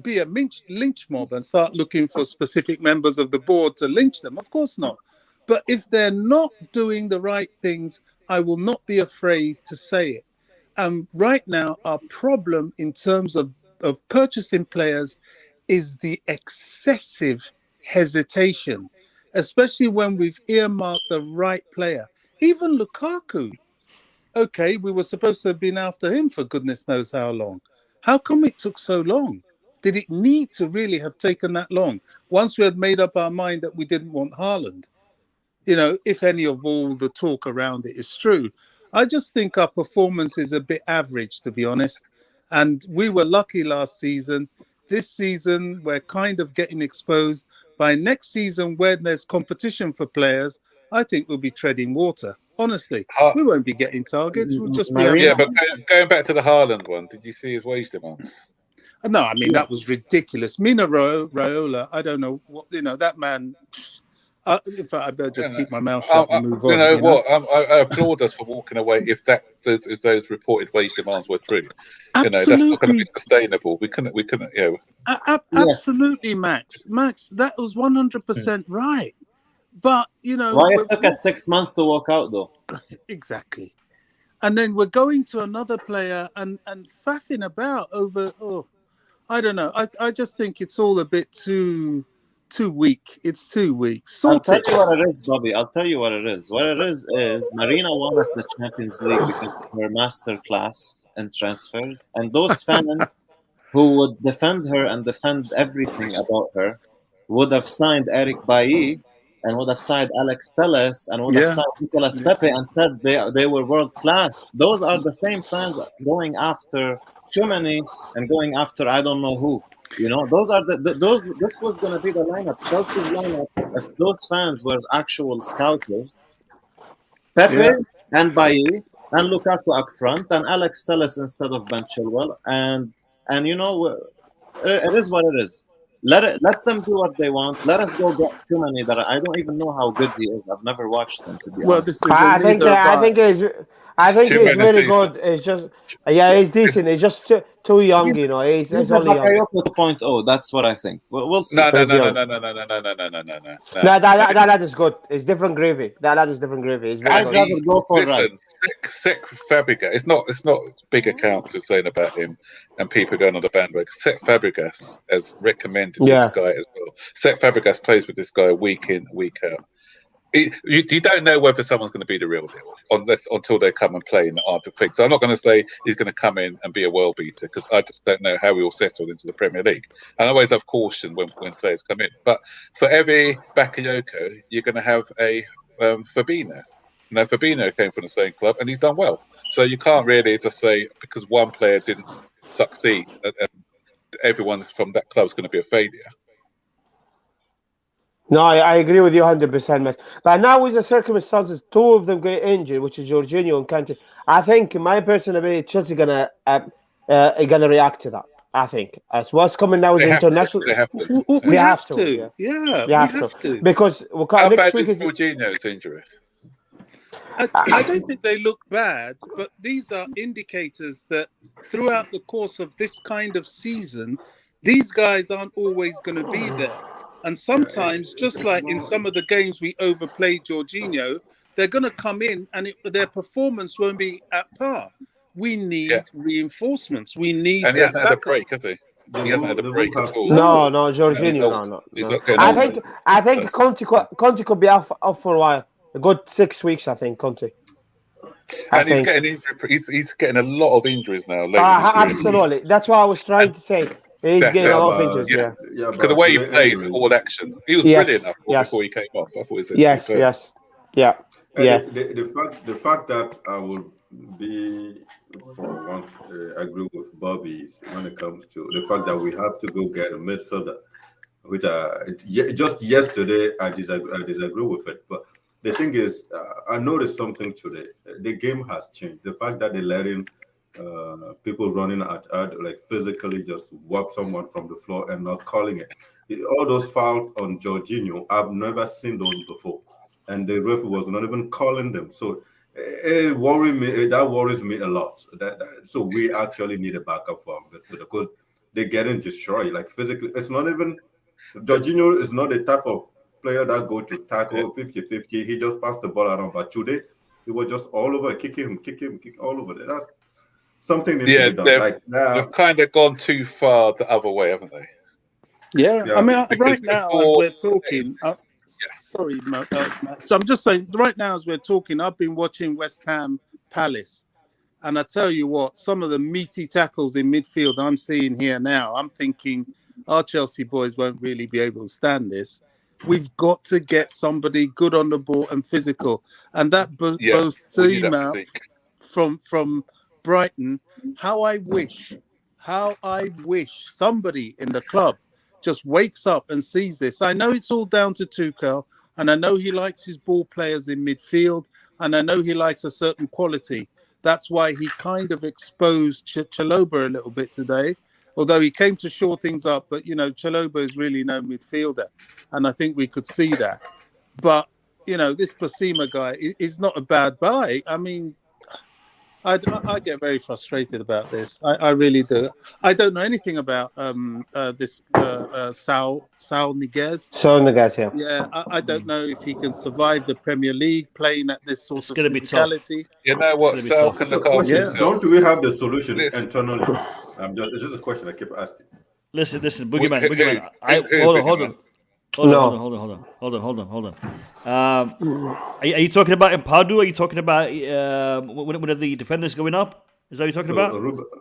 be a lynch mob and start looking for specific members of the board to lynch them. Of course not. But if they're not doing the right things, I will not be afraid to say it. Right now, our problem in terms of purchasing players is the excessive hesitation, especially when we've earmarked the right player. Even Lukaku. Okay, we were supposed to have been after him for goodness knows how long. How come it took so long? Did it need to really have taken that long? Once we had made up our mind that we didn't want Haaland, if any of all the talk around it is true. I just think our performance is a bit average, to be honest. And we were lucky last season. This season, we're kind of getting exposed. By next season, when there's competition for players, I think we'll be treading water. Honestly, Ha- we won't be getting targets. We'll just be Marina- having... Yeah, but going back to the Haaland one, did you see his wage demands? No, I mean, that was ridiculous. Mina Raiola, I don't know what, that man... in fact, I better just keep my mouth shut and move on. You know what? I applaud us for walking away if those reported wage demands were true. Absolutely. That's not going to be sustainable. We couldn't. Absolutely, Max. That was 100% right. But, Why it took us 6 months to walk out, though? Exactly. And then we're going to another player and faffing about over... I don't know. I just think it's all a bit too weak. It's too weak. I'll tell you what it is, Bobby. I'll tell you what it is. What it is Marina won us the Champions League because of her masterclass in transfers. And those fans who would defend her and defend everything about her would have signed Eric Bailly and would have signed Alex Telles and would have signed Nicolas Pepe and said they were world class. Those are the same fans going after Tchouameni and going after I don't know who. Those are this was going to be the lineup. Chelsea's lineup, if those fans were actual scouters, Pepe and Bailly and Lukaku up front and Alex Telles instead of Ben Chilwell, and it is what it is. Let them do what they want. Let us go get too many that I don't even know how good he is. I've never watched him, to be honest. This is I think he's very good. It's just he's decent. He's just too young, He's a only young. Bakayoko 2.0. That's what I think. We'll see. No. That is good. It's different gravy. That is different gravy. It's very I'd good. rather go for Listen, Cech Fabregas. It's not big accounts who are saying about him and people going on the bandwagon. Cech Fabregas has recommended this guy as well. Cech Fabregas plays with this guy week in, week out. You don't know whether someone's going to be the real deal until they come and play in the art of things. So I'm not going to say he's going to come in and be a world beater because I just don't know how he will settle into the Premier League. I always have caution when players come in. But for every Bakayoko, you're going to have a Fabinho. Fabinho came from the same club and he's done well. So you can't really just say because one player didn't succeed, and everyone from that club is going to be a failure. No, I agree with you 100%, Max. But now with the circumstances, two of them get injured, which is Jorginho and Kante. I think, in my personal opinion, Chelsea gonna react to that. I think as what's coming now is international. They have to. We have to. Yeah, we have to. Because how bad is Jorginho's injury? I don't think they look bad, but these are indicators that throughout the course of this kind of season, these guys aren't always going to be there. And sometimes, just like in some of the games we overplayed Jorginho, they're going to come in and their performance won't be at par. We need reinforcements. We need. And he hasn't had a break, has he? He hasn't had a break at all. No, Jorginho, no. I think Conte could be out for a while. A good 6 weeks, I think, Conte. He's getting injury. He's getting a lot of injuries now. Absolutely. That's what I was trying to say. He's getting a lot of injuries. Because the way he plays, all action, he was brilliant before he came off. I thought he was The fact that I would be for once agree with Bobby when it comes to the fact that we have to go get a midfielder, which just yesterday I disagree with it, but. The thing is, I noticed something today. The game has changed. The fact that they're letting people running at like physically just walk someone from the floor and not calling it. All those fouls on Jorginho, I've never seen those before. And the referee was not even calling them. So it worries me. That worries me a lot. So we actually need a backup for midfielder because they're getting destroyed. Like physically, it's not even, Jorginho is not the type of player that go to tackle 50-50. He just passed the ball around. But today, he was just all over, kick him all over. That's something needs to be done. They've kind of gone too far the other way, haven't they? Yeah. I mean, right now, as we're talking, sorry, Matt. So I'm just saying, right now, as we're talking, I've been watching West Ham Palace. And I tell you what, some of the meaty tackles in midfield I'm seeing here now, I'm thinking our Chelsea boys won't really be able to stand this. We've got to get somebody good on the ball and physical. And that Bosima from Brighton, how I wish somebody in the club just wakes up and sees this. I know it's all down to Tuchel. And I know he likes his ball players in midfield, and I know he likes a certain quality. That's why he kind of exposed Chalobah a little bit today, although he came to shore things up. But, Chalobah is really no midfielder, and I think we could see that. But, this Basima guy is not a bad buy. I mean, I get very frustrated about this. I really do. I don't know anything about this Saul Niguez. Saul Niguez, yeah. Yeah, I don't know if he can survive the Premier League playing at this sort of physicality. You know what? Sal can look after himself. Don't we have the solution internally? It's just a question I keep asking. Listen, Boogeyman. Hold on. Are you talking about Impadu? Are you talking about one of the defenders going up? Is that what you're talking about?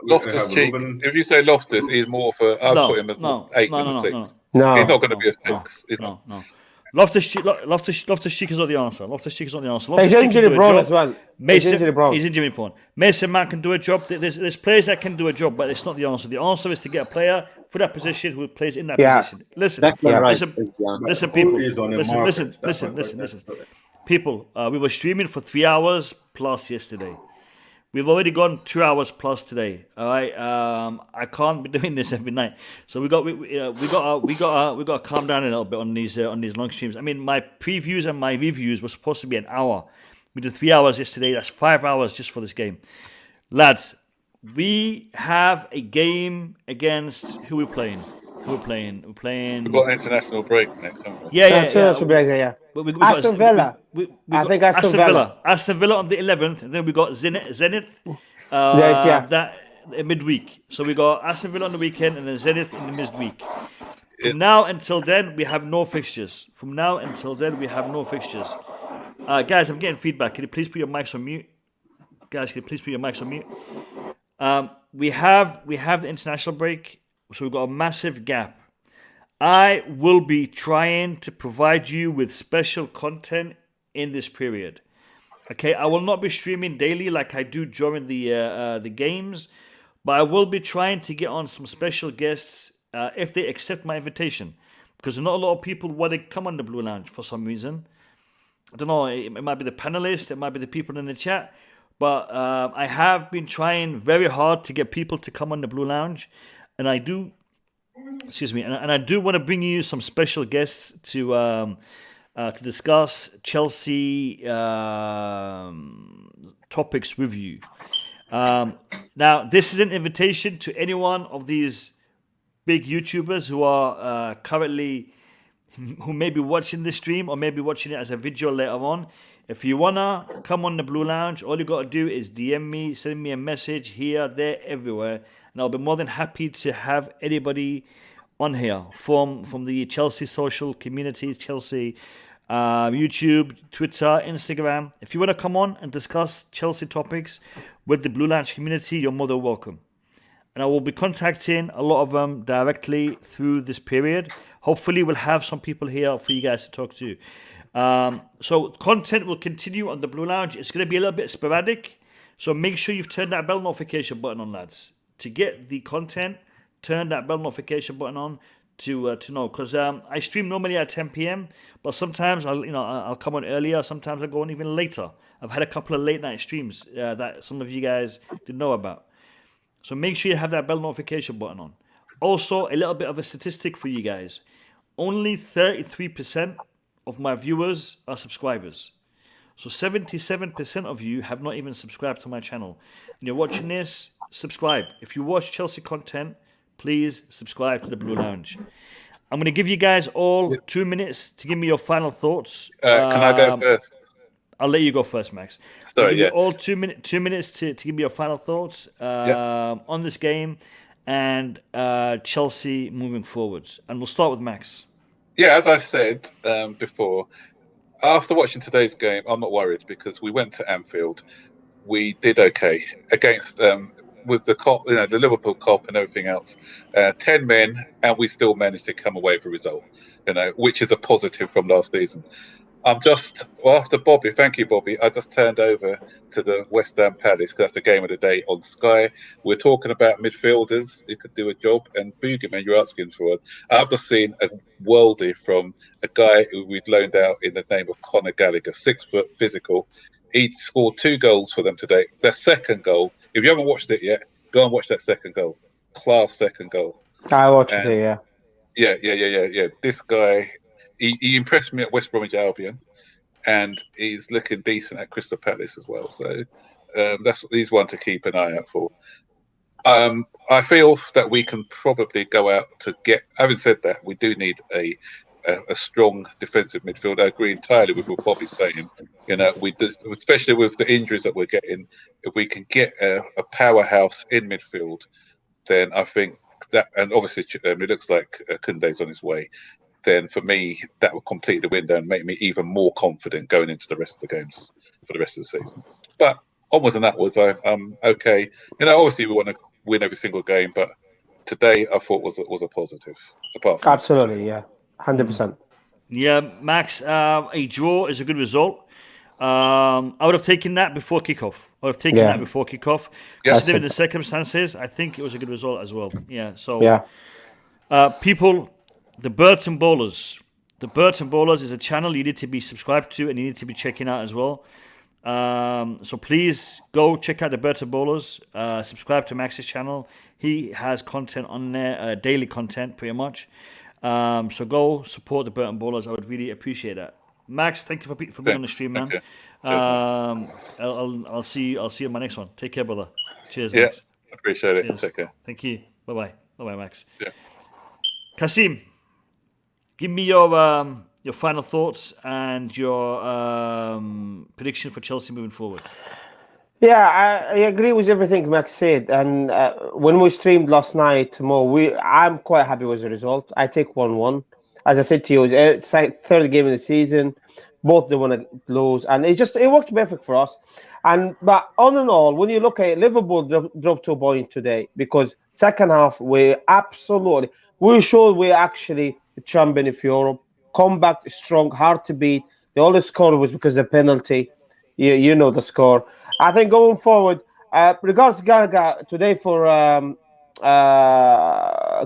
Loftus Cheek. If you say Loftus, he's more for. I'd put him at 8 than a 6. No, he's not going to be a 6. No. Loftus Cheek is not the answer. He's injury prone as well. He's injury prone. Mason Mount can do a job. There's players that can do a job, but it's not the answer. The answer is to get a player for that position who plays in that position. Listen, people. Listen. People, we were streaming for 3 hours plus yesterday. We've already gone 2 hours plus today. All right, I can't be doing this every night. So we got to calm down a little bit on these long streams. I mean, my previews and my reviews were supposed to be an hour. We did 3 hours yesterday. That's 5 hours just for this game, lads. We have a game against who we're playing. We're playing. We've got an international break next, haven't we? Yeah. International break, yeah. Aston Villa. I think Aston Villa. Aston Villa on the 11th, and then we got Zenith. That midweek. So we got Aston Villa on the weekend, and then Zenith in the midweek. From now until then, we have no fixtures. Guys, I'm getting feedback. Can you please put your mics on mute? We have the international break. So we've got a massive gap. I will be trying to provide you with special content in this period. Okay, I will not be streaming daily like I do during the games, but I will be trying to get on some special guests if they accept my invitation, because not a lot of people want to come on the Blue Lounge for some reason. I don't know. It might be the panelists, it might be the people in the chat, but I have been trying very hard to get people to come on the Blue Lounge. And I do, and I do want to bring you some special guests to discuss Chelsea topics with you. Now, this is an invitation to any one of these big YouTubers who are who may be watching this stream or maybe watching it as a video later on. If you wanna come on the Blue Lounge, all you gotta do is DM me, send me a message here, there, everywhere, and I'll be more than happy to have anybody on here from the Chelsea social communities, Chelsea YouTube, Twitter, Instagram. If you wanna come on and discuss Chelsea topics with the Blue Lounge community, you're more than welcome. And I will be contacting a lot of them directly through this period. Hopefully, we'll have some people here for you guys to talk to. So content will continue on the Blue Lounge. It's going to be a little bit sporadic. So make sure you've turned that bell notification button on, lads. To get the content, turn that bell notification button on to know. Because I stream normally at 10 p.m. But sometimes I'll come on earlier. Sometimes I go on even later. I've had a couple of late night streams that some of you guys didn't know about. So make sure you have that bell notification button on. Also, a little bit of a statistic for you guys. Only 33% of my viewers are subscribers. So 77% of you have not even subscribed to my channel. And you're watching this, subscribe. If you watch Chelsea content, please subscribe to the Blue Lounge. I'm going to give you guys all 2 minutes to give me your final thoughts. Can I go first? I'll let you go first, Max. I'll give you all 2 minutes to give me your final thoughts on this game and Chelsea moving forwards. And we'll start with Max. Yeah, as I said before, after watching today's game, I'm not worried because we went to Anfield. We did okay against with the Cop, the Liverpool Cop and everything else. 10 men, and we still managed to come away with a result. Which is a positive from last season. I'm just after Bobby. Thank you, Bobby. I just turned over to the West Ham Palace because that's the game of the day on Sky. We're talking about midfielders who could do a job, and Boogeyman, you're asking for it. I've just seen a worldie from a guy who we've loaned out in the name of Conor Gallagher, 6 foot, physical. He scored 2 goals for them today. Their second goal, if you haven't watched it yet, go and watch that second goal. Class second goal. I watched it, yeah. Yeah. This guy, he impressed me at West Bromwich Albion, and he's looking decent at Crystal Palace as well. So he's one to keep an eye out for. I feel that we can probably go out to get. Having said that, we do need a strong defensive midfield. I agree entirely with what Bobby's saying. You know, especially with the injuries that we're getting, if we can get a powerhouse in midfield, then I think that, and obviously it looks like Koundé's on his way. Then for me, that will complete the window and make me even more confident going into the rest of the games for the rest of the season. But onwards and upwards, I'm okay. You know, obviously we want to win every single game, but today I thought was a positive. Apart from absolutely, yeah, 100%. Yeah, Max, a draw is a good result. I would have taken that before kickoff. Considering the circumstances, I think it was a good result as well. Yeah. So, people, the Burton Bowlers. The Burton Bowlers is a channel you need to be subscribed to and you need to be checking out as well. So please go check out the Burton Bowlers. Subscribe to Max's channel. He has content on there, daily content pretty much. So go support the Burton Bowlers. I would really appreciate that. Max, thank you for being on the stream, man. I'll see you on my next one. Take care, brother. Cheers, Max. Appreciate it. Cheers. Take care. Thank you. Bye bye, Max. Yeah. Kasim, give me your final thoughts and your prediction for Chelsea moving forward. Yeah, I agree with everything Max said. And when we streamed last night, I'm quite happy with the result. I take 1-1. As I said to you, it's like third game of the season. Both they want to lose, and it worked perfect for us. But all in all, when you look at it, Liverpool dropped 2 points today because second half we showed we're actually the champion of Europe. Comeback strong, hard to beat. The only score was because of the penalty. You know the score. I think going forward, regards Gallagher today for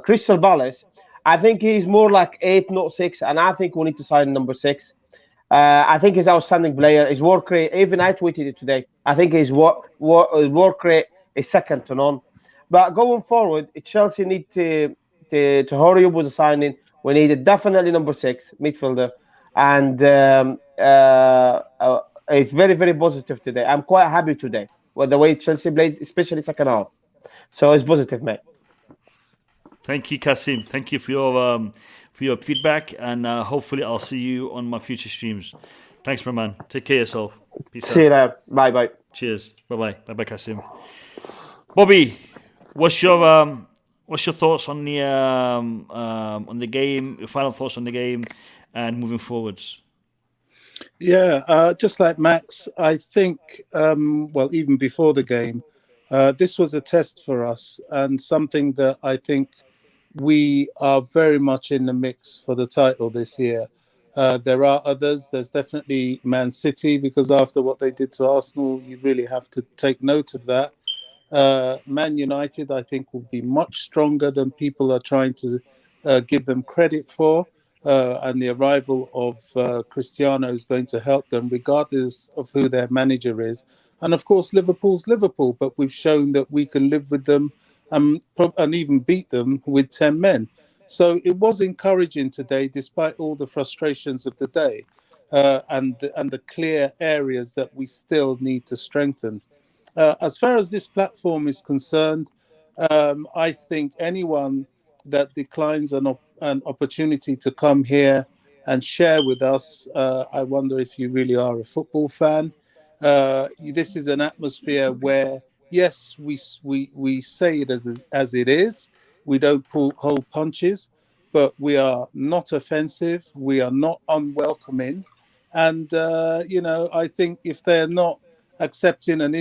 Crystal Palace, I think he's more like 8, not 6, and I think we need to sign number 6. I think he's outstanding player. His work rate, even I tweeted it today. I think his work rate is second to none. But going forward, Chelsea need to hurry up with the signing. We need definitely number 6 midfielder, and it's very, very positive today. I'm quite happy today with the way Chelsea played, especially second half. So it's positive, mate. Thank you, Kasim. Thank you for your feedback, and hopefully I'll see you on my future streams. Thanks, my man. Take care of yourself. Peace out. See you there. Bye. Cheers. Bye, Kasim. Bobby, what's your thoughts on the game? Your final thoughts on the game and moving forwards? Yeah, just like Max, I think. Even before the game, this was a test for us and something that I think we are very much in the mix for the title this year. There are others. There's definitely Man City, because after what they did to Arsenal, you really have to take note of that. Man United, I think, will be much stronger than people are trying to give them credit for. And the arrival of Cristiano is going to help them, regardless of who their manager is. And of course, Liverpool's Liverpool, but we've shown that we can live with them and even beat them with 10 men. So it was encouraging today, despite all the frustrations of the day and the clear areas that we still need to strengthen. As far as this platform is concerned, I think anyone that declines an opportunity to come here and share with us, I wonder if you really are a football fan. This is an atmosphere where, yes, we say it as it is. We don't hold punches, but we are not offensive. We are not unwelcoming. And, I think if they're not accepting an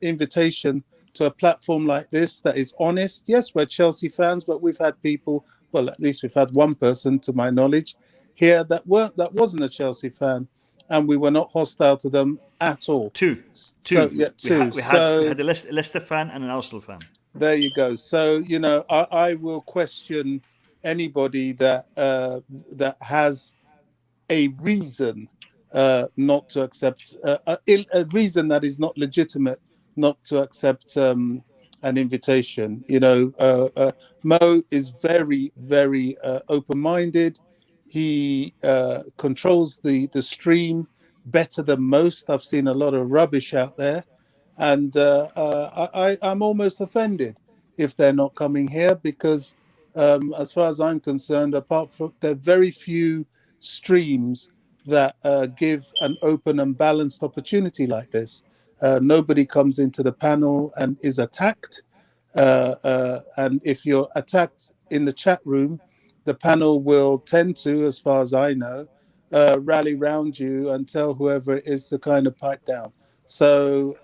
invitation to a platform like this that is honest, yes, we're Chelsea fans, but we've had people, well, at least we've had one person, to my knowledge, here that wasn't a Chelsea fan. and we were not hostile to them at all. Two. So, yeah, two. We had a Leicester fan and an Arsenal fan. There you go. So, you know, I will question anybody that that has a reason not to accept a reason that is not legitimate not to accept an invitation. You know, Mo is very, very open-minded. He controls the stream better than most. I've seen a lot of rubbish out there, and I'm almost offended if they're not coming here, because as far as I'm concerned, apart from there are very few streams that give an open and balanced opportunity like this. Nobody comes into the panel and is attacked. And if you're attacked in the chat room, the panel will tend to, as far as I know, rally round you and tell whoever it is to kind of pipe down. So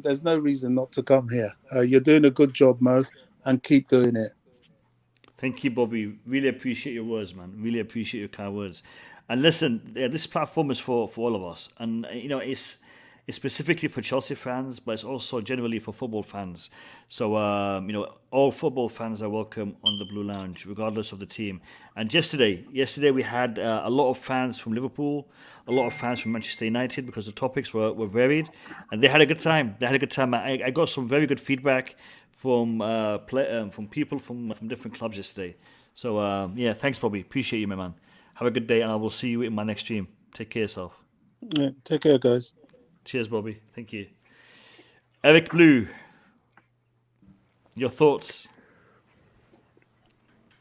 there's no reason not to come here. You're doing a good job, Mo, and keep doing it. Thank you, Bobby. Really appreciate your words, man. Really appreciate your kind words. And listen, this platform is for all of us. And, you know, it's specifically for Chelsea fans, but it's also generally for football fans. So, you know, all football fans are welcome on the Blue Lounge, regardless of the team. And yesterday we had a lot of fans from Liverpool, a lot of fans from Manchester United, because the topics were varied, and they had a good time. I got some very good feedback from people from different clubs yesterday. So, yeah, thanks, Bobby. Appreciate you, my man. Have a good day, and I will see you in my next stream. Take care of yourself. Yeah, take care, guys. Cheers, Bobby. Thank you. Eric Blue, your thoughts?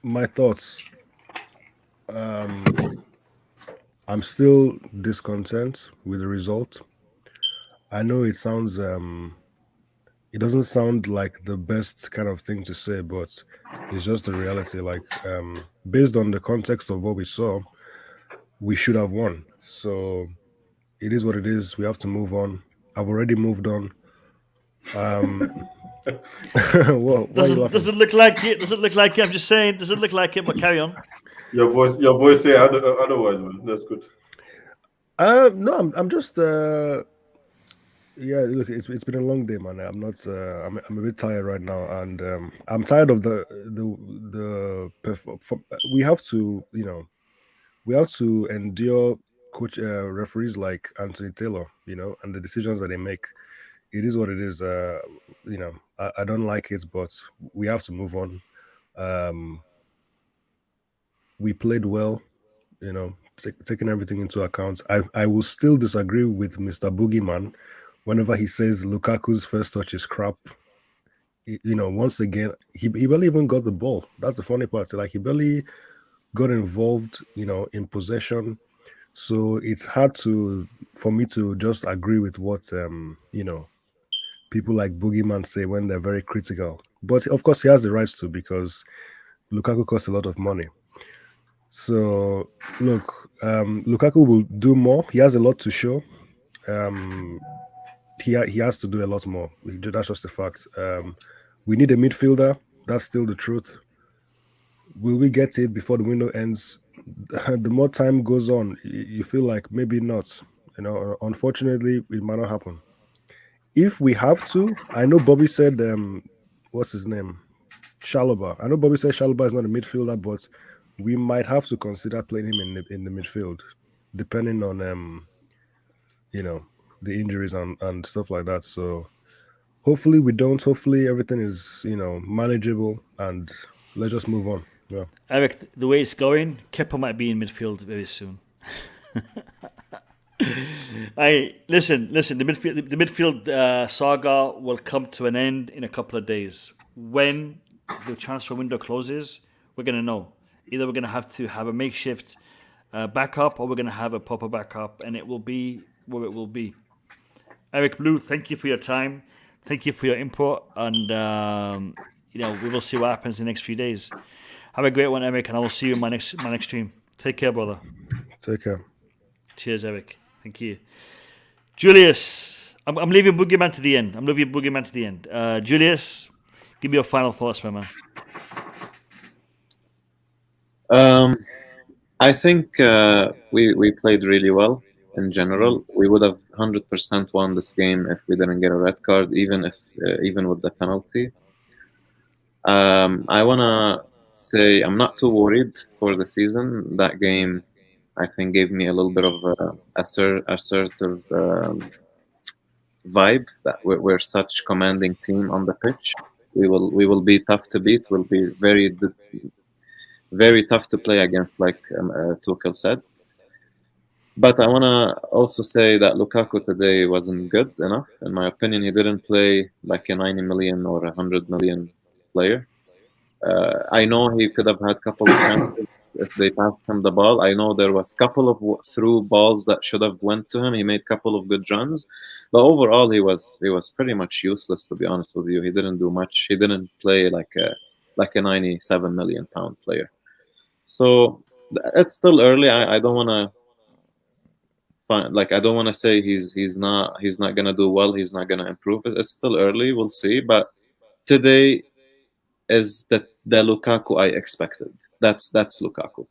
My thoughts. I'm still discontent with the result. I know it sounds, it doesn't sound like the best kind of thing to say, but it's just the reality. Like, based on the context of what we saw, we should have won. So it is what it is. We have to move on. I've already moved on. Does it look like it? Does it look like it? I'm just saying, does it look like it? But carry on. Your voice say otherwise, man. That's good. No, I'm just yeah. Look, it's been a long day, man. I'm not. I'm a bit tired right now, and I'm tired of we have to, you know, we have to endure referees like Anthony Taylor, you know, and the decisions that they make. It is what it is. You know, I don't like it, but we have to move on. We played well, you know, taking everything into account. I will still disagree with Mr. Boogeyman whenever he says Lukaku's first touch is crap. You know, once again, he barely even got the ball. That's the funny part. Like, he barely got involved, you know, in possession. So it's hard for me to just agree with what, you know, people like Boogeyman say when they're very critical. But of course, he has the rights to, because Lukaku costs a lot of money. So look, Lukaku will do more. He has a lot to show. He has to do a lot more. That's just a fact. We need a midfielder. That's still the truth. Will we get it before the window ends? The more time goes on, you feel like maybe not. You know, unfortunately, it might not happen. If we have to, I know Bobby said, what's his name? Chalobah. I know Bobby said Chalobah is not a midfielder, but we might have to consider playing him in the midfield, depending on, you know, the injuries and stuff like that. So hopefully we don't. Hopefully everything is, you know, manageable, and let's just move on. Yeah. Eric, the way it's going, Kepa might be in midfield very soon. Listen. The midfield saga will come to an end in a couple of days. When the transfer window closes, we're going to know. Either we're going to have a makeshift backup, or we're going to have a proper backup, and it will be where it will be. Eric Blue, thank you for your time. Thank you for your input, and you know, we will see what happens in the next few days. Have a great one, Eric, and I will see you in my next stream. Take care, brother. Take care. Cheers, Eric. Thank you. Julius, I'm leaving Boogeyman to the end. Julius, give me your final thoughts, my man. I think we played really well. in general. We would have 100% won this game if we didn't get a red card, even with the penalty. I wanna say I'm not too worried for the season. That game, I think, gave me a little bit of assertive vibe that we're such commanding team on the pitch. We will be tough to beat. We'll be very tough to play against, like Tuchel said. But I want to also say that Lukaku today wasn't good enough. In my opinion, he didn't play like a 90 million or 100 million player. I know he could have had a couple of chances if they passed him the ball. I know there was a couple of through balls that should have went to him. He made a couple of good runs. But overall, he was pretty much useless, to be honest with you. He didn't do much. He didn't play like a 97 million pound player. So it's still early. I don't want to I don't want to say he's not gonna do well. He's not gonna improve. It's still early. We'll see. But today is the Lukaku I expected. That's Lukaku.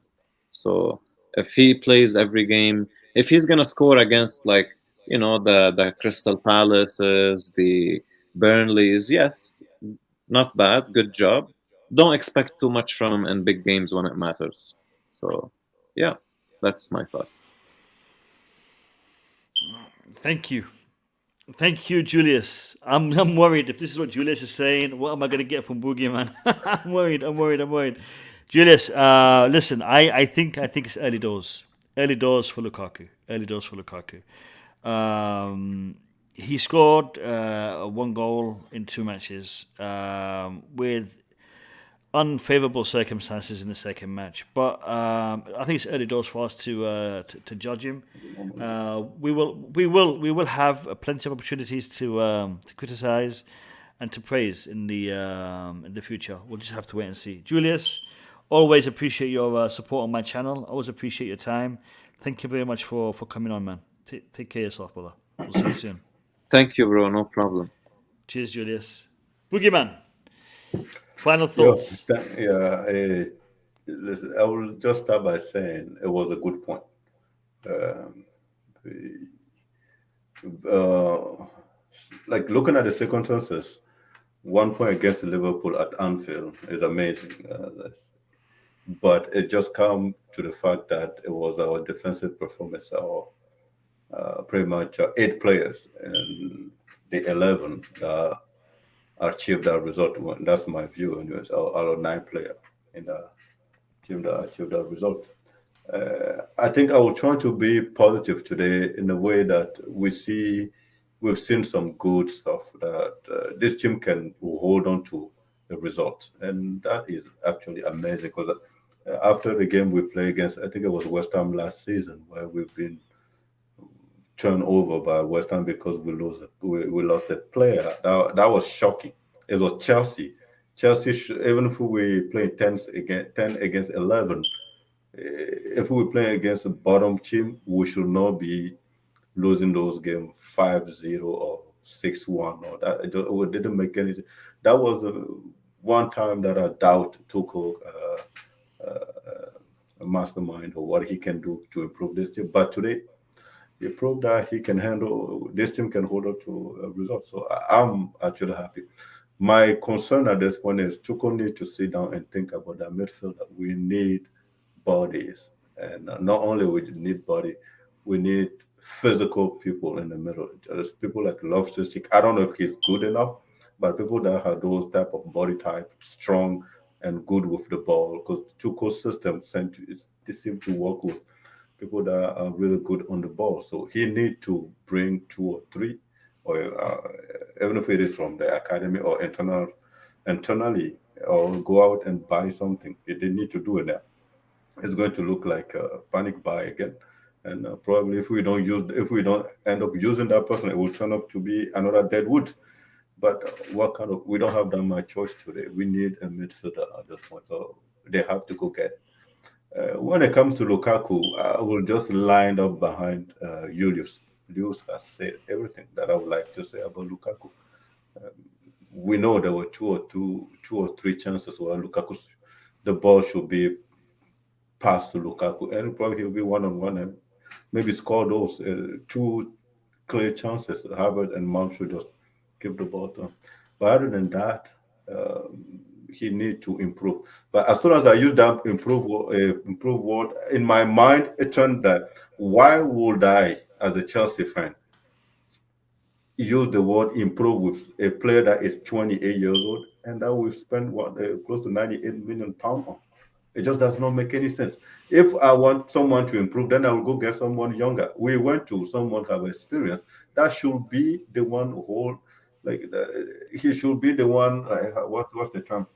So if he plays every game, if he's gonna score against the Crystal Palaces, the Burnleys, yes, not bad. Good job. Don't expect too much from him in big games when it matters. So yeah, that's my thought. Thank you, Julius. I'm worried if this is what Julius is saying. What am I going to get from Boogeyman? I'm worried. Julius, listen. I think it's early doors. Early doors for Lukaku. He scored 1 goal in 2 matches with unfavorable circumstances in the second match, but I think it's early doors for us to judge him. We will have plenty of opportunities to criticize and to praise in the future. We'll just have to wait and see. Julius, always appreciate your support on my channel. Always appreciate your time. Thank you very much for coming on, man. Take care of yourself, brother. We'll see you soon. Thank you, bro. No problem. Cheers, Julius. Boogeyman. Final thoughts. Listen, I will just start by saying it was a good point. Like looking at the circumstances, 1 point against Liverpool at Anfield is amazing. But it just comes to the fact that it was our defensive performance, pretty much 8 players and the 11 achieved that result. That's my view. Anyways, out of 9 players in achieved that result. I think I will try to be positive today in a way that we've seen some good stuff that this team can hold on to the results, and that is actually amazing because after the game we played against, I think it was West Ham last season, where we've been turned over by West Ham because we lost a player. That was shocking. It was Chelsea. Even if we play 10 against 11, if we play against a bottom team, we should not be losing those games 5-0 or 6-1. Or that it didn't make any sense. That was one time that I doubt Tuchel, a mastermind, or what he can do to improve this team. But today, he proved that this team can hold up to results. So I'm actually happy. My concern at this point is Tuchel needs to sit down and think about that midfield. That we need bodies, and not only we need body, we need physical people in the middle. There's people like Loftus-Cheek. I don't know if he's good enough, but people that have those type of body type, strong and good with the ball, because Tuchel's system seems to work with people that are really good on the ball. So he needs to bring 2 or 3, or even if it is from the academy or internally, or go out and buy something. They need to do it now. It's going to look like a panic buy again, and probably if we don't end up using that person, it will turn up to be another dead wood. But we don't have that much choice today. We need a midfielder at this point, so they have to go get it. When it comes to Lukaku, I will just line up behind Julius. Julius has said everything that I would like to say about Lukaku. We know there were 2 or 3 chances where the ball should be passed to Lukaku, and probably he'll be one-on-one, and maybe score those two clear chances. Harvard and Mount should just give the ball to him. But other than that, he needs to improve. But as soon as I use that improve word, in my mind, it turned that why would I, as a Chelsea fan, use the word improve with a player that is 28 years old and that we spend close to 98 million pounds on? It just does not make any sense. If I want someone to improve, then I will go get someone younger. We went to someone who have experience. That should be the one who hold, he should be the one. What's the term?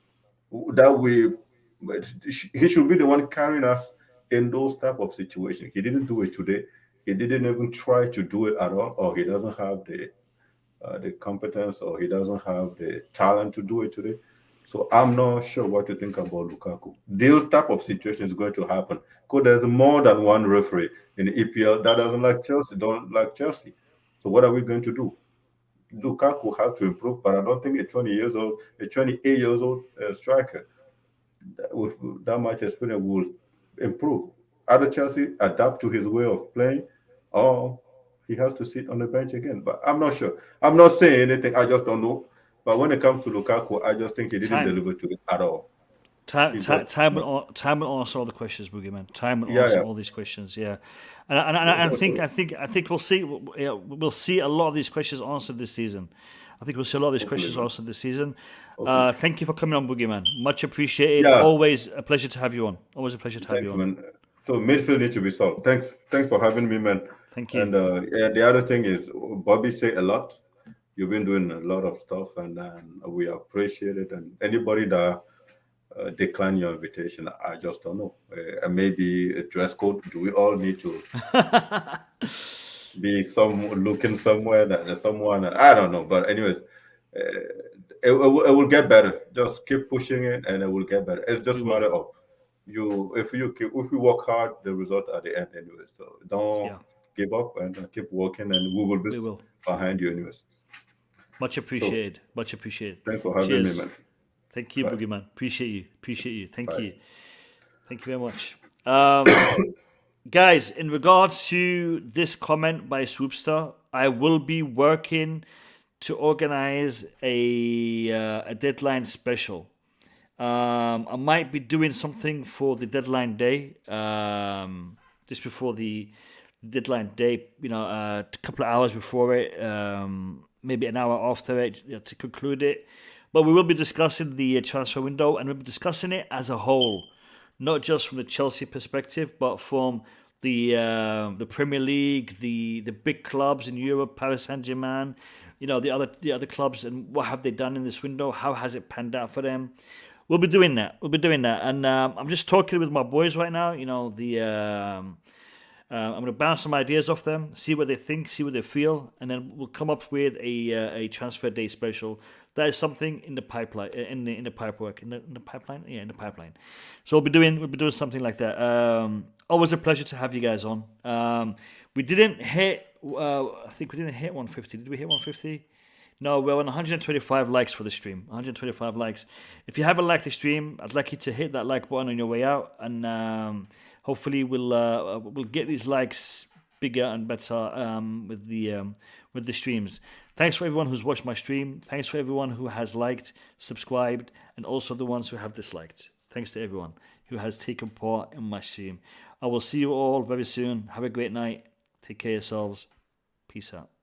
He should be the one carrying us in those type of situations. He didn't do it today. He didn't even try to do it at all, or he doesn't have the competence, or he doesn't have the talent to do it today. So I'm not sure what to think about Lukaku. Those type of situations going to happen because there's more than one referee in the EPL that doesn't like Chelsea, don't like Chelsea. So what are we going to do? Lukaku has to improve, but I don't think a 28 years old striker with that much experience will improve. Either Chelsea adapt to his way of playing, or he has to sit on the bench again. But I'm not sure. I'm not saying anything. I just don't know. But when it comes to Lukaku, I just think he didn't deliver to it at all. Time will answer all the questions, Boogeyman. Time will answer all these questions. Yeah, and I think we'll see. We'll see a lot of these questions answered this season. I think we'll see a lot of these questions answered this season. Thank you for coming on, Boogeyman. Much appreciated. Yeah. Always a pleasure to have you on. Always a pleasure to have you on. Man. So midfield needs to be solved. Thanks for having me, man. Thank you. And the other thing is, Bobby said a lot. You've been doing a lot of stuff, and we appreciate it. And anybody that decline your invitation, I just don't know. Maybe a dress code. Do we all need to be looking somewhere that someone? I don't know. But anyways, it will get better. Just keep pushing it, and it will get better. It's just a matter of if we work hard, the result at the end anyway. So don't give up and keep working, and we will be behind you anyways. Much appreciated. Much appreciated. Thanks for having me, man. Thank you, Boogeyman. Appreciate you. Thank you. Thank you very much. Guys, in regards to this comment by Swoopstar, I will be working to organize a deadline special. I might be doing something for the deadline day, just before the deadline day, a couple of hours before it, maybe an hour after it, to conclude it. But we will be discussing the transfer window, and we'll be discussing it as a whole, not just from the Chelsea perspective, but from the Premier League, the big clubs in Europe, Paris Saint-Germain, the other clubs, and what have they done in this window? How has it panned out for them? We'll be doing that. And I'm just talking with my boys right now. I'm going to bounce some ideas off them, see what they think, see what they feel, and then we'll come up with a transfer day special. That is something in the pipeline, in the pipework, in the pipeline. Yeah, in the pipeline. So we'll be doing something like that. Always a pleasure to have you guys on. We didn't hit. I think we didn't hit 150. Did we hit 150? No, we're on 125 likes for the stream. 125 likes. If you haven't liked the stream, I'd like you to hit that like button on your way out, and hopefully we'll get these likes bigger and better with the streams. Thanks for everyone who's watched my stream. Thanks for everyone who has liked, subscribed, and also the ones who have disliked. Thanks to everyone who has taken part in my stream. I will see you all very soon. Have a great night. Take care of yourselves. Peace out.